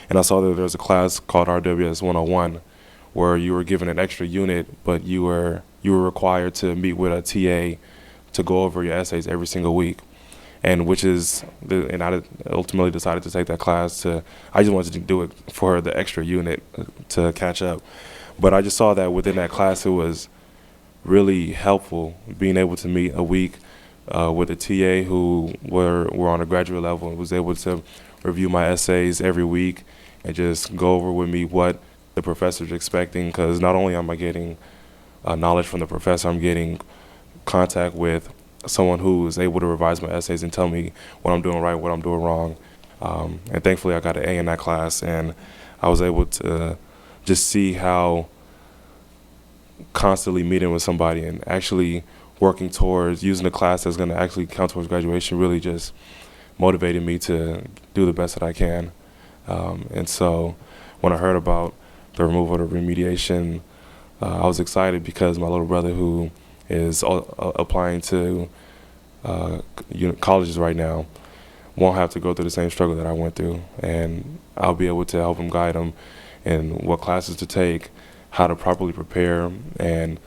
And I saw that there was a class called RWS 101, where you were given an extra unit, but you were required to meet with a TA to go over your essays every single week. And I ultimately decided to take that class. I just wanted to do it for the extra unit to catch up. But I just saw that within that class, it was really helpful being able to meet a week with a TA who were on a graduate level and was able to review my essays every week and just go over with me what the professor's expecting. Because not only am I getting knowledge from the professor, I'm getting contact with someone who is able to revise my essays and tell me what I'm doing right, what I'm doing wrong. And thankfully, I got an A in that class, and I was able to just see how constantly meeting with somebody and actually working towards using a class that's going to actually count towards graduation really just motivated me to do the best that I can. And so when I heard about the removal of remediation, I was excited because my little brother, who is applying to colleges right now, won't have to go through the same struggle that I went through, and I'll be able to help him, guide him in what classes to take, how to properly prepare, and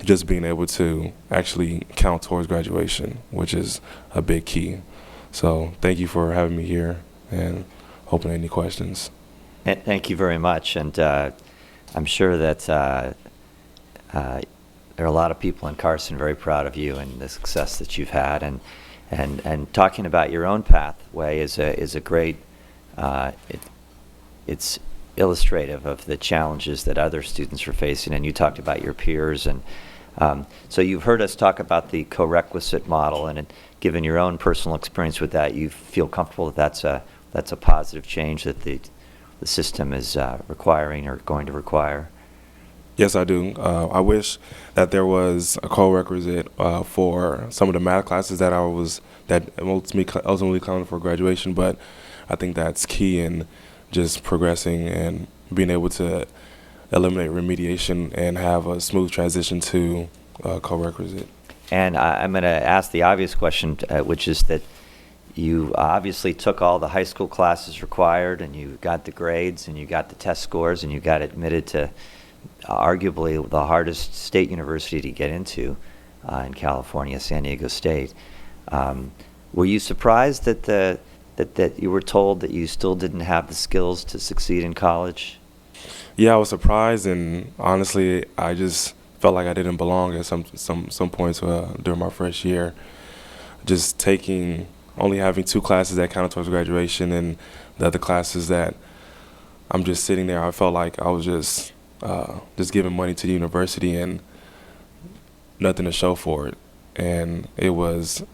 just being able to actually count towards graduation, which is a big key. So thank you for having me here, and open any questions. Thank you very much, and I'm sure that there are a lot of people in Carson very proud of you and the success that you've had, and talking about your own pathway is a great. It's illustrative of the challenges that other students are facing, and you talked about your peers, and so you've heard us talk about the co-requisite model, and given your own personal experience with that, you feel comfortable that that's a positive change that the system is requiring or going to require. Yes, I do. I wish that there was a co-requisite for some of the math classes that ultimately counted for graduation, but I think that's key in just progressing and being able to eliminate remediation and have a smooth transition to co-requisite. And I'm going to ask the obvious question, which is that you obviously took all the high school classes required, and you got the grades, and you got the test scores, and you got admitted to arguably the hardest state university to get into in California, San Diego State. Were you surprised that you were told that you still didn't have the skills to succeed in college? Yeah, I was surprised, and honestly, I just felt like I didn't belong at some points during my first year. Just only having 2 classes that counted towards graduation, and the other classes that I'm just sitting there, I felt like I was just giving money to the university and nothing to show for it. And it was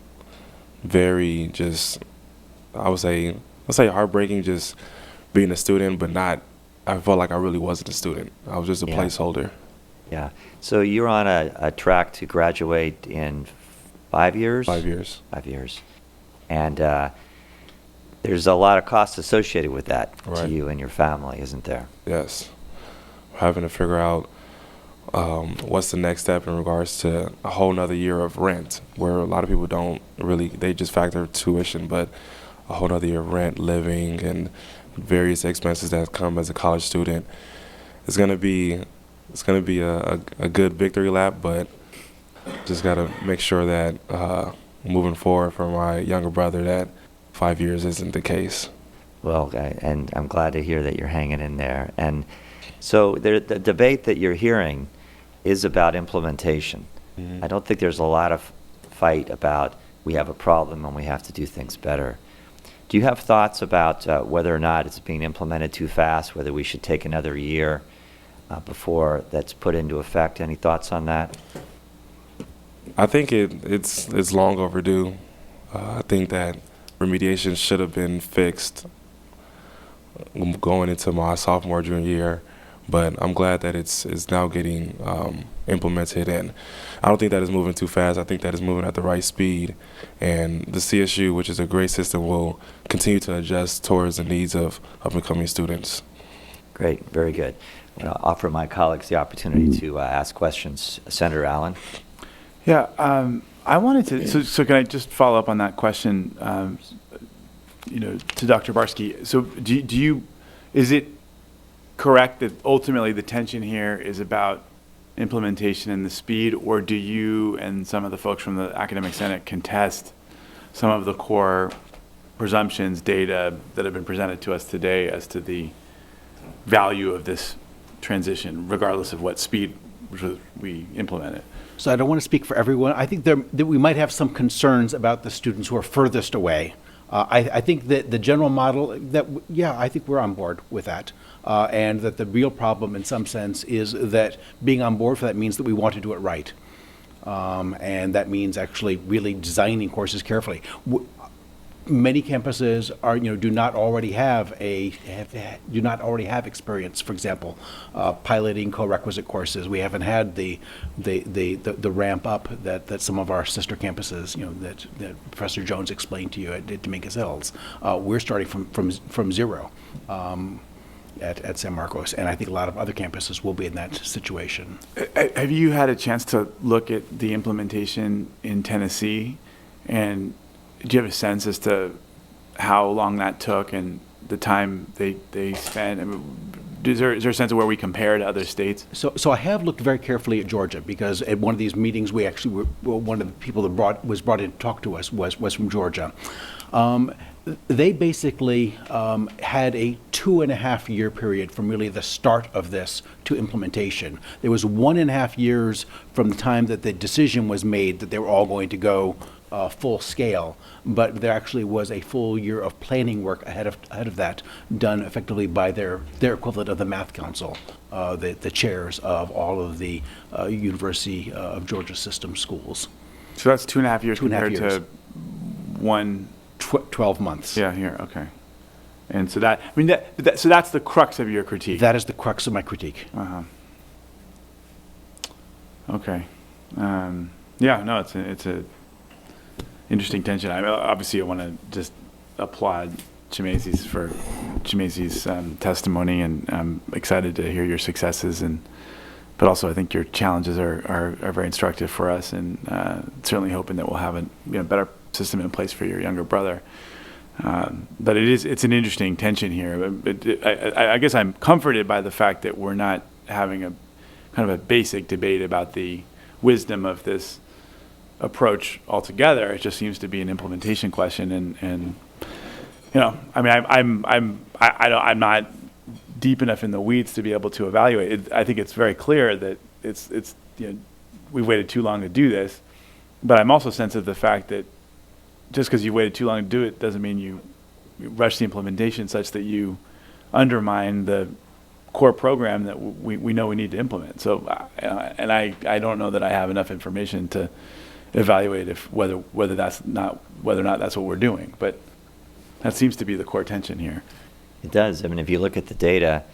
very I would say heartbreaking just being a student, but I felt like I really wasn't a student. I was just a placeholder. Yeah. So you're on a track to graduate in 5 years? 5 years. 5 years. And there's a lot of costs associated with that to you and your family, isn't there? Yes. Having to figure out what's the next step in regards to a whole nother year of rent, where a lot of people they just factor tuition, but a whole nother year of rent, living, and various expenses that come as a college student. It's gonna be a good victory lap, but just gotta make sure that moving forward for my younger brother that 5 years isn't the case. Well, and I'm glad to hear that you're hanging in there. And so the debate that you're hearing is about implementation. Mm-hmm. I don't think there's a lot of fight about we have a problem and we have to do things better. Do you have thoughts about whether or not it's being implemented too fast, whether we should take another year before that's put into effect? Any thoughts on that? I think it's long overdue. I think that remediation should have been fixed going into my sophomore, junior year, but I'm glad that it's now getting implemented, and I don't think that is moving too fast. I think that is moving at the right speed, and the CSU, which is a great system, will continue to adjust towards the needs of incoming students. Great, very good. I'm going to offer my colleagues the opportunity to ask questions. Senator Allen? Yeah, I wanted to. So can I just follow up on that question? To Dr. Barsky. So do you? Is it correct that ultimately the tension here is about implementation and the speed, or do you and some of the folks from the Academic Senate contest some of the core presumptions, data that have been presented to us today as to the value of this transition, regardless of what speed we implement it? So I don't want to speak for everyone. I think that we might have some concerns about the students who are furthest away. I think that the general model, I think we're on board with that. And that the real problem in some sense is that being on board for that means that we want to do it right. And that means actually really designing courses carefully. Many campuses are, do not already have do not already have experience. For example, piloting co-requisite courses. We haven't had the ramp up that some of our sister campuses, that Professor Jones explained to you at Dominguez Hills. We're starting from zero at San Marcos, and I think a lot of other campuses will be in that situation. Have you had a chance to look at the implementation in Tennessee, and do you have a sense as to how long that took and the time they spent? I mean, is there a sense of where we compare to other states? So I have looked very carefully at Georgia, because at one of these meetings we actually one of the people that was brought in to talk to us was from Georgia. They basically had a 2.5 year period from really the start of this to implementation. There was 1.5 years from the time that the decision was made that they were all going to go full scale, but there actually was a full year of planning work ahead of that, done effectively by their equivalent of the Math Council, the chairs of all of the University of Georgia system schools. So that's 2.5 years 2.5 compared years. to 12 months. Yeah, here, okay. And so so that's the crux of your critique. That is the crux of my critique. Okay. Yeah, no, it's a interesting tension. Obviously I want to just applaud Chimezi's for Chimezi's testimony, and I'm excited to hear your successes, but also I think your challenges are very instructive for us, and certainly hoping that we'll have a better system in place for your younger brother. But it's an interesting tension here. I guess I'm comforted by the fact that we're not having a kind of a basic debate about the wisdom of this approach altogether. It just seems to be an implementation question, and I mean, I'm not deep enough in the weeds to be able to evaluate it. I think it's very clear that it's we've waited too long to do this, but I'm also sensitive to the fact that just because you waited too long to do it doesn't mean you rush the implementation such that you undermine the core program that we know we need to implement. So, and I don't know that I have enough information to evaluate whether or not that's what we're doing. But that seems to be the core tension here. It does. I mean, if you look at the data,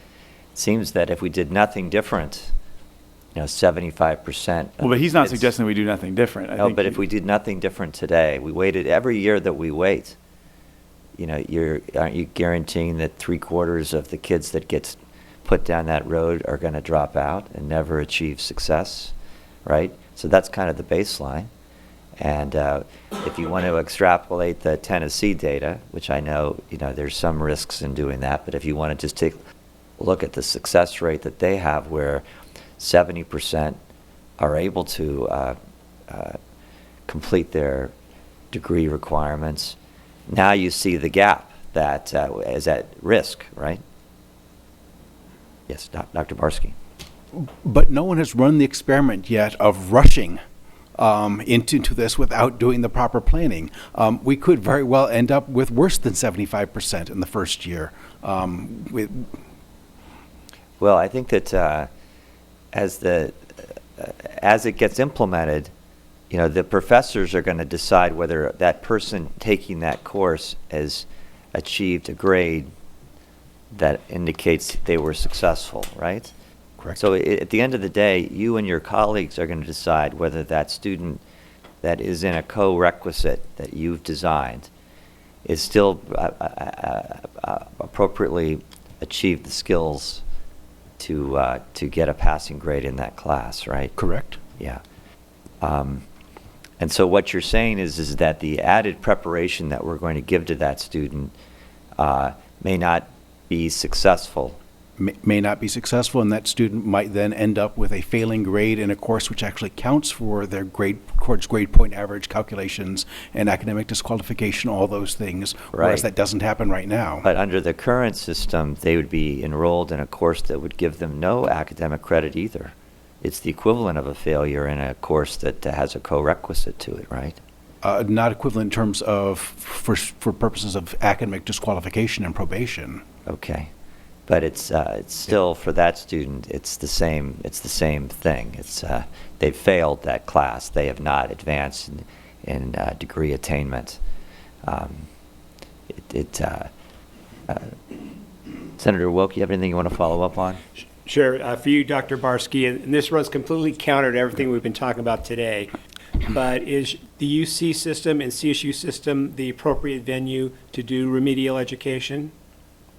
it seems that if we did nothing different, 75%. Well, but he's not suggesting we do nothing different. No, but if we did nothing different today, we waited every year that we wait, aren't you guaranteeing that 3/4 of the kids that gets put down that road are going to drop out and never achieve success, right? So that's kind of the baseline. And if you want to extrapolate the Tennessee data, which I know, there's some risks in doing that, but if you want to just take a look at the success rate that they have, where 70% are able to complete their degree requirements, now you see the gap that is at risk, right? Yes, Dr. Barsky. But no one has run the experiment yet of rushing into this without doing the proper planning. We could very well end up with worse than 75% in the first year. Well, I think that as it gets implemented, the professors are going to decide whether that person taking that course has achieved a grade that indicates they were successful, right? Correct. So at the end of the day, you and your colleagues are going to decide whether that student that is in a co-requisite that you've designed is still appropriately achieved the skills to get a passing grade in that class, right? Correct. Yeah. And so what you're saying is that the added preparation that we're going to give to that student may not be successful. May not be successful, and that student might then end up with a failing grade in a course which actually counts for their grade point average calculations and academic disqualification, all those things, whereas that doesn't happen right now. But under the current system, they would be enrolled in a course that would give them no academic credit either. It's the equivalent of a failure in a course that has a co-requisite to it, right? Not equivalent in terms of, for purposes of academic disqualification and probation. Okay. But it's still, for that student, it's the same thing. It's they've failed that class. They have not advanced in degree attainment. Senator Wilk, you have anything you want to follow up on? Sure. For you, Dr. Barsky, and this runs completely counter to everything we've been talking about today, but is the UC system and CSU system the appropriate venue to do remedial education?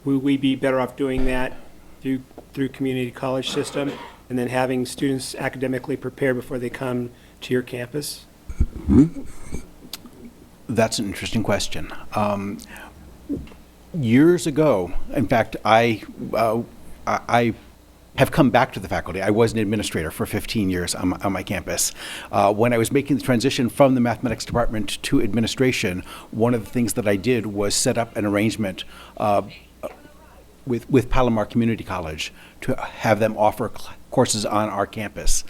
Would we be better off doing that through community college system and then having students academically prepared before they come to your campus? That's an interesting question. Years ago, in fact, I have come back to the faculty. I was an administrator for 15 years on my campus. When I was making the transition from the mathematics department to administration, one of the things that I did was set up an arrangement with Palomar Community College to have them offer courses on our campus.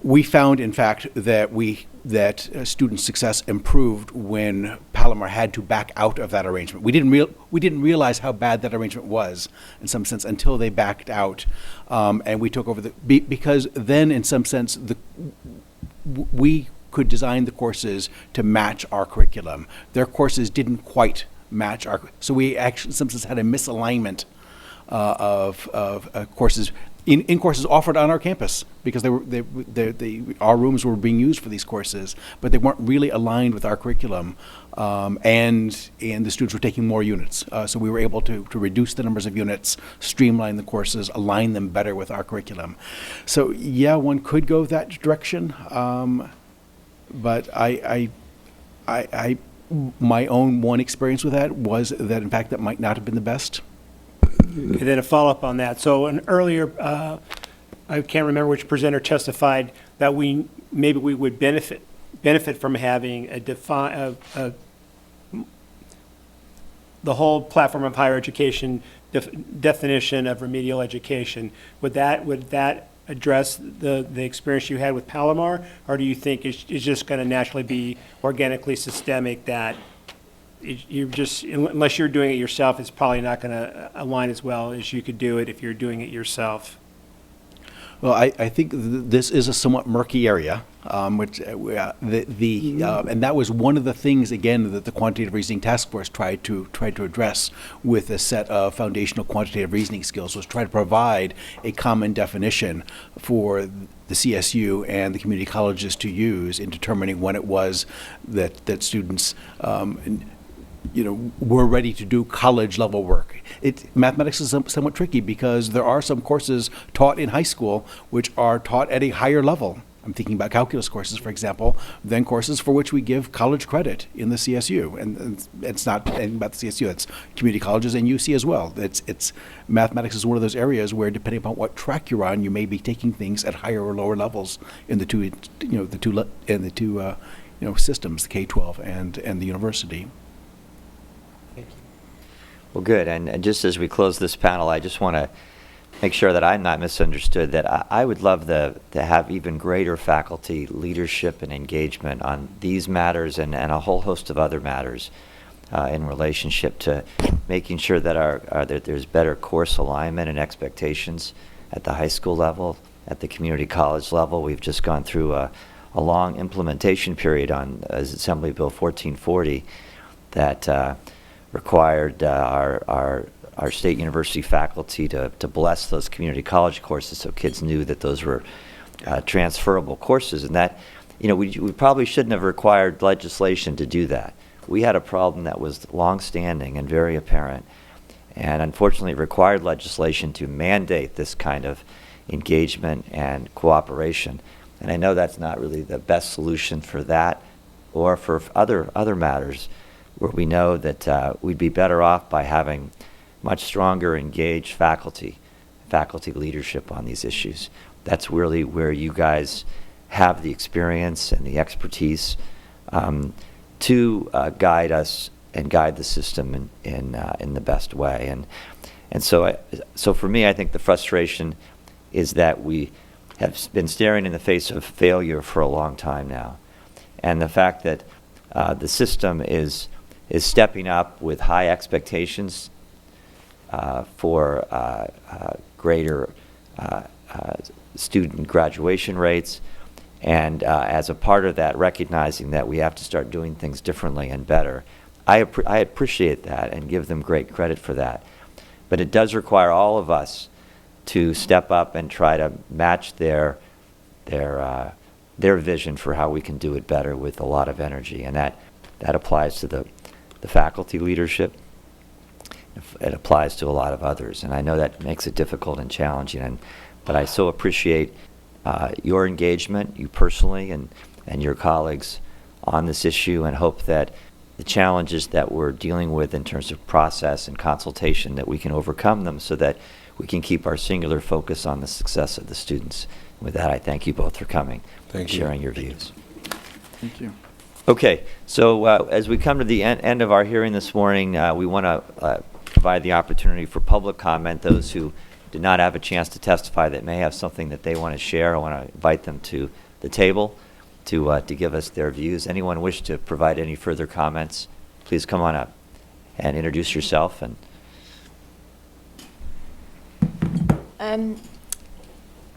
We found, in fact, that student success improved when Palomar had to back out of that arrangement. We didn't realize how bad that arrangement was, in some sense, until they backed out, and we took over because then, in some sense, we could design the courses to match our curriculum. Their courses didn't quite match so we actually, in some sense, had a misalignment of courses. In courses offered on our campus, because our rooms were being used for these courses, but they weren't really aligned with our curriculum, and the students were taking more units. So we were able to reduce the numbers of units, streamline the courses, align them better with our curriculum. So yeah, one could go that direction, but my own one experience with that was that, in fact, that might not have been the best. And then a follow-up on that. So an earlier, I can't remember which presenter testified that we would benefit from having the whole platform of higher education definition of remedial education. Would that address the experience you had with Palomar, or do you think it's just going to naturally be organically systemic that you're just, unless you're doing it yourself, it's probably not going to align as well as you could do it if you're doing it yourself? Well, I think this is a somewhat murky area, which and that was one of the things, again, that the Quantitative Reasoning Task Force tried to address with a set of foundational quantitative reasoning skills, was try to provide a common definition for the CSU and the community colleges to use in determining when it was that students were ready to do college level work. Mathematics is somewhat tricky because there are some courses taught in high school which are taught at a higher level. I'm thinking about calculus courses, for example, than courses for which we give college credit in the CSU. And it's not anything about the CSU, it's community colleges and UC as well. Mathematics is one of those areas where, depending upon what track you're on, you may be taking things at higher or lower levels in the two systems, the K-12 and the university. Well, good. And just as we close this panel, I just want to make sure that I'm not misunderstood, that I would love to have even greater faculty leadership and engagement on these matters and a whole host of other matters in relationship to making sure that that there's better course alignment and expectations at the high school level, at the community college level. We've just gone through a long implementation period on Assembly Bill 1440 that required our state university faculty to bless those community college courses so kids knew that those were transferable courses, and that we probably shouldn't have required legislation to do that. We had a problem that was long-standing and very apparent, and unfortunately it required legislation to mandate this kind of engagement and cooperation. And I know that's not really the best solution for that or for other matters where we know that we'd be better off by having much stronger engaged faculty leadership on these issues. That's really where you guys have the experience and the expertise to guide us and guide the system in the best way. And so for me, I think the frustration is that we have been staring in the face of failure for a long time now. And the fact that the system is stepping up with high expectations for greater student graduation rates, and as a part of that, recognizing that we have to start doing things differently and better. I appreciate that and give them great credit for that. But it does require all of us to step up and try to match their vision for how we can do it better with a lot of energy. And that applies to the faculty leadership. It applies to a lot of others. And I know that makes it difficult and challenging. But I so appreciate your engagement, you personally, and your colleagues on this issue, and hope that the challenges that we're dealing with in terms of process and consultation, that we can overcome them so that we can keep our singular focus on the success of the students. With that, I thank you both for coming and sharing your views. Thank you. Okay, so as we come to the end of our hearing this morning, we want to provide the opportunity for public comment. Those who did not have a chance to testify that may have something that they want to share, I want to invite them to the table to give us their views. Anyone wish to provide any further comments, please come on up and introduce yourself.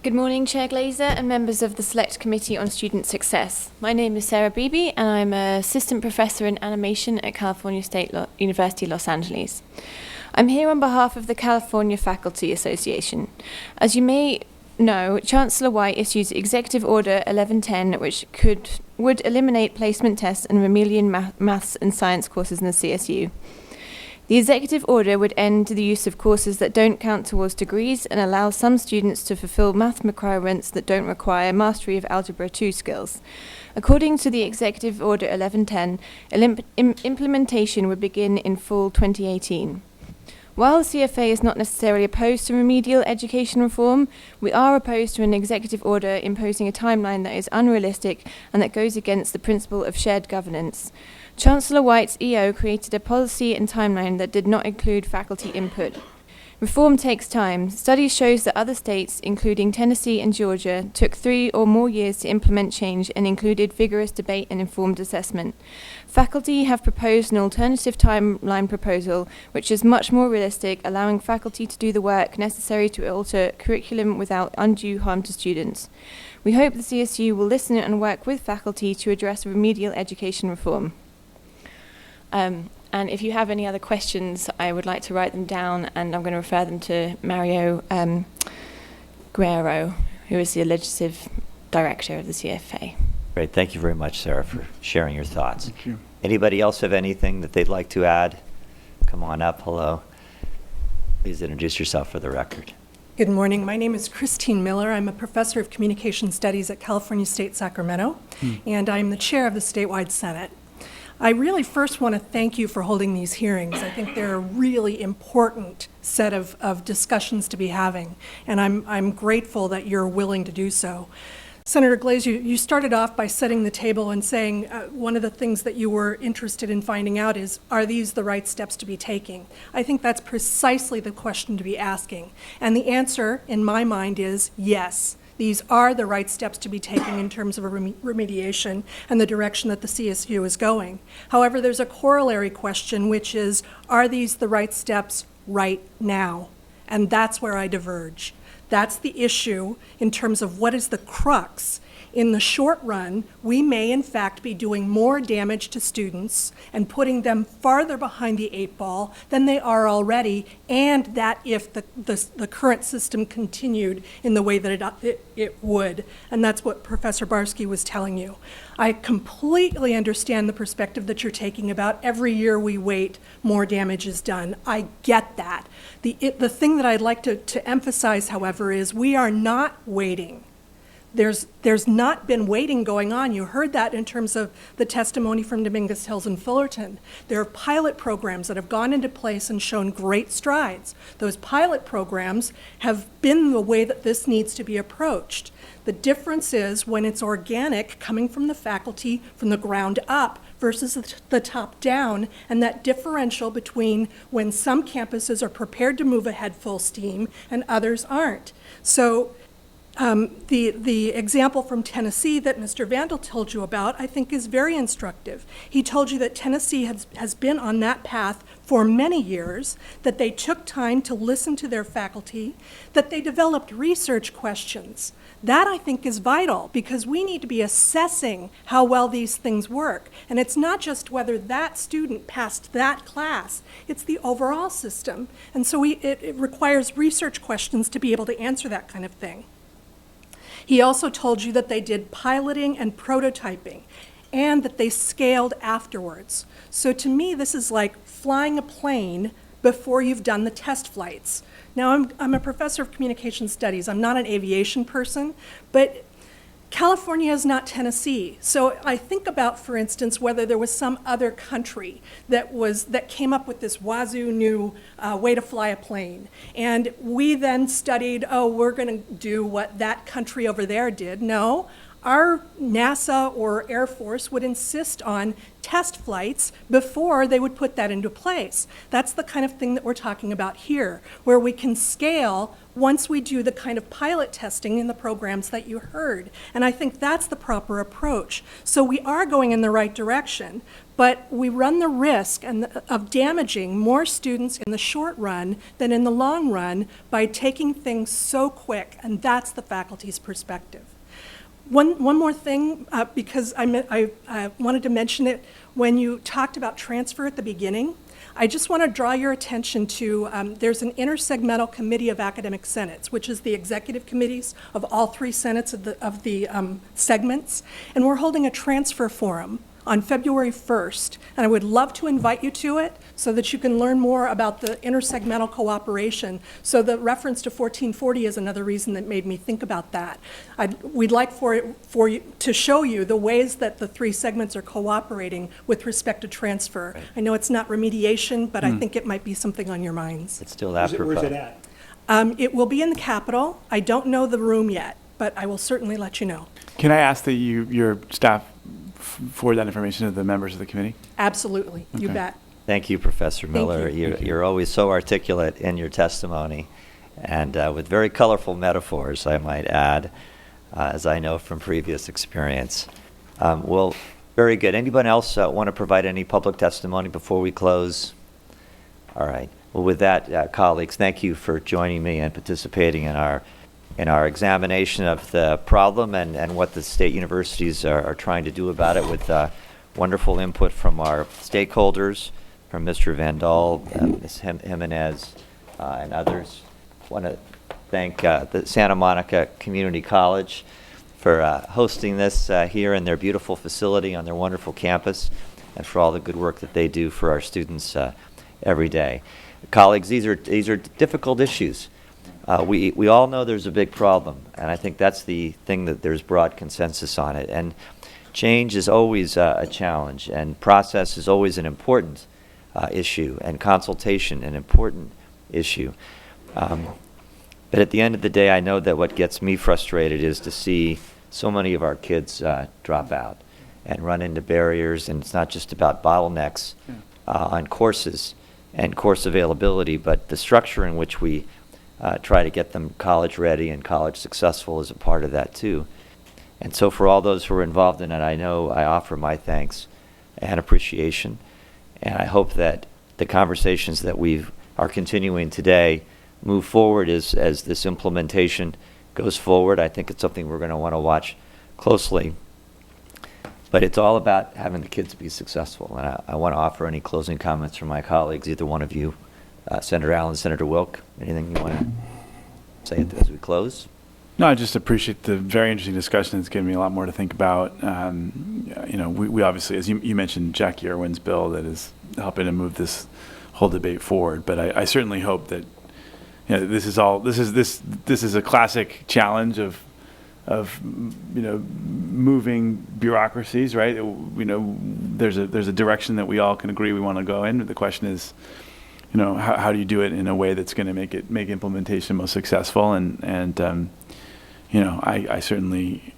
Good morning, Chair Glazer and members of the Select Committee on Student Success. My name is Sarah Beebe, and I'm an assistant professor in animation at California State University, Los Angeles. I'm here on behalf of the California Faculty Association. As you may know, Chancellor White issued Executive Order 1110, which would eliminate placement tests and remedial maths and science courses in the CSU. The executive order would end the use of courses that don't count towards degrees and allow some students to fulfill math requirements that don't require mastery of Algebra 2 skills. According to the Executive Order 1110, implementation would begin in fall 2018. While the CFA is not necessarily opposed to remedial education reform, we are opposed to an executive order imposing a timeline that is unrealistic and that goes against the principle of shared governance. Chancellor White's EO created a policy and timeline that did not include faculty input. Reform takes time. Studies show that other states, including Tennessee and Georgia, took 3 or more years to implement change and included vigorous debate and informed assessment. Faculty have proposed an alternative timeline proposal, which is much more realistic, allowing faculty to do the work necessary to alter curriculum without undue harm to students. We hope the CSU will listen and work with faculty to address remedial education reform. And if you have any other questions, I would like to write them down, and I'm going to refer them to Mario Guerrero, who is the legislative director of the CFA. Great, thank you very much, Sarah, for sharing your thoughts. Thank you. Anybody else have anything that they'd like to add? Come on up, hello. Please introduce yourself for the record. Good morning. My name is Christine Miller. I'm a professor of communication studies at California State Sacramento, and I'm the chair of the statewide Senate. I really first want to thank you for holding these hearings. I think they're a really important set of discussions to be having, and I'm grateful that you're willing to do so. Senator Glazer, you started off by setting the table and saying one of the things that you were interested in finding out is, are these the right steps to be taking? I think that's precisely the question to be asking. And the answer, in my mind, is yes. These are the right steps to be taken in terms of a remediation and the direction that the CSU is going. However, there's a corollary question, which is, are these the right steps right now? And that's where I diverge. That's the issue in terms of what is the crux. In the short run, we may in fact be doing more damage to students and putting them farther behind the 8 ball than they are already, and that if the current system continued in the way that it would. And that's what Professor Barsky was telling you. I completely understand the perspective that you're taking about every year we wait, more damage is done. I get that. The thing that I'd like to emphasize, however, is we are not waiting. There's not been waiting going on. You heard that in terms of the testimony from Dominguez Hills and Fullerton. There are pilot programs that have gone into place and shown great strides. Those pilot programs have been the way that this needs to be approached. The difference is when it's organic, coming from the faculty, from the ground up, versus the top down, and that differential between when some campuses are prepared to move ahead full steam and others aren't. So the example from Tennessee that Mr. Vandal told you about, I think, is very instructive. He told you that Tennessee has been on that path for many years, that they took time to listen to their faculty, that they developed research questions, That, I think, is vital because we need to be assessing how well these things work. And it's not just whether that student passed that class, it's the overall system. And so it requires research questions to be able to answer that kind of thing. He also told you that they did piloting and prototyping and that they scaled afterwards. So to me, this is like flying a plane before you've done the test flights. Now, I'm a professor of communication studies. I'm not an aviation person, but California is not Tennessee. So I think about, for instance, whether there was some other country that came up with this wazoo new way to fly a plane. And we then studied, oh, we're going to do what that country over there did. No. Our NASA or Air Force would insist on test flights before they would put that into place. That's the kind of thing that we're talking about here, where we can scale once we do the kind of pilot testing in the programs that you heard. And I think that's the proper approach. So we are going in the right direction, but we run the risk of damaging more students in the short run than in the long run by taking things so quick, and that's the faculty's perspective. One more thing, because I wanted to mention it when you talked about transfer at the beginning. I just want to draw your attention to, there's an intersegmental committee of academic senates, which is the executive committees of all three senates of the segments, and we're holding a transfer forum on February 1st, and I would love to invite you to it so that you can learn more about the intersegmental cooperation. So the reference to 1440 is another reason that made me think about that. We'd like for you to show you the ways that the three segments are cooperating with respect to transfer. Right. I know it's not remediation, but I think it might be something on your minds. It's still apropos. Where's it at? It will be in the Capitol. I don't know the room yet, but I will certainly let you know. Can I ask that your staff forward that information to the members of the committee? Absolutely. You Okay. bet. Thank you, Professor Miller. you. You're always so articulate in your testimony and with very colorful metaphors, I might add, as I know from previous experience. Well, very good. Anyone else want to provide any public testimony before we close? All right. Well, with that, colleagues, thank you for joining me and participating in our examination of the problem and what the state universities are trying to do about it with wonderful input from our stakeholders, from Mr. Vandal, Ms. Jimenez, and others. I want to thank the Santa Monica Community College for hosting this here in their beautiful facility on their wonderful campus and for all the good work that they do for our students every day. Colleagues, these are difficult issues. We all know there's a big problem, and I think that's the thing that there's broad consensus on it. And change is always a challenge, and process is always an important issue, and consultation an important issue. But at the end of the day, I know that what gets me frustrated is to see so many of our kids drop out and run into barriers, and it's not just about bottlenecks on courses and course availability, but the structure in which we try to get them college ready and college successful is a part of that too. And so for all those who are involved in it, I know I offer my thanks and appreciation. And I hope that the conversations that we are continuing today move forward as this implementation goes forward. I think it's something we're going to want to watch closely. But it's all about having the kids be successful. And I want to offer any closing comments from my colleagues, either one of you. Senator Allen, Senator Wilk, anything you want to say as we close? No, I just appreciate the very interesting discussion. It's given me a lot more to think about. We obviously, as you mentioned, Jackie Irwin's bill that is helping to move this whole debate forward. But I certainly hope that this is a classic challenge of moving bureaucracies, right? There's a direction that we all can agree we want to go in. The question is, how do you do it in a way that's going to make implementation most successful? And I certainly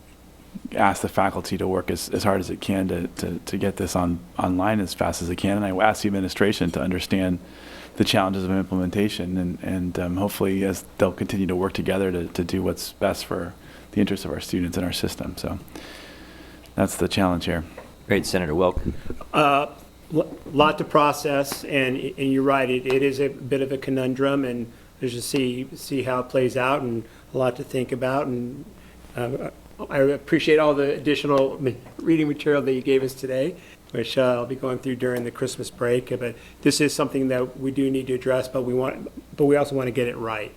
ask the faculty to work as hard as it can to get this online as fast as it can. And I ask the administration to understand the challenges of implementation and hopefully as they'll continue to work together to do what's best for the interests of our students and our system. So that's the challenge here. Great. Senator Wilk. Lot to process, and you're right, it is a bit of a conundrum, and there's just see how it plays out, and a lot to think about, and I appreciate all the additional reading material that you gave us today, which I'll be going through during the Christmas break. But this is something that we do need to address, but we also want to get it right.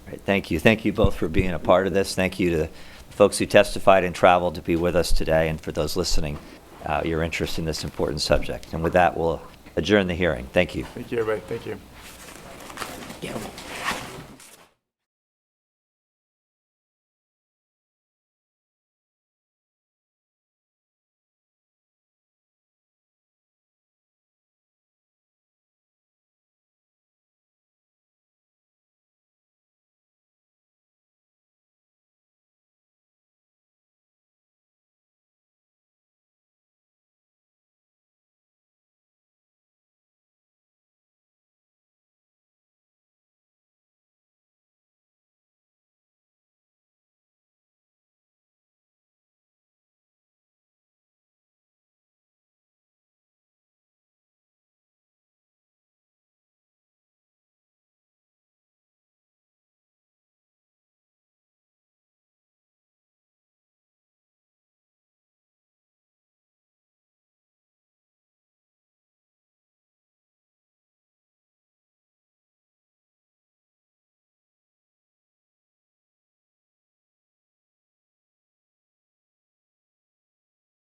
Right, thank you. Thank you both for being a part of this. Thank you to the folks who testified and traveled to be with us today, and for those listening, your interest in this important subject. And with that, we'll adjourn the hearing. Thank you. Thank you, everybody. Thank you. Yeah.